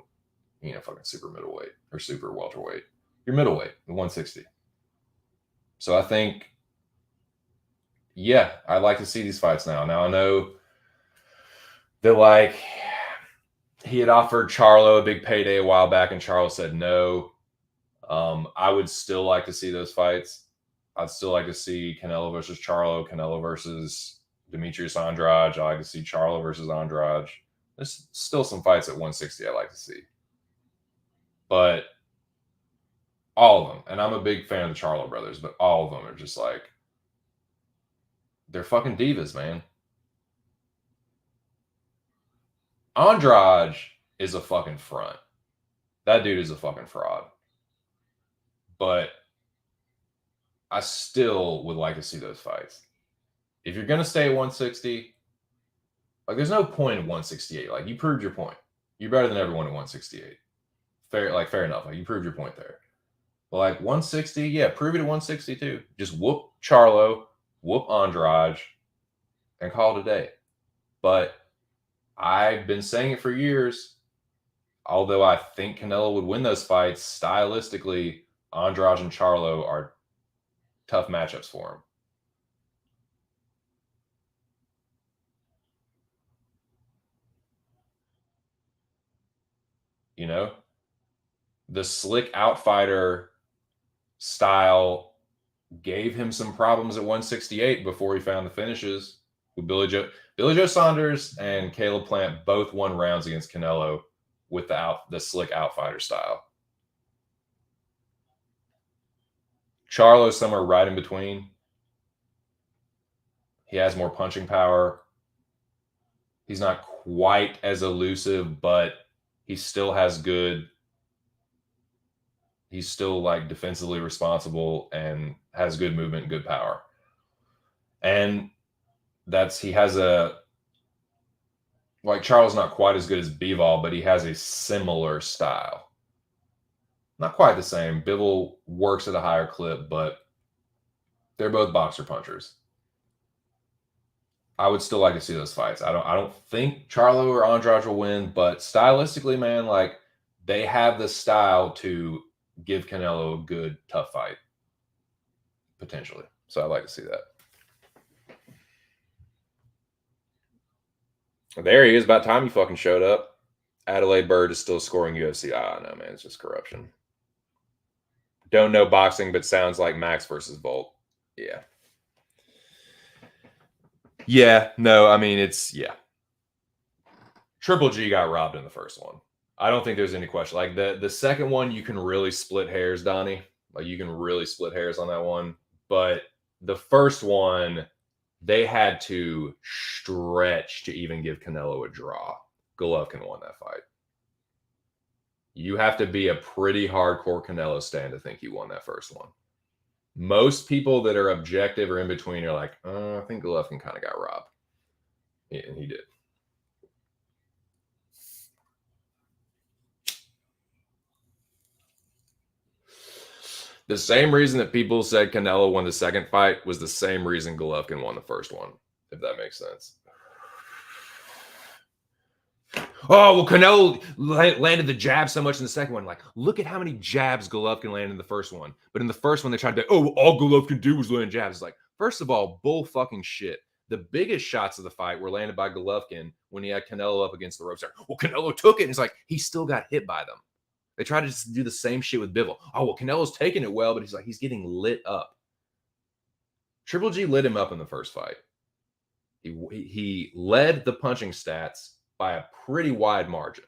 super middleweight or super welterweight. You're middleweight, 160. So I think, yeah, I'd like to see these fights now. Now I know that, like, he had offered Charlo a big payday a while back, and Charlo said no. I would still like to see those fights. I'd still like to see Canelo versus Charlo, Canelo versus Demetrius Andrade. I like to see Charlo versus Andrade. There's still some fights at 160 I like to see. But all of them, and I'm a big fan of the Charlo brothers, but all of them are just like, they're fucking divas, man. Andrade is a fucking front. That dude is a fucking fraud. But I still would like to see those fights. If you're going to stay at 160, like, there's no point at 168. Like, you proved your point. You're better than everyone at 168. Fair enough. Like, you proved your point there. But, like, 160, yeah, prove it at 160 too. Just whoop Charlo, whoop Andrade, and call it a day. But I've been saying it for years. Although I think Canelo would win those fights, stylistically, Andrade and Charlo are tough matchups for him. The slick outfighter style gave him some problems at 168 before he found the finishes. With Billy Joe Saunders and Caleb Plant both won rounds against Canelo with the slick outfighter style. Charlo's somewhere right in between. He has more punching power. He's not quite as elusive, but he still has good. He's still, like, defensively responsible and has good movement and good power. And he has a Like Charles not quite as good as Bivol, but he has a similar style. Not quite the same. Bivol works at a higher clip, but they're both boxer punchers. I would still like to see those fights. I don't think Charlo or Andrade will win, but stylistically, man, like they have the style to give Canelo a good, tough fight, potentially. So I'd like to see that. There he is. About time you fucking showed up. Adelaide Bird is still scoring UFC. Ah, no, man, it's just corruption. Don't know boxing, but sounds like Max versus Volt. Yeah. Yeah, no, I mean, yeah. Triple G got robbed in the first one. I don't think there's any question. Like the second one, you can really split hairs, Donnie. Like you can really split hairs on that one. But the first one, they had to stretch to even give Canelo a draw. Golovkin won that fight. You have to be a pretty hardcore Canelo stan to think he won that first one. Most people that are objective or in between are like, I think Golovkin kind of got robbed. Yeah, and he did. The same reason that people said Canelo won the second fight was the same reason Golovkin won the first one, if that makes sense. Oh, well, Canelo landed the jab so much in the second one. Like, look at how many jabs Golovkin landed in the first one. But in the first one, they tried to, all Golovkin do was land jabs. It's like, first of all, bull fucking shit. The biggest shots of the fight were landed by Golovkin when he had Canelo up against the ropes. Well, Canelo took it. And it's like, he still got hit by them. They try to just do the same shit with Bivol. Oh, well, Canelo's taking it well, but he's getting lit up. Triple G lit him up in the first fight. He led the punching stats by a pretty wide margin.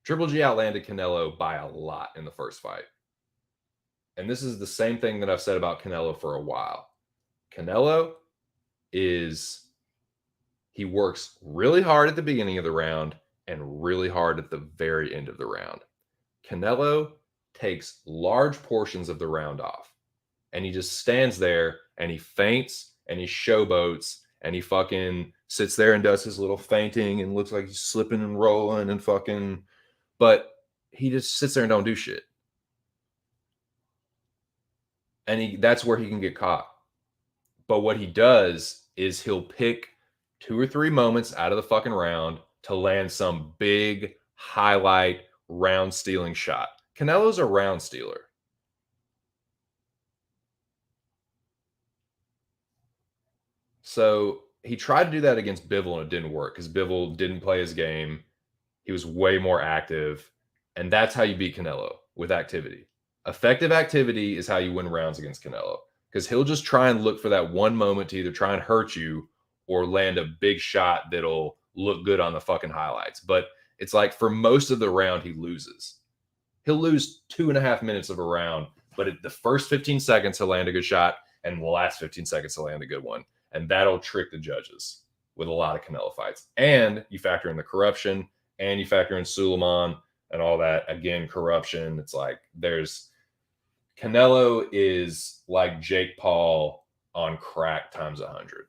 Triple G outlanded Canelo by a lot in the first fight. And this is the same thing that I've said about Canelo for a while. Canelo he works really hard at the beginning of the round and really hard at the very end of the round. Canelo takes large portions of the round off and he just stands there and he feints and he showboats and he fucking sits there and does his little fainting and looks like he's slipping and rolling and fucking, but he just sits there and don't do shit. And that's where he can get caught. But what he does is he'll pick 2 or 3 moments out of the fucking round to land some big highlight round stealing shot. Canelo's a round stealer. So he tried to do that against Bivol and it didn't work because Bivol didn't play his game. He was way more active. And that's how you beat Canelo, with activity. Effective activity is how you win rounds against Canelo because he'll just try and look for that one moment to either try and hurt you or land a big shot that'll look good on the fucking highlights. But it's like for most of the round, he loses. He'll lose 2.5 minutes of a round, but at the first 15 seconds, he'll land a good shot, and the last 15 seconds, he'll land a good one. And that'll trick the judges with a lot of Canelo fights. And you factor in the corruption, and you factor in Suleiman and all that. Again, corruption. It's like Canelo is like Jake Paul on crack times 100.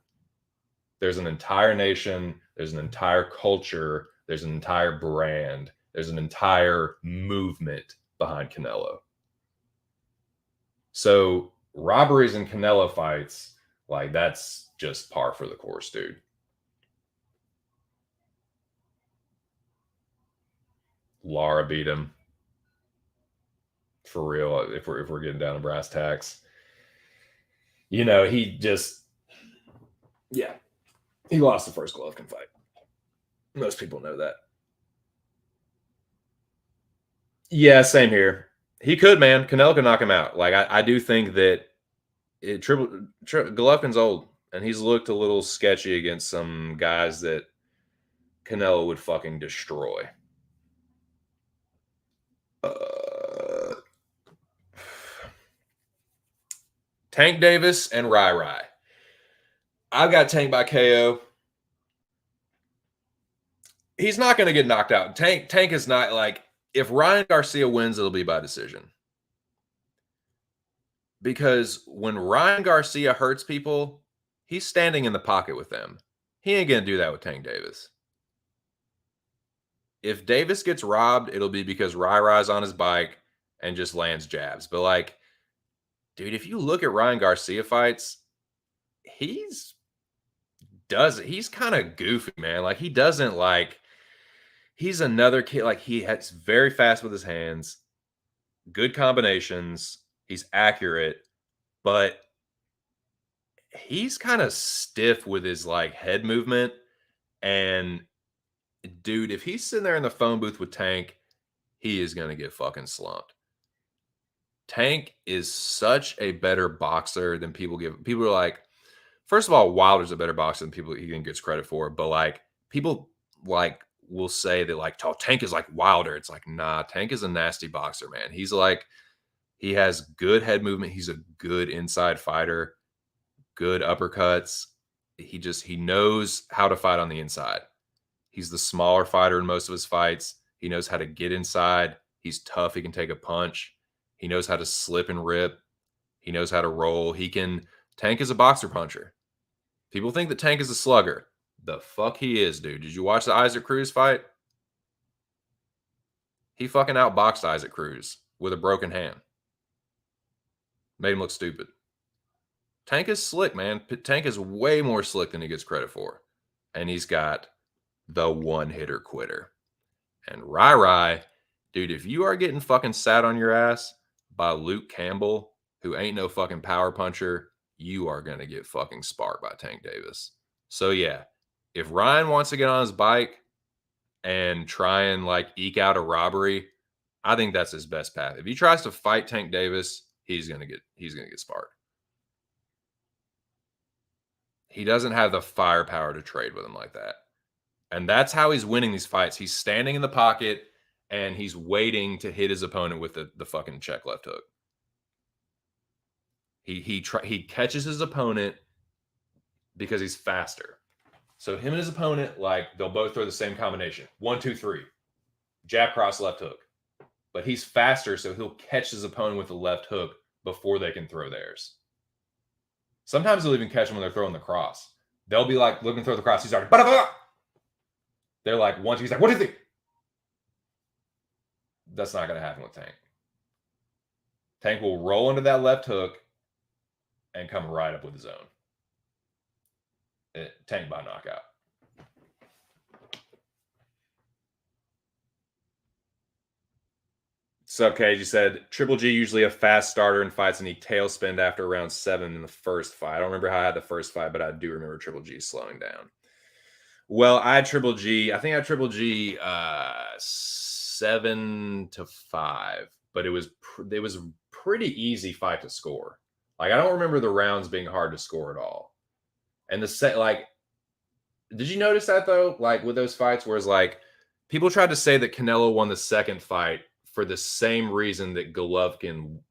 There's an entire nation, there's an entire culture, there's an entire brand, there's an entire movement behind Canelo. So robberies and Canelo fights, like that's just par for the course, dude. Lara beat him. For real, if we're getting down to brass tacks. He lost the first Golovkin fight. Most people know that. Yeah, same here. He could, man. Canelo could knock him out. Like I do think that Golovkin's old, and he's looked a little sketchy against some guys that Canelo would fucking destroy. Tank Davis and Rai Rai. I've got Tank by KO. He's not going to get knocked out. Tank is not like, if Ryan Garcia wins, it'll be by decision. Because when Ryan Garcia hurts people, he's standing in the pocket with them. He ain't going to do that with Tank Davis. if Davis gets robbed, it'll be because Rai's on his bike and just lands jabs. But like, dude, if you look at Ryan Garcia fights, he's he's kind of goofy, man. Like he doesn't like he's another kid. Like he's very fast with his hands, good combinations. He's accurate, but he's kind of stiff with his like head movement. And dude, if he's sitting there in the phone booth with Tank, he is gonna get fucking slumped. Tank is such a better boxer than people give. People are like, first of all, Wilder's a better boxer than people he gets credit for. But like people like will say that like oh, Tank is like Wilder. It's like nah, Tank is a nasty boxer, man. He's like he has good head movement. He's a good inside fighter, good uppercuts. He knows how to fight on the inside. He's the smaller fighter in most of his fights. He knows how to get inside. He's tough. He can take a punch. He knows how to slip and rip. He knows how to roll. Tank is a boxer puncher. People think that Tank is a slugger. The fuck he is, dude. Did you watch the Isaac Cruz fight? He fucking outboxed Isaac Cruz with a broken hand. Made him look stupid. Tank is slick, man. Tank is way more slick than he gets credit for. And he's got the one-hitter quitter. And Rai, dude, if you are getting fucking sat on your ass by Luke Campbell, who ain't no fucking power puncher, you are going to get fucking sparked by Tank Davis. So, yeah, if Ryan wants to get on his bike and try and, like, eke out a robbery, I think that's his best path. If he tries to fight Tank Davis, he's going to get sparked. He doesn't have the firepower to trade with him like that. And that's how he's winning these fights. He's standing in the pocket and he's waiting to hit his opponent with the fucking check left hook. He catches his opponent because he's faster. So him and his opponent, like, they'll both throw the same combination. 1, 2, 3. Jab, cross, left hook. But he's faster, so he'll catch his opponent with the left hook before they can throw theirs. Sometimes they'll even catch them when they're throwing the cross. They'll be like looking to throw the cross. He's already, bah! They're like, once he's like, what do you think? That's not going to happen with Tank. Tank will roll into that left hook and come right up with his own. Tank by knockout. Sub Cage, you said Triple G usually a fast starter in fights and he tailspinned after round 7 in the first fight. I don't remember how I had the first fight, but I do remember Triple G slowing down. Well, I had Triple G. I think I had Triple G 7-5, but it was a pretty easy fight to score. Like I don't remember the rounds being hard to score at all. And did you notice that though? Like with those fights, where it's like people tried to say that Canelo won the second fight for the same reason that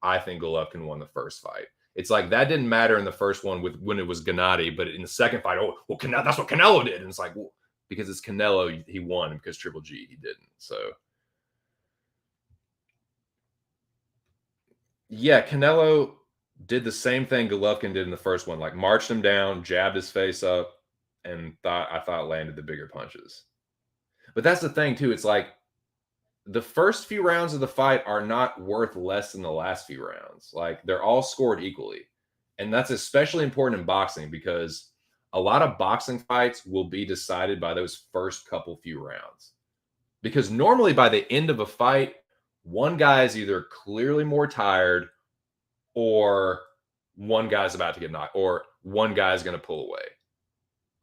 I think Golovkin won the first fight. It's like that didn't matter in the first one when it was Gennady, but in the second fight, that's what Canelo did. And it's like, well, because it's Canelo, he won, and because Triple G, he didn't. So, yeah, Canelo did the same thing Golovkin did in the first one, like marched him down, jabbed his face up, and I thought landed the bigger punches. But that's the thing, too. It's like, the first few rounds of the fight are not worth less than the last few rounds. Like they're all scored equally. And that's especially important in boxing because a lot of boxing fights will be decided by those first few rounds. Because normally by the end of a fight, one guy is either clearly more tired or one guy's about to get knocked or one guy's going to pull away.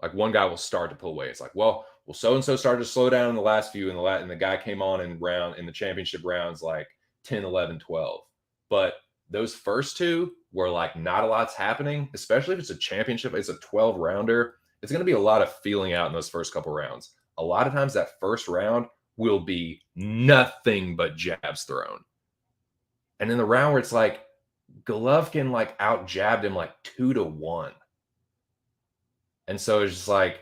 Like one guy will start to pull away. It's like, well, so-and-so started to slow down in the last few, and the guy came on in the championship rounds like 10, 11, 12. But those first two where like not a lot's happening, especially if it's a championship, it's a 12-rounder, it's going to be a lot of feeling out in those first couple rounds. A lot of times that first round will be nothing but jabs thrown. And in the round where it's like Golovkin like out-jabbed him like 2-1. And so it's just like,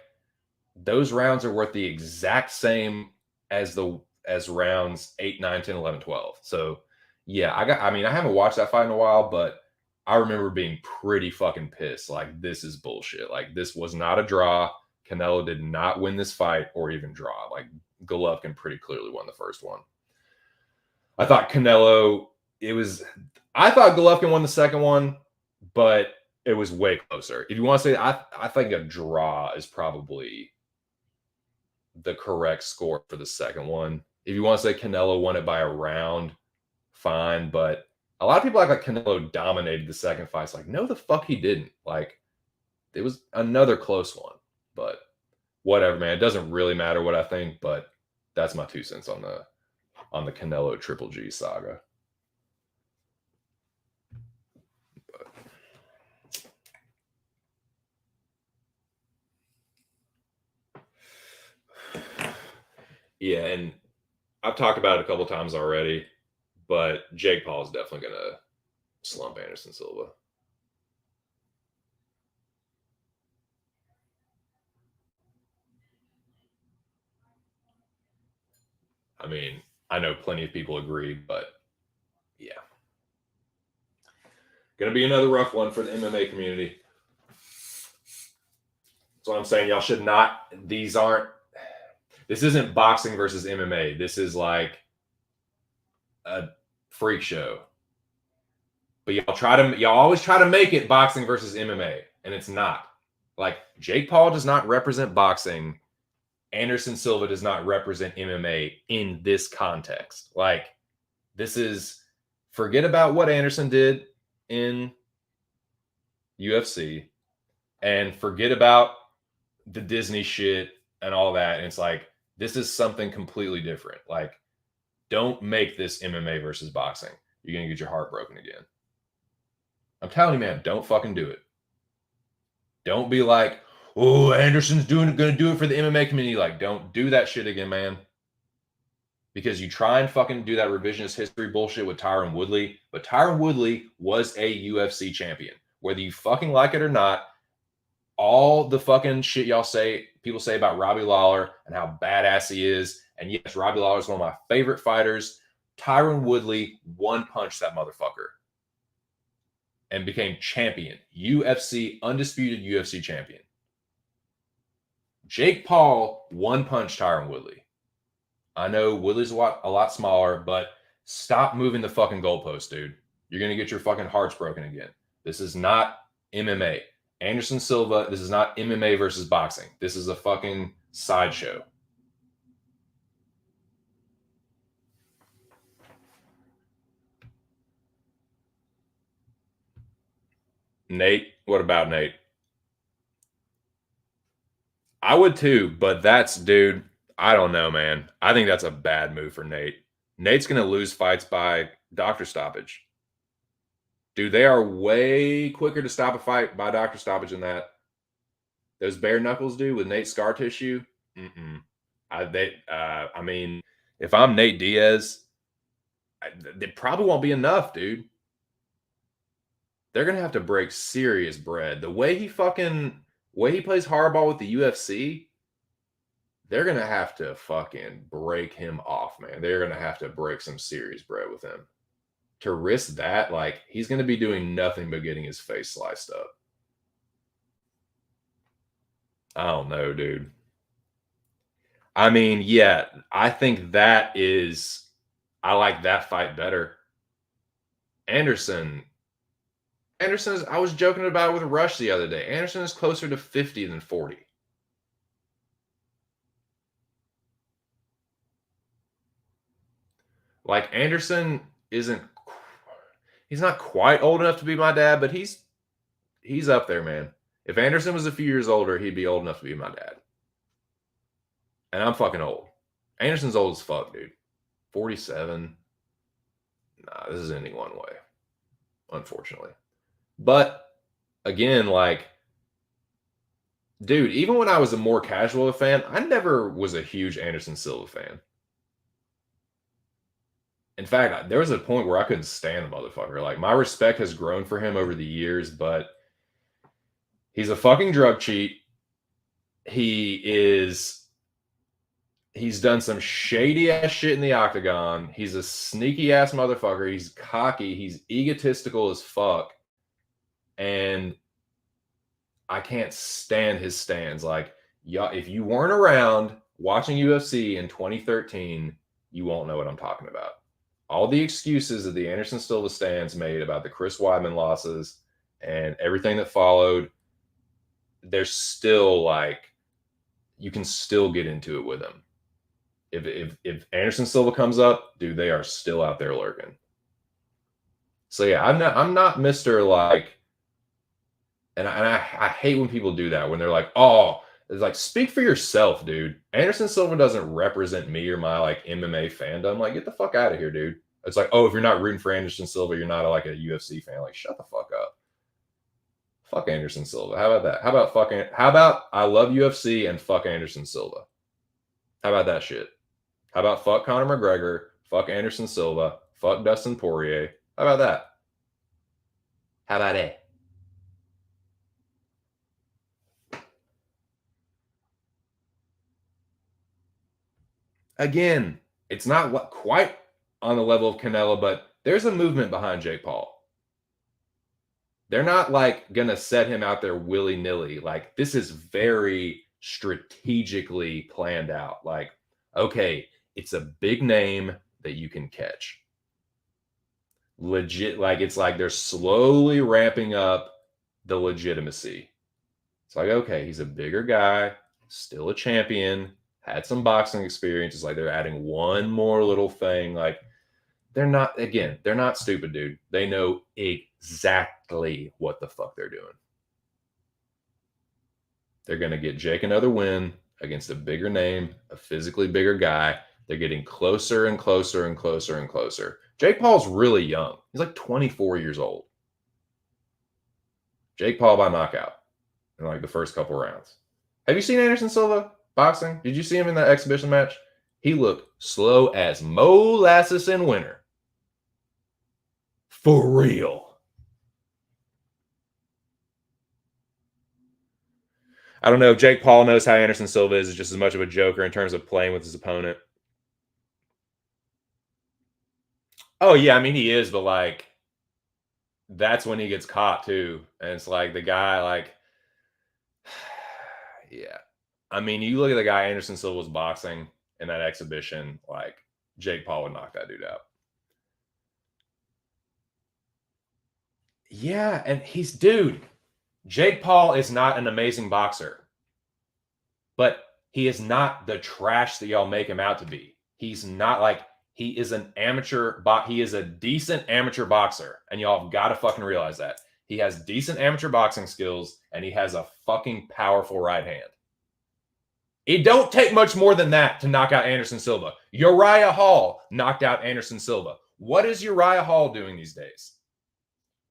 those rounds are worth the exact same as rounds 8, 9, 10, 11, 12. So yeah, I haven't watched that fight in a while, but I remember being pretty fucking pissed. Like, this is bullshit. Like, this was not a draw. Canelo did not win this fight or even draw. Like, Golovkin pretty clearly won the first one. I thought I thought Golovkin won the second one, but it was way closer. If you want to say, I think a draw is probably the correct score for the second one. If you want to say Canelo won it by a round, fine. But a lot of people act like Canelo dominated the second fight. It's like, no, the fuck he didn't. Like, it was another close one. But whatever, man. It doesn't really matter what I think, but that's my 2 cents on the Canelo Triple G saga. Yeah, and I've talked about it a couple times already, but Jake Paul is definitely gonna slump Anderson Silva. I mean, I know plenty of people agree, but yeah. Gonna be another rough one for the MMA community. That's what I'm saying. Y'all should not, this isn't boxing versus MMA. This is like a freak show. But y'all always try to make it boxing versus MMA, and it's not. Like, Jake Paul does not represent boxing. Anderson Silva does not represent MMA in this context. Like, forget about what Anderson did in UFC and forget about the Disney shit and all that. And it's like, this is something completely different. Like, don't make this MMA versus boxing. You're going to get your heart broken again. I'm telling you, man, don't fucking do it. Don't be like, oh, Anderson's going to do it for the MMA community. Like, don't do that shit again, man. Because you try and fucking do that revisionist history bullshit with Tyron Woodley, but Tyron Woodley was a UFC champion. Whether you fucking like it or not, all the fucking shit people say about Robbie Lawler and how badass he is, and yes, Robbie Lawler is one of my favorite fighters. Tyron Woodley one-punched that motherfucker and became champion, undisputed UFC champion. Jake Paul one-punched Tyron Woodley. I know Woodley's a lot smaller, but stop moving the fucking goalpost, dude. You're going to get your fucking hearts broken again. This is not MMA. Anderson Silva, this is not MMA versus boxing. This is a fucking sideshow. Nate, what about Nate? I would too, but dude, I don't know, man. I think that's a bad move for Nate. Nate's going to lose fights by doctor stoppage. Dude, they are way quicker to stop a fight by doctor stoppage than that. Those bare knuckles do with Nate's scar tissue. I mean, if I'm Nate Diaz, it probably won't be enough, dude. They're gonna have to break serious bread. The way he plays hardball with the UFC, they're gonna have to fucking break him off, man. They're gonna have to break some serious bread with him. To risk that, like, he's gonna be doing nothing but getting his face sliced up. I don't know, dude. I mean, yeah, I think I like that fight better. Anderson I was joking about it with Rush the other day. Anderson is closer to 50 than 40. Like, Anderson he's not quite old enough to be my dad, but he's up there, man. If Anderson was a few years older, he'd be old enough to be my dad. And I'm fucking old. Anderson's old as fuck, dude. 47. Nah, this is ending one way, unfortunately. But again, like, dude, even when I was a more casual fan, I never was a huge Anderson Silva fan. In fact, there was a point where I couldn't stand the motherfucker. Like, my respect has grown for him over the years, but he's a fucking drug cheat. He's done some shady ass shit in the octagon. He's a sneaky ass motherfucker. He's cocky. He's egotistical as fuck. And I can't stand his stands. Like, Y'all, if you weren't around watching UFC in 2013, you won't know what I'm talking about. All the excuses that the Anderson Silva stands made about the Chris Weidman losses and everything that followed, there's still like you can still get into it with him. If Anderson Silva comes up, dude, they are still out there lurking. So yeah, I'm not Mr. like, and I hate when people do that when they're like, oh, it's like speak for yourself, dude. Anderson Silva doesn't represent me or my like MMA fandom. Like, get the fuck out of here, dude. It's like, oh, if you're not rooting for Anderson Silva, you're not like a UFC fan. Like, shut the fuck up. Fuck Anderson Silva. How about that? How about I love UFC and fuck Anderson Silva? How about that shit? How about fuck Conor McGregor, fuck Anderson Silva, fuck Dustin Poirier? How about that? How about it? Again, it's not quite on the level of Canelo, but there's a movement behind Jake Paul. They're not like going to set him out there willy-nilly. Like, this is very strategically planned out. Like, okay, it's a big name that you can catch. Legit, like it's like they're slowly ramping up the legitimacy. It's like, okay, he's a bigger guy, still a champion, had some boxing experience. It's like they're adding one more little thing. Like, they're not stupid, dude. They know exactly what the fuck they're doing. They're going to get Jake another win against a bigger name, a physically bigger guy. They're getting closer and closer and closer and closer. Jake Paul's really young. He's like 24 years old. Jake Paul by knockout in like the first couple rounds. Have you seen Anderson Silva boxing? Did you see him in that exhibition match? He looked slow as molasses in winter. For real. I don't know if Jake Paul knows how Anderson Silva is just as much of a joker in terms of playing with his opponent. Oh, yeah, I mean, he is, but like, that's when he gets caught too. And it's like the guy, like, yeah. I mean, you look at the guy Anderson Silva was boxing in that exhibition, like, Jake Paul would knock that dude out. Yeah, and dude, Jake Paul is not an amazing boxer, but he is not the trash that y'all make him out to be. He's not like, he is an amateur, he is a decent amateur boxer, and y'all have got to fucking realize that. He has decent amateur boxing skills, and he has a fucking powerful right hand. It don't take much more than that to knock out Anderson Silva. Uriah Hall knocked out Anderson Silva. What is Uriah Hall doing these days?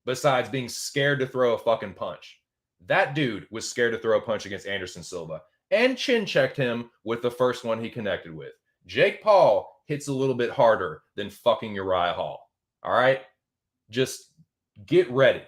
Besides being scared to throw a fucking punch. That dude was scared to throw a punch against Anderson Silva and chin checked him with the first one he connected with. Jake Paul hits a little bit harder than fucking Uriah Hall. All right? Just get ready.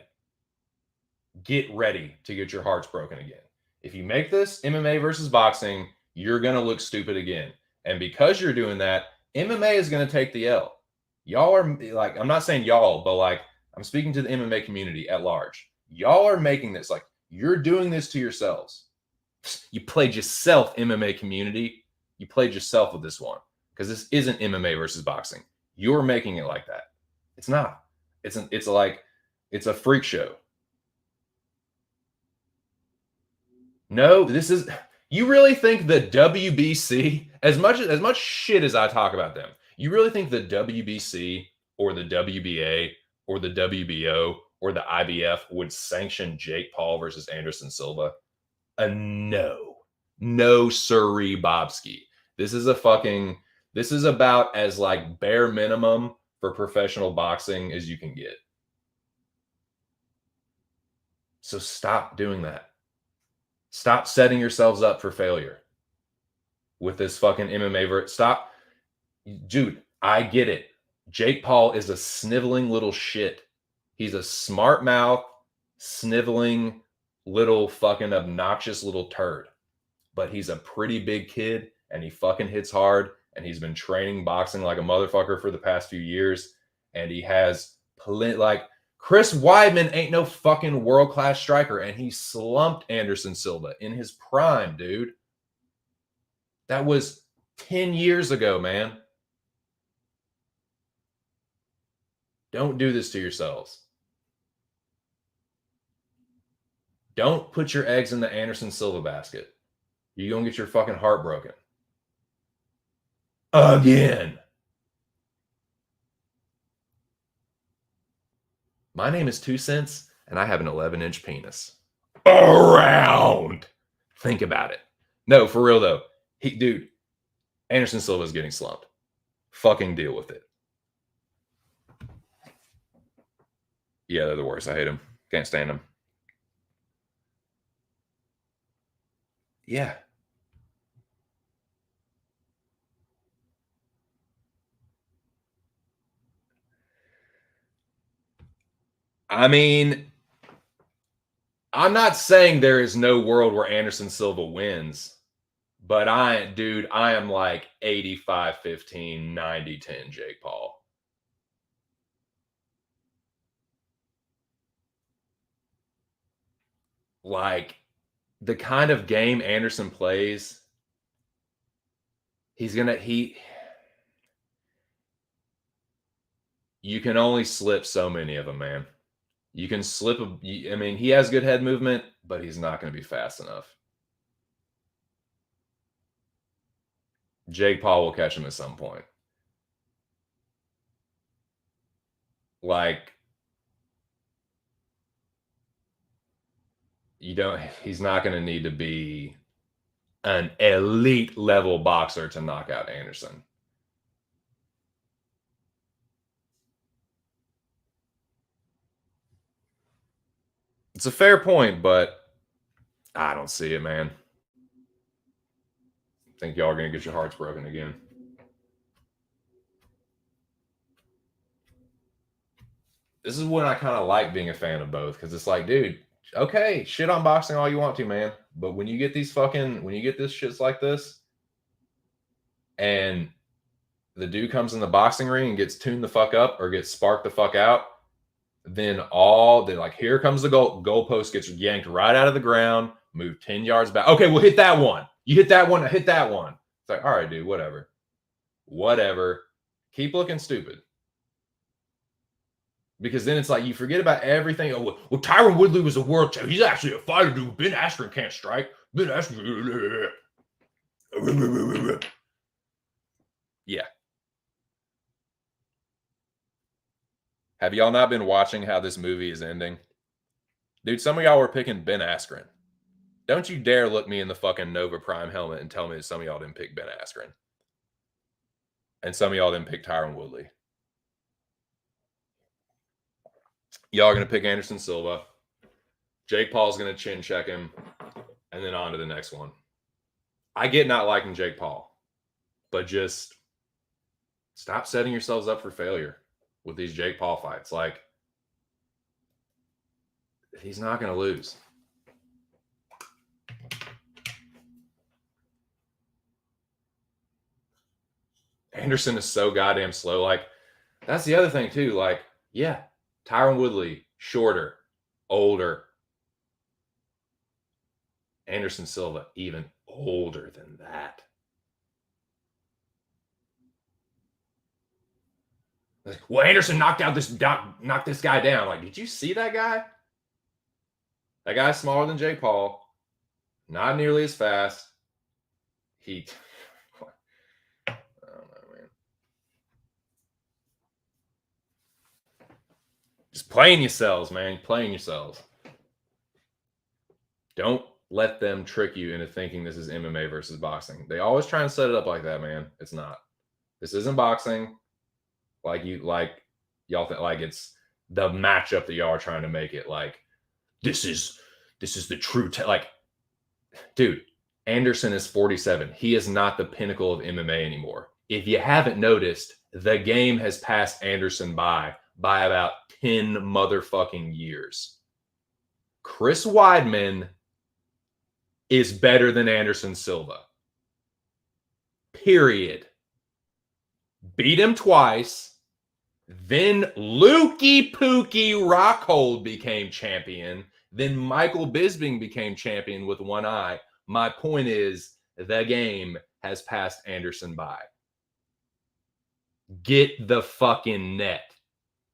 Get ready to get your hearts broken again. If you make this MMA versus boxing, you're going to look stupid again. And because you're doing that, MMA is going to take the L. Y'all are like, I'm not saying y'all, but like, I'm speaking to the MMA community at large. Y'all are making this, like, you're doing this to yourselves. You played yourself, MMA community. You played yourself with this one because this isn't MMA versus boxing. You're making it like that. It's not. It's a freak show. No, this is. You really think the WBC, as much shit as I talk about them, you really think the WBC or the WBA or the WBO or the IBF would sanction Jake Paul versus Anderson Silva? No, sirree, Bobski. This is about as like bare minimum for professional boxing as you can get. So stop doing that. Stop setting yourselves up for failure with this fucking MMA. Stop. Dude, I get it. Jake Paul is a sniveling little shit. He's a smart mouth, sniveling little fucking obnoxious little turd. But he's a pretty big kid and he fucking hits hard and he's been training boxing like a motherfucker for the past few years. And he has like Chris Weidman ain't no fucking world-class striker, and he slumped Anderson Silva in his prime, dude. That was 10 years ago, man. Don't do this to yourselves. Don't put your eggs in the Anderson Silva basket. You're going to get your fucking heart broken. Again. My name is 2 Cents, and I have an 11-inch penis. Around. Think about it. No, for real, though. Dude, Anderson Silva is getting slumped. Fucking deal with it. Yeah, they're the worst. I hate them. Can't stand them. Yeah. I mean, I'm not saying there is no world where Anderson Silva wins, but I am like 85-15, 90-10 Jake Paul. Like, the kind of game Anderson plays, you can only slip so many of them, man. You can slip I mean, he has good head movement, but he's not going to be fast enough. Jake Paul will catch him at some point. Like, he's not going to need to be an elite level boxer to knock out Anderson. It's a fair point, but I don't see it, man. I think y'all are going to get your hearts broken again. This is when I kind of like being a fan of both, because it's like, dude, okay, shit on boxing all you want to, man. But when you get this shits like this, and the dude comes in the boxing ring and gets tuned the fuck up or gets sparked the fuck out, then here comes the goalpost gets yanked right out of the ground, move 10 yards back. Okay, we'll hit that one. You hit that one, I hit that one. It's like, all right, dude, whatever. Keep looking stupid. Because then it's like you forget about everything. Oh, well, Tyron Woodley was a world champion. He's actually a fighter, dude. Ben Askren can't strike. Ben Askren. Yeah. Have y'all not been watching how this movie is ending? Dude, some of y'all were picking Ben Askren. Don't you dare look me in the fucking Nova Prime helmet and tell me that some of y'all didn't pick Ben Askren. And some of y'all didn't pick Tyron Woodley. Y'all are going to pick Anderson Silva. Jake Paul's going to chin check him. And then on to the next one. I get not liking Jake Paul. But just stop setting yourselves up for failure with these Jake Paul fights. Like, he's not going to lose. Anderson is so goddamn slow. Like, that's the other thing, too. Like, yeah, Tyron Woodley, shorter, older. Anderson Silva, even older than that. Well, Anderson knocked this guy down. Like, did you see that guy? That guy's smaller than Jake Paul. Not nearly as fast. I don't know, man. Just playing yourselves, man. Playing yourselves. Don't let them trick you into thinking this is MMA versus boxing. They always try and set it up like that, man. It's not. This isn't boxing. Y'all think like it's the matchup that y'all are trying to make it. Like, this is the true dude, Anderson is 47. He is not the pinnacle of MMA anymore. If you haven't noticed, the game has passed Anderson by about 10 motherfucking years. Chris Weidman is better than Anderson Silva. Period. Beat him twice. Then Lukey Pookie Rockhold became champion. Then Michael Bisping became champion with one eye. My point is, the game has passed Anderson by. Get the fucking net.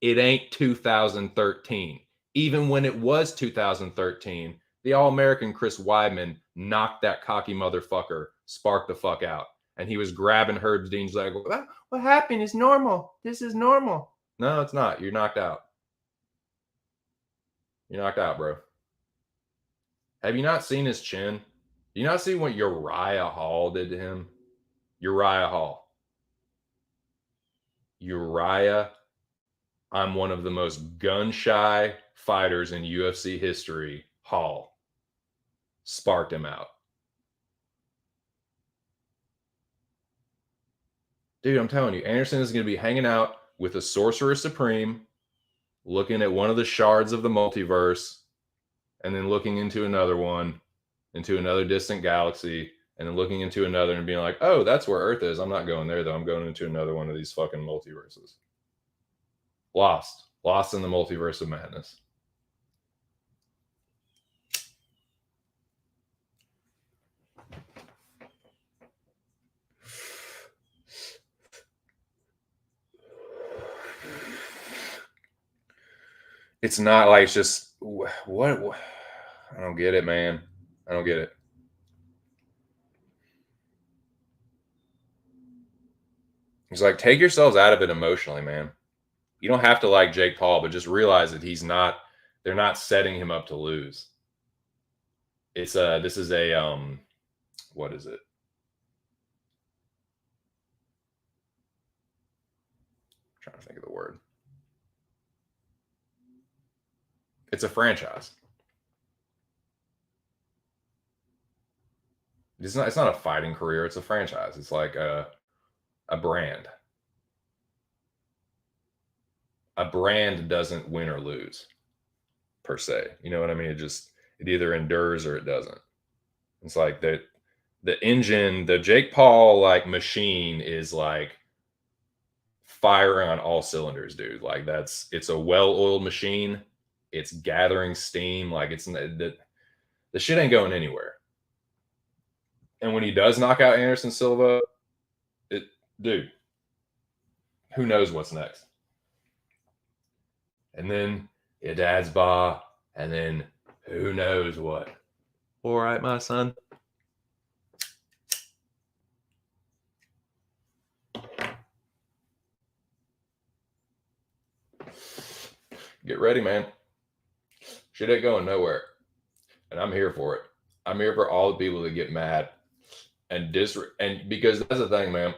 It ain't 2013. Even when it was 2013, the All-American Chris Weidman knocked that cocky motherfucker, sparked the fuck out. And he was grabbing Herb Dean's leg. What happened? It's normal. This is normal. No, it's not. You're knocked out. You're knocked out, bro. Have you not seen his chin? Do you not see what Uriah Hall did to him? Uriah Hall. Uriah, I'm one of the most gun-shy fighters in UFC history. Hall sparked him out. Dude, I'm telling you, Anderson is going to be hanging out with a Sorcerer Supreme, looking at one of the shards of the multiverse, and then looking into another one, into another distant galaxy, and then looking into another and being like, oh, that's where Earth is. I'm not going there, though. I'm going into another one of these fucking multiverses. Lost in the multiverse of madness. It's not like it's just what I don't get it, man. I don't get it. It's like, take yourselves out of it emotionally, man. You don't have to like Jake Paul, but just realize that they're not setting him up to lose. This is a what is it? I'm trying to think of the word. It's a franchise. It's not a fighting career, it's a franchise. It's like a brand. A brand doesn't win or lose per se. You know what I mean? It either endures or it doesn't. It's like the engine, the Jake Paul like machine is like firing on all cylinders, dude. Like it's a well-oiled machine. It's gathering steam. Like the shit ain't going anywhere. And when he does knock out Anderson Silva, dude, who knows what's next? And then your dad's bar, and then who knows what. All right, my son. Get ready, man. Shit ain't going nowhere. And I'm here for it. I'm here for all the people that get mad and because that's the thing, man.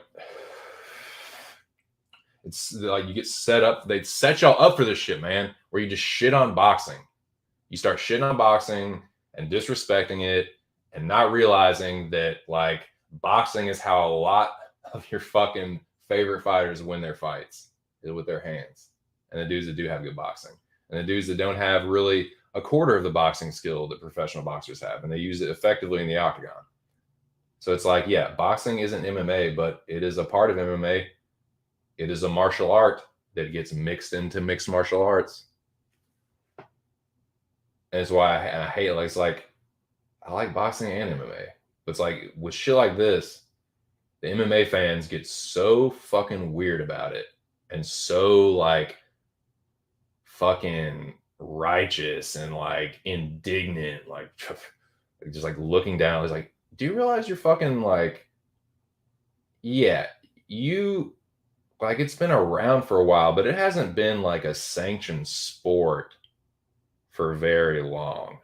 It's like you get set up. They set y'all up for this shit, man, where you just shit on boxing. You start shitting on boxing and disrespecting it and not realizing that like boxing is how a lot of your fucking favorite fighters win their fights is with their hands. And the dudes that do have good boxing. And the dudes that don't have really a quarter of the boxing skill that professional boxers have. And they use it effectively in the octagon. So it's like, yeah, boxing isn't MMA, but it is a part of MMA. It is a martial art that gets mixed into mixed martial arts. And it's why I hate it. Like, it's like, I like boxing and MMA. But it's like, with shit like this, the MMA fans get so fucking weird about it. And so, like, fucking righteous and, like, indignant. Like, just, like, looking down. It's like, do you realize you're fucking, like, yeah, like, it's been around for a while, but it hasn't been, like, a sanctioned sport for very long.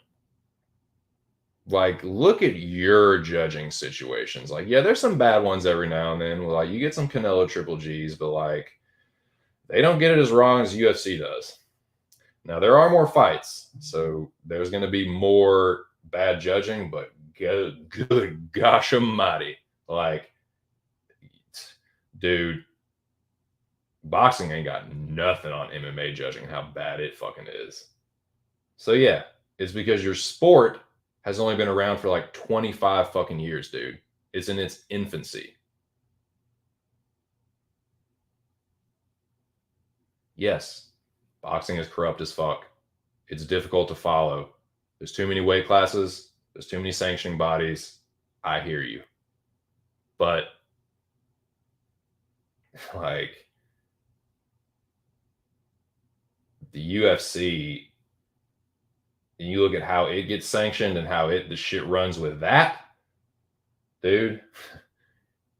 Like, look at your judging situations. Like, yeah, there's some bad ones every now and then. Like, you get some Canelo Triple Gs, but, like, they don't get it as wrong as UFC does. Now, there are more fights, so there's going to be more bad judging, but good gosh almighty. Like, dude, boxing ain't got nothing on MMA judging how bad it fucking is. So, yeah, it's because your sport has only been around for like 25 fucking years, dude. It's in its infancy. Yes, boxing is corrupt as fuck. It's difficult to follow. There's too many weight classes. There's too many sanctioning bodies. I hear you. But like the UFC, and you look at how it gets sanctioned and how the shit runs with that, dude.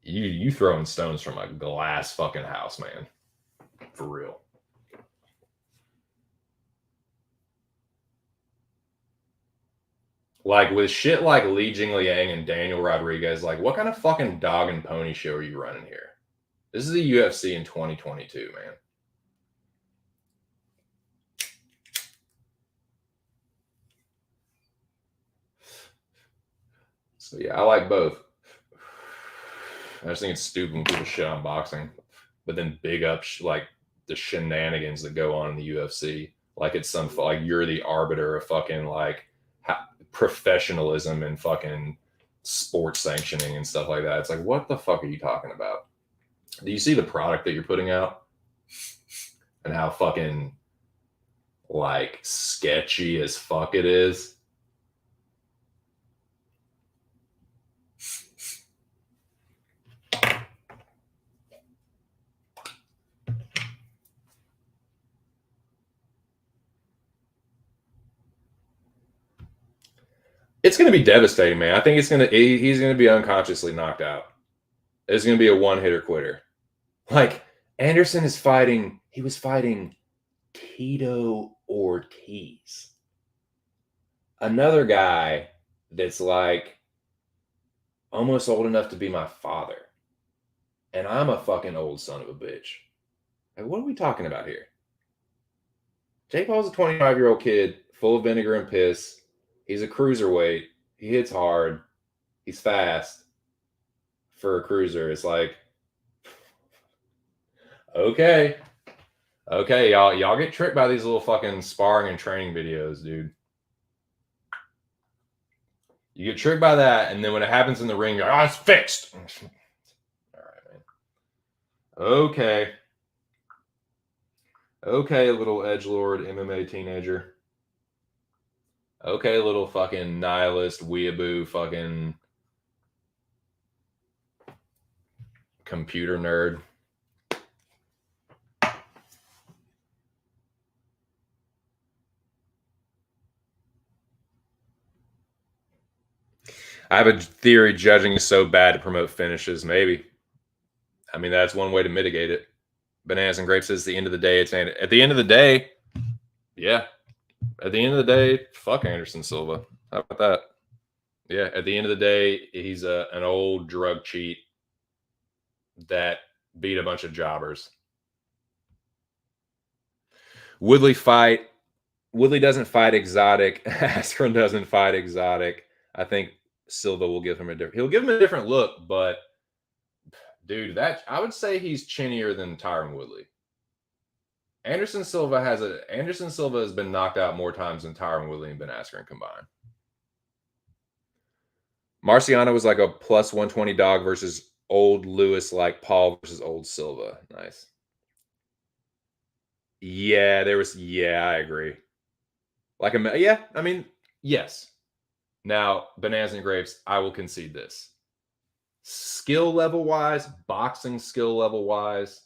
You throwing stones from a glass fucking house, man. For real. Like with shit like Li Jingliang and Daniel Rodriguez, like what kind of fucking dog and pony show are you running here? This is the UFC in 2022, man. So yeah, I like both. I just think it's stupid when people shit on boxing, but then big up like the shenanigans that go on in the UFC. Like it's some like you're the arbiter of fucking like professionalism and fucking sports sanctioning and stuff like that. It's like, what the fuck are you talking about? Do you see the product that you're putting out and how fucking like sketchy as fuck it is? It's going to be devastating, man. I think he's going to be unconsciously knocked out. It's going to be a one hitter quitter. Like Anderson is fighting. He was fighting Tito Ortiz, another guy that's like almost old enough to be my father, and I'm a fucking old son of a bitch. Like, what are we talking about here? Jake Paul's a 25-year-old kid full of vinegar and piss. He's a cruiserweight. He hits hard. He's fast for a cruiser. It's like, okay, y'all get tricked by these little fucking sparring and training videos, dude. You get tricked by that, and then when it happens in the ring, you're like, oh, it's fixed. All right, man. Okay, little edgelord MMA teenager. Okay, little fucking nihilist weeaboo fucking computer nerd. I have a theory judging is so bad to promote finishes. Maybe. I mean, that's one way to mitigate it. Bananas and grapes is the end of the day. It's at the end of the day, yeah. At the end of the day, fuck Anderson Silva. How about that? Yeah. At the end of the day, he's an old drug cheat that beat a bunch of jobbers. Woodley doesn't fight exotic. Askren doesn't fight exotic. I think Silva will give him he'll give him a different look, but dude, I would say he's chinnier than Tyron Woodley. Anderson Silva has been knocked out more times than Tyron Woodley and Ben Askren combined. Marciano was like a plus 120 dog versus old Lewis, like Paul versus old Silva. Nice. Yeah, I agree. I mean, yes. Now, Bananas and Grapes, I will concede this. Skill level wise, boxing skill level wise,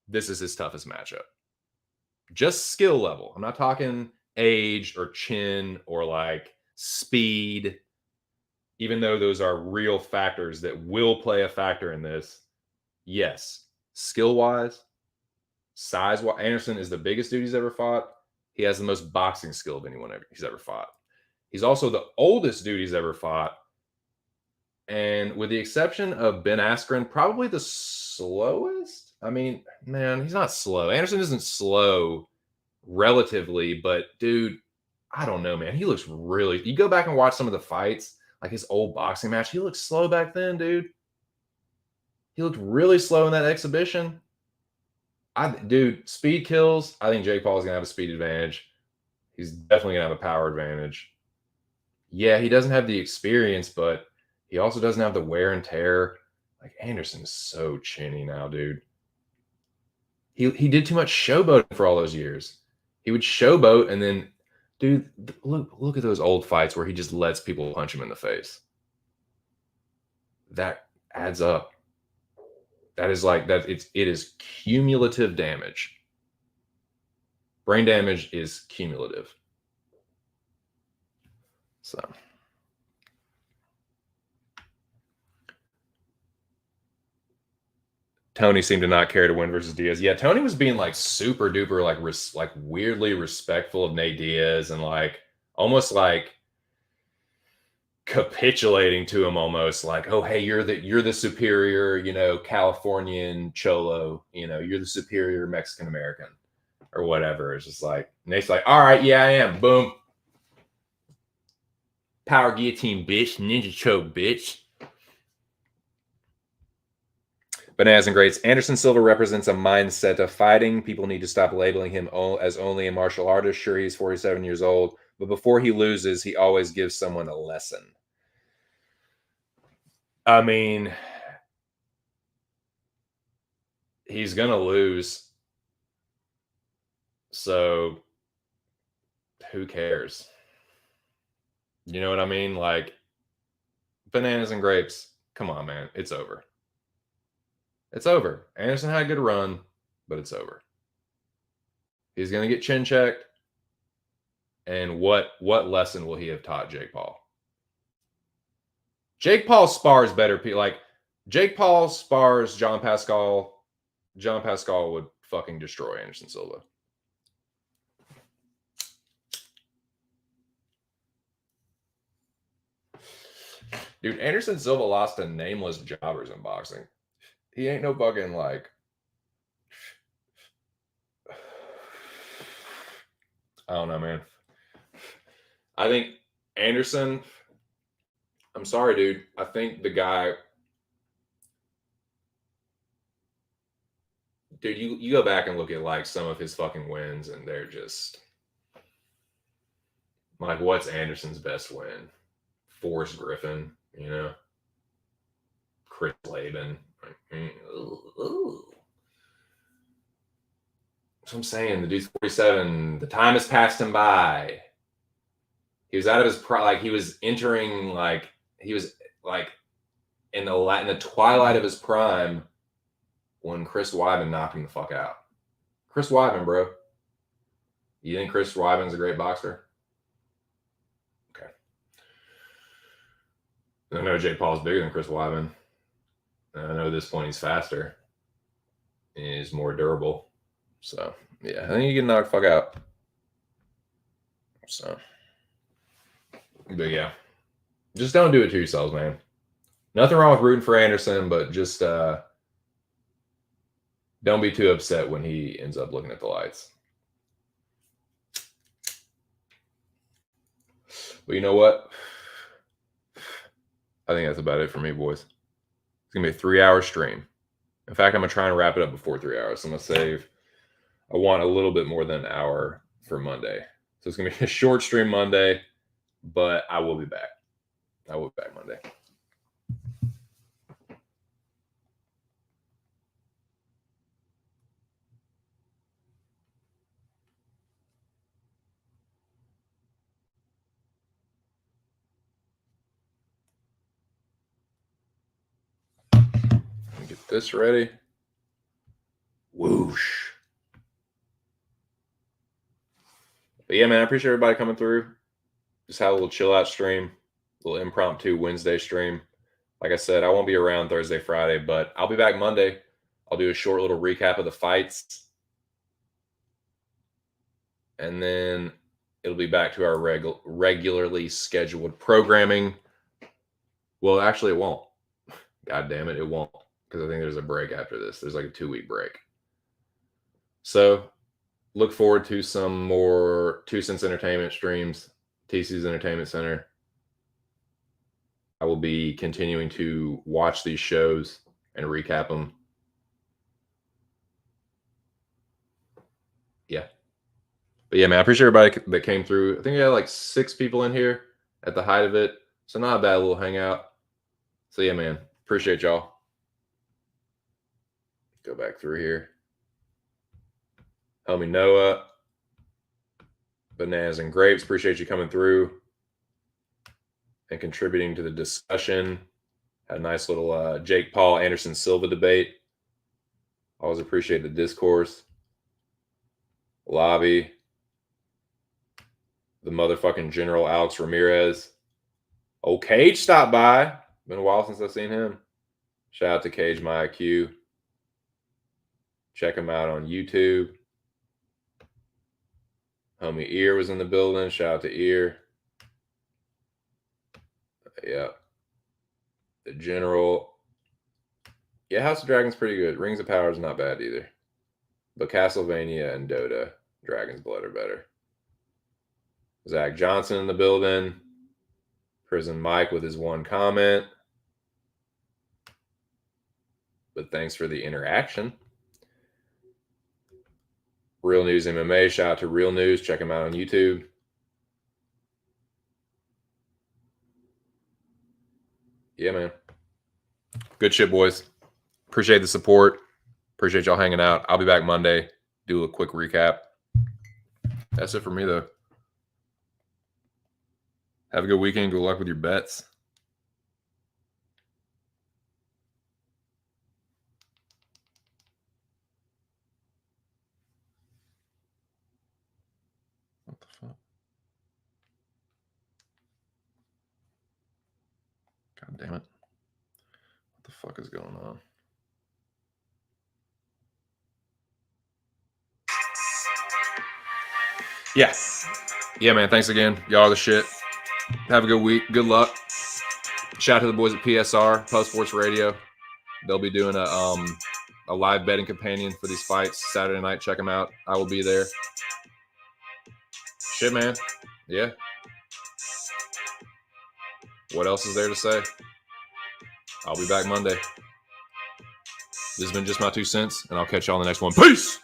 this is his toughest matchup. Just skill level. I'm not talking age or chin or like speed, even though those are real factors that will play a factor in this. Yes, skill wise, size wise, Anderson is the biggest dude he's ever fought. He has the most boxing skill of anyone he's ever fought. He's also the oldest dude he's ever fought. And with the exception of Ben Askren, probably the slowest. I mean, man, he's not slow. Anderson isn't slow relatively, but dude, I don't know, man. He looks really. You go back and watch some of the fights, like his old boxing match. He looked slow back then, dude. He looked really slow in that exhibition. Dude, speed kills. I think Jake Paul's gonna have a speed advantage. He's definitely gonna have a power advantage. Yeah, he doesn't have the experience, but he also doesn't have the wear and tear. Like Anderson is so chinny now, dude. He did too much showboating for all those years. He would showboat and then, dude, look at those old fights where he just lets people punch him in the face. That adds up. That is like that. It is cumulative damage. Brain damage is cumulative. So Tony seemed to not care to win versus Diaz. Yeah, Tony was being like super duper like weirdly respectful of Nate Diaz and like almost like capitulating to him almost like, oh hey, you're the superior, Californian cholo, you're the superior Mexican American or whatever. It's just like Nate's like, all right, yeah, I am. Boom. Power guillotine, bitch. Ninja choke, bitch. Bananas and Greats. Anderson Silva represents a mindset of fighting. People need to stop labeling him as only a martial artist. Sure, he's 47 years old, but before he loses, he always gives someone a lesson. I mean, he's going to lose. So who cares? You know what I mean? Like, bananas and grapes. Come on, man. It's over. It's over. Anderson had a good run, but it's over. He's going to get chin checked. And what lesson will he have taught Jake Paul? Jake Paul spars better people. Like, Jake Paul spars John Pascal. John Pascal would fucking destroy Anderson Silva. Dude, Anderson Silva lost to nameless jobbers in boxing. He ain't no fucking like. I don't know, man. I think Anderson. I'm sorry, dude. I think the guy. Dude, you go back and look at like some of his fucking wins, and they're just like, what's Anderson's best win? Forrest Griffin, Chris Laban. Ooh. So I'm saying the dude's 47. The time has passed him by. He was out of his like he was entering like he was like in the twilight of his prime when Chris Weidman knocked him the fuck out. Chris Weidman, bro. You think Chris Weidman's a great boxer? Okay. I know Jake Paul's bigger than Chris Weidman. I know at this point he's faster. And he's more durable. So, yeah, I think you get knocked the fuck out. So, but yeah, just don't do it to yourselves, man. Nothing wrong with rooting for Anderson, but just don't be too upset when he ends up looking at the lights. But you know what? I think that's about it for me, boys. It's going to be a 3-hour stream. In fact, I'm going to try and wrap it up before 3 hours. I'm going to save. I want a little bit more than an hour for Monday. So it's going to be a short stream Monday, but I will be back. I will be back Monday. Get this ready. Whoosh. But yeah, man, I appreciate everybody coming through. Just had a little chill out stream, a little impromptu Wednesday stream. Like I said, I won't be around Thursday, Friday, but I'll be back Monday. I'll do a short little recap of the fights. And then it'll be back to our regularly scheduled programming. Well, actually, it won't. God damn it, it won't. Because I think there's a break after this. There's like a 2-week break. So look forward to some more 2 Cents Entertainment streams, TC's Entertainment Center. I will be continuing to watch these shows and recap them. Yeah. But yeah, man, I appreciate everybody that came through. I think we had like 6 people in here at the height of it. So not a bad little hangout. So yeah, man, appreciate y'all. Go back through here. Homie Noah, Bananas and Grapes, appreciate you coming through and contributing to the discussion. Had a nice little Jake Paul Anderson Silva debate. Always appreciate the discourse. Lobby. The motherfucking General Alex Ramirez. Oh, Cage stopped by. Been a while since I've seen him. Shout out to Cage My IQ. Check him out on YouTube. Homie Ear was in the building. Shout out to Ear. Yeah. The General. Yeah, House of Dragon's pretty good. Rings of Power is not bad either. But Castlevania and Dota, Dragon's Blood are better. Zach Johnson in the building. Prison Mike with his one comment. But thanks for the interaction. Real News MMA. Shout out to Real News. Check him out on YouTube. Yeah, man. Good shit, boys. Appreciate the support. Appreciate y'all hanging out. I'll be back Monday. Do a quick recap. That's it for me, though. Have a good weekend. Good luck with your bets. What the fuck? God damn it. What the fuck is going on? Yeah. Yeah, man. Thanks again. Y'all are the shit. Have a good week. Good luck. Shout out to the boys at PSR, Post Sports Radio. They'll be doing a live betting companion for these fights Saturday night. Check them out. I will be there. Shit, man. Yeah. What else is there to say? I'll be back Monday. This has been just my 2 cents, and I'll catch y'all on the next one. Peace!